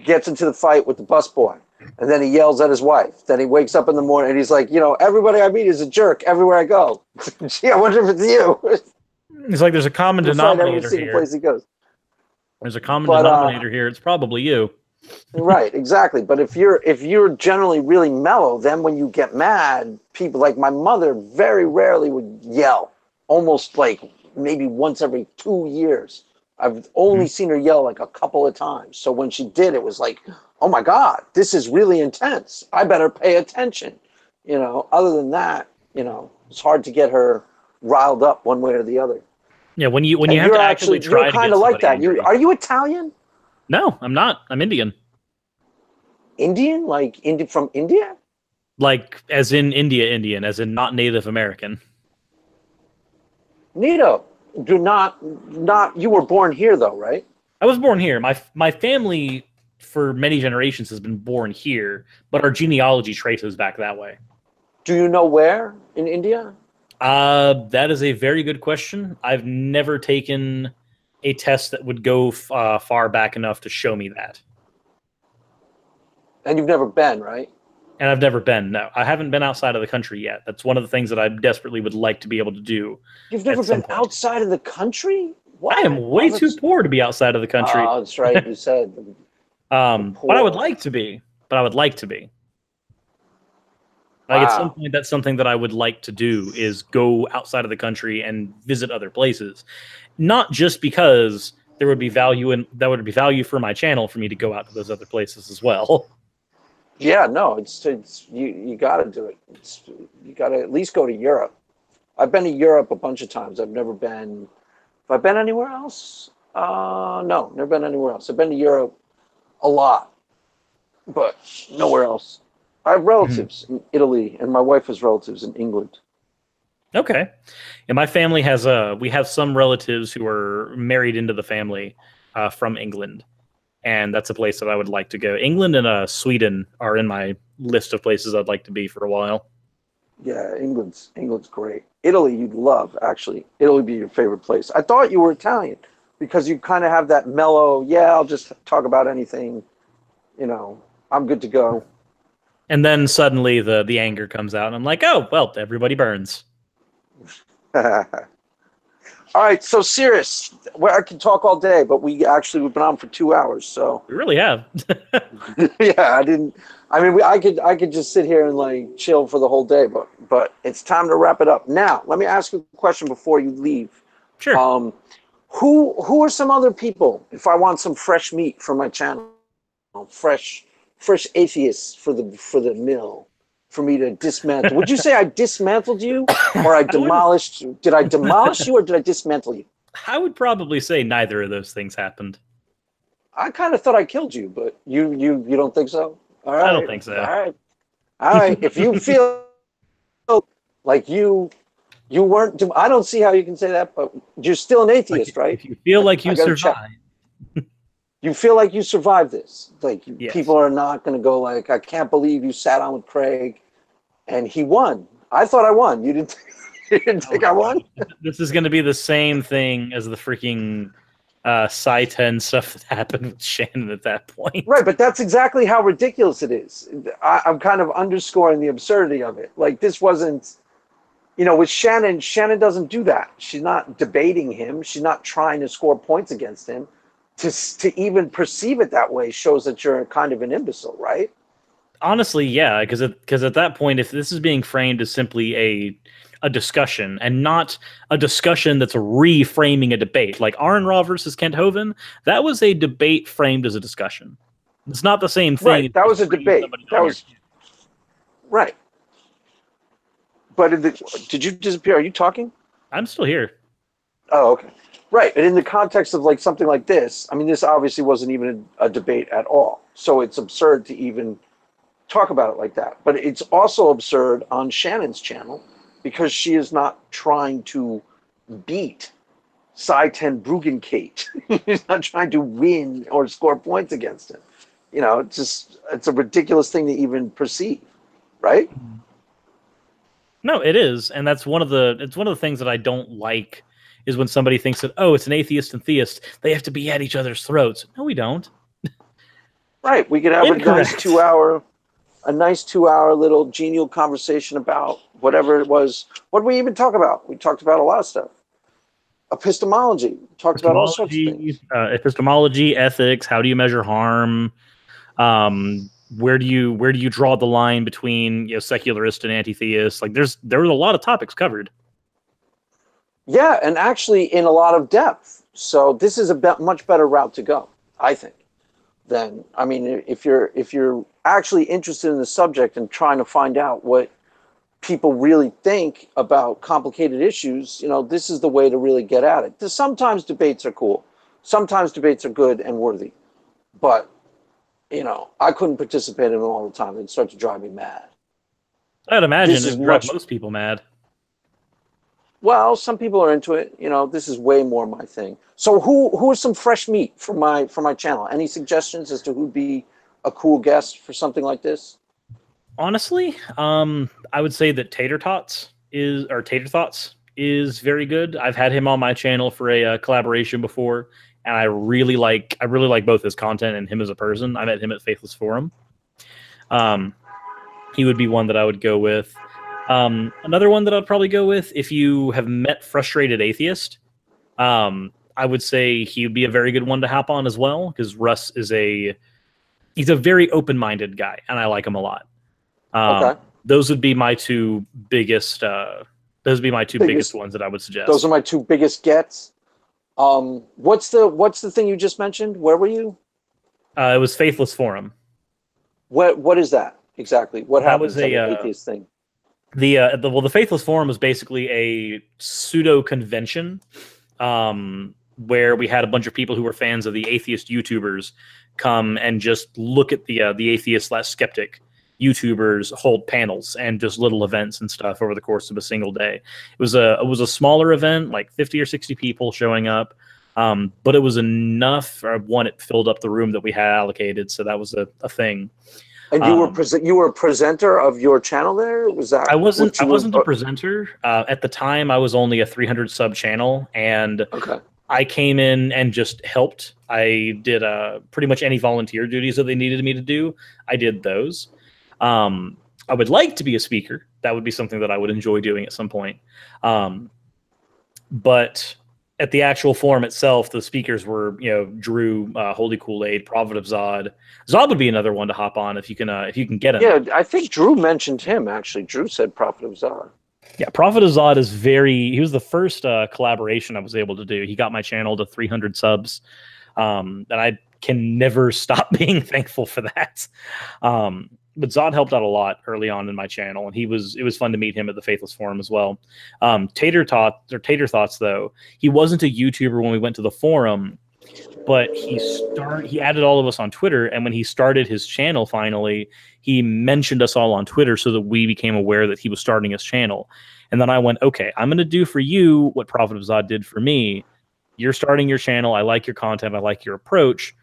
gets into the fight with the busboy, and then he yells at his wife. Then he wakes up in the morning and he's like, everybody I meet is a jerk everywhere I go. Gee, I wonder if it's you. It's like there's a common denominator here. Place he goes. There's a common denominator here. It's probably you. Right, exactly. But if you're generally really mellow, then when you get mad, people like my mother very rarely would yell. almost like maybe once every 2 years. I've only seen her yell like a couple of times. So when she did, it was like, oh my God, this is really intense. I better pay attention. Other than that, it's hard to get her riled up one way or the other. Yeah, when you have to actually try you're to kind get of like that. angry. Are you Italian? No, I'm not. I'm Indian. Indian? Like from India? Like as in Indian, as in not Native American. Neato. Do not. You were born here though, right? I was born here. My family for many generations has been born here, but our genealogy traces back that way. Do you know where in India? That is a very good question. I've never taken a test that would go far back enough to show me that. And you've never been, right? And I've never been. No, I haven't been outside of the country yet. That's one of the things that I desperately would like to be able to do. You've never been outside of the country? What? I am way too poor to be outside of the country. Oh, that's right. You said. But I would like to be. Like at some point, that's something that I would like to do is go outside of the country and visit other places. Not just because there would be value that would be value for my channel for me to go out to those other places as well. Yeah, no, it's you got to do it. You got to at least go to Europe. I've been to Europe a bunch of times. I've never been. Have I been anywhere else? No, never been anywhere else. I've been to Europe a lot, but nowhere else. I have relatives in Italy, and my wife has relatives in England. Okay, and my family has we have some relatives who are married into the family from England. And that's a place that I would like to go. England and Sweden are in my list of places I'd like to be for a while. Yeah, England's great. Italy, you'd love, actually. Italy would be your favorite place. I thought you were Italian because you kind of have that mellow, yeah, I'll just talk about anything. I'm good to go. And then suddenly the anger comes out, and I'm like, oh, well, everybody burns. All right, so Suris, I can talk all day, but we've been on for 2 hours, so we really have. Yeah, I could just sit here and like chill for the whole day, but it's time to wrap it up. Now, let me ask you a question before you leave. Sure. Who are some other people if I want some fresh meat for my channel, fresh atheists for the mill? For me to dismantle. Would you say I dismantled you or I demolished you? Did I demolish you or did I dismantle you? I would probably say neither of those things happened. I kind of thought I killed you, but you don't think so? All right. I don't think so. All right. If you feel like you weren't, I don't see how you can say that, but you're still an atheist, right? If you feel like you survived. You feel like you survived this. Like yes. People are not going to go like, I can't believe you sat on with Craig and he won. I thought I won. You didn't think I won? This is going to be the same thing as the freaking Sci-10 stuff that happened with Shannon at that point. Right, but that's exactly how ridiculous it is. I'm kind of underscoring the absurdity of it. Like this wasn't, with Shannon doesn't do that. She's not debating him. She's not trying to score points against him. To even perceive it that way shows that you're kind of an imbecile, right? Honestly, yeah, because at that point, if this is being framed as simply a discussion and not a discussion that's reframing a debate, like Aron versus Kent Hovind, that was a debate framed as a discussion. It's not the same thing. Right, that was a debate. That was right. But did you disappear? Are you talking? I'm still here. Oh, okay. Right, and in the context of like something like this, this obviously wasn't even a debate at all. So it's absurd to even talk about it like that. But it's also absurd on Shannon's channel because she is not trying to beat Sci-10 Bruggenkate. She's not trying to win or score points against him. It's a ridiculous thing to even perceive, right? No, it is, and it's one of the things that I don't like. Is when somebody thinks that, oh, it's an atheist and theist, they have to be at each other's throats. No, we don't. Right. We could have a nice 2 hour little genial conversation about whatever it was. What did we even talk about? We talked about a lot of stuff. Epistemology. We talked about all sorts of things. Epistemology, ethics, how do you measure harm? Where do you draw the line between secularist and anti-theist? Like there was a lot of topics covered. Yeah, and actually in a lot of depth. So this is a much better route to go, I think. Then, I mean, if you're actually interested in the subject and trying to find out what people really think about complicated issues, this is the way to really get at it. Sometimes debates are cool. Sometimes debates are good and worthy. But, I couldn't participate in them all the time. It'd start to drive me mad. I'd imagine This it is would drive much, most people mad. well, some people are into it. This is way more my thing. So who is some fresh meat for my channel? Any suggestions as to who'd be a cool guest for something like this? Honestly, I would say that Tater Thoughts is very good. I've had him on my channel for a collaboration before, and I really like both his content and him as a person. I met him at Faithless Forum. He would be one that I would go with. Another one that I'd probably go with, if you have met Frustrated Atheist, I would say he would be a very good one to hop on as well, because Russ is he's a very open-minded guy, and I like him a lot. Okay. Those would be my two biggest. Those would be my two biggest ones that I would suggest. Those are my two biggest gets. What's the thing you just mentioned? Where were you? It was Faithless Forum. What is that exactly? What happens was at an atheist thing? The Faithless Forum was basically a pseudo convention, where we had a bunch of people who were fans of the atheist YouTubers come and just look at the atheist/skeptic YouTubers hold panels and just little events and stuff over the course of a single day. It was a smaller event, like 50 or 60 people showing up, but it was enough. One, it filled up the room that we had allocated, so that was a thing. And you were a presenter of your channel there? Was that? I wasn't a presenter at the time. I was only a 300 sub channel, and okay. I came in and just helped. I did pretty much any volunteer duties that they needed me to do. I did those. I would like to be a speaker. That would be something that I would enjoy doing at some point. But at the actual forum itself, the speakers were, Drew, Holy Kool-Aid, Prophet of Zod. Zod would be another one to hop on if you can get him. Yeah, I think Drew mentioned him, actually. Drew said Prophet of Zod. Yeah, Prophet of Zod he was the first collaboration I was able to do. He got my channel to 300 subs. And I can never stop being thankful for that. But Zod helped out a lot early on in my channel, and it was fun to meet him at the Faithless Forum as well. Tater Thoughts, though, he wasn't a YouTuber when we went to the forum, but he added all of us on Twitter, and when he started his channel finally, he mentioned us all on Twitter so that we became aware that he was starting his channel. And then I went, okay, I'm going to do for you what Prophet of Zod did for me. You're starting your channel. I like your content. I like your approach.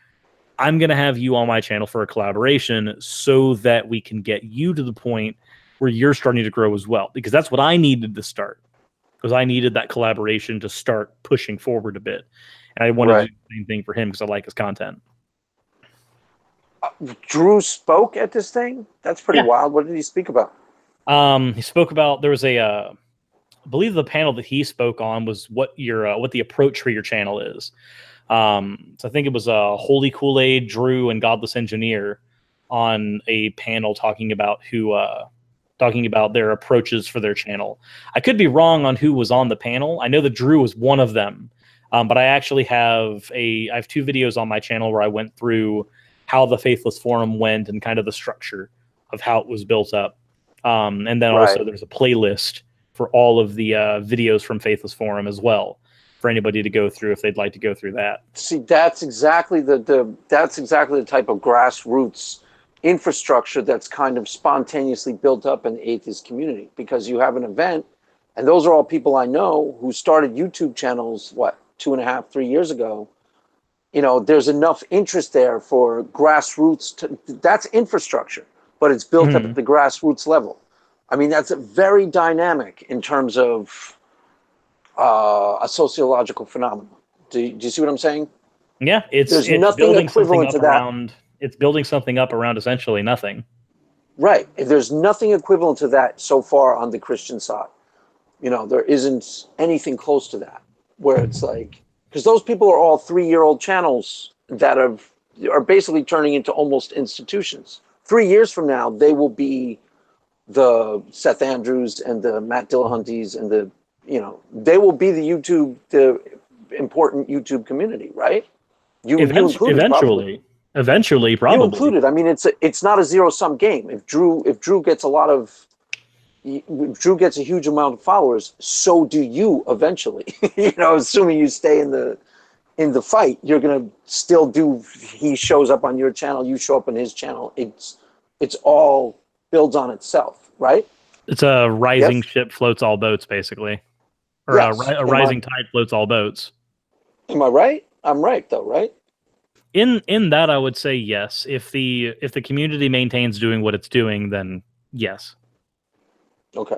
I'm going to have you on my channel for a collaboration so that we can get you to the point where you're starting to grow as well. Because that's what I needed to start. Because I needed that collaboration to start pushing forward a bit. And I wanted to do the same thing for him because I like his content. Drew spoke at this thing? That's pretty wild. What did he speak about? He spoke about, there was I believe the panel that he spoke on was what the approach for your channel is. So I think it was Holy Kool-Aid, Drew, and Godless Engineer on a panel talking about their approaches for their channel. I could be wrong on who was on the panel. I know that Drew was one of them, but I actually have I have two videos on my channel where I went through how the Faithless Forum went and kind of the structure of how it was built up. And then also there's a playlist for all of the videos from Faithless Forum as well, for anybody to go through if they'd like to go through that. See, that's exactly the type of grassroots infrastructure that's kind of spontaneously built up in the atheist community, because you have an event, and those are all people I know who started YouTube channels, 2.5, 3 years ago. There's enough interest there for grassroots that's infrastructure, but it's built up at the grassroots level. I mean, that's very dynamic in terms of a sociological phenomenon. Do you see what I'm saying? Yeah, it's nothing equivalent to that. It's building something up around essentially nothing. Right. If there's nothing equivalent to that so far on the Christian side, there isn't anything close to that, where it's like, because those people are all 3-year-old channels that are basically turning into almost institutions. 3 years from now, they will be the Seth Andrews and the Matt Dillahunties and the they will be the important YouTube community, right? You included, probably. Eventually, You probably. included. I mean, it's not a zero-sum game. If Drew gets if Drew gets a huge amount of followers, so do you eventually. Assuming you stay in the fight, you're gonna still do. He shows up on your channel, you show up on his channel. It's all builds on itself, right? It's a rising ship floats all boats, basically, or a rising tide floats all boats. Am I right? I'm right, though, right? In that, I would say yes. If the community maintains doing what it's doing, then yes. Okay.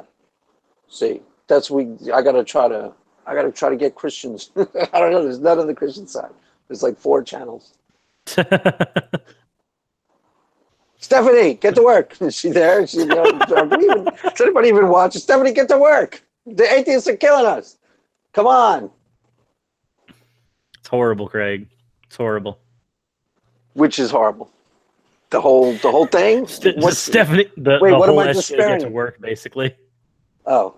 See, I gotta try to get Christians. I don't know. There's none on the Christian side. There's like 4 channels. Stephanie, get to work. Is she there? Does anybody even watch? Stephanie, get to work. The atheists are killing us. Come on. It's horrible, Craig. It's horrible. Which is horrible. The whole thing. Stephanie, the what whole am I get to work, basically. Oh,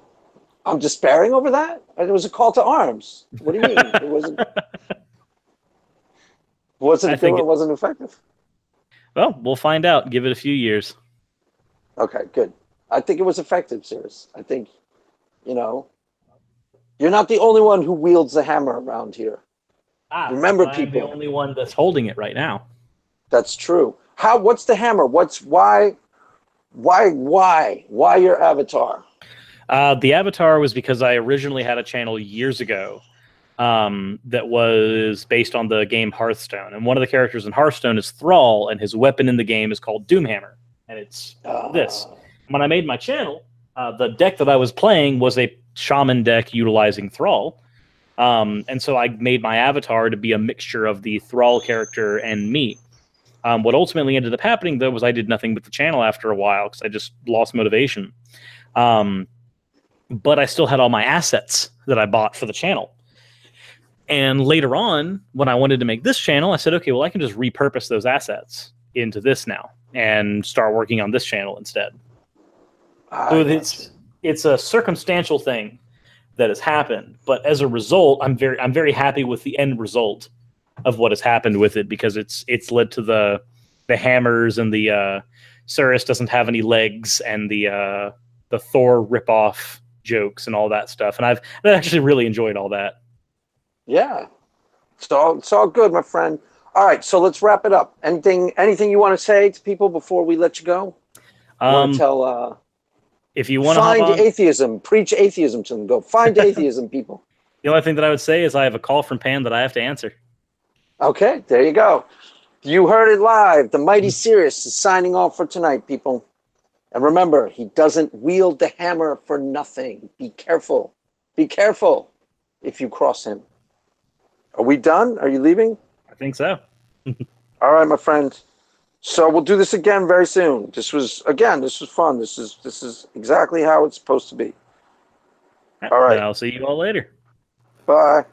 I'm despairing over that? It was a call to arms. What do you mean? It wasn't effective. Well, we'll find out. Give it a few years. Okay, good. I think it was effective, Suris. I think, you're not the only one who wields the hammer around here. Remember, people. I'm the only one that's holding it right now. That's true. What's the hammer? Why your avatar? The avatar was because I originally had a channel years ago that was based on the game Hearthstone. And one of the characters in Hearthstone is Thrall, and his weapon in the game is called Doomhammer. And it's this. When I made my channel, the deck that I was playing was a shaman deck utilizing Thrall. And so I made my avatar to be a mixture of the Thrall character and me. What ultimately ended up happening, though, was I did nothing with the channel after a while because I just lost motivation. But I still had all my assets that I bought for the channel. And later on, when I wanted to make this channel, I said, okay, well, I can just repurpose those assets into this now and start working on this channel instead. So it's a circumstantial thing that has happened. But as a result, I'm very happy with the end result of what has happened with it, because it's led to the hammers, and the Suris doesn't have any legs, and the Thor ripoff jokes and all that stuff. And I've actually really enjoyed all that. Yeah, it's all good, my friend. All right, so let's wrap it up. Anything you want to say to people before we let you go? If you want to find atheism, preach atheism to them. Go find atheism, people. The only thing that I would say is I have a call from Pam that I have to answer. Okay, there you go. You heard it live. The mighty Suris is signing off for tonight, people. And remember, he doesn't wield the hammer for nothing. Be careful. Be careful if you cross him. Are we done? Are you leaving? I think so. All right, my friend. So we'll do this again very soon. This was fun. This is exactly how it's supposed to be. All right. I'll see you all later. Bye.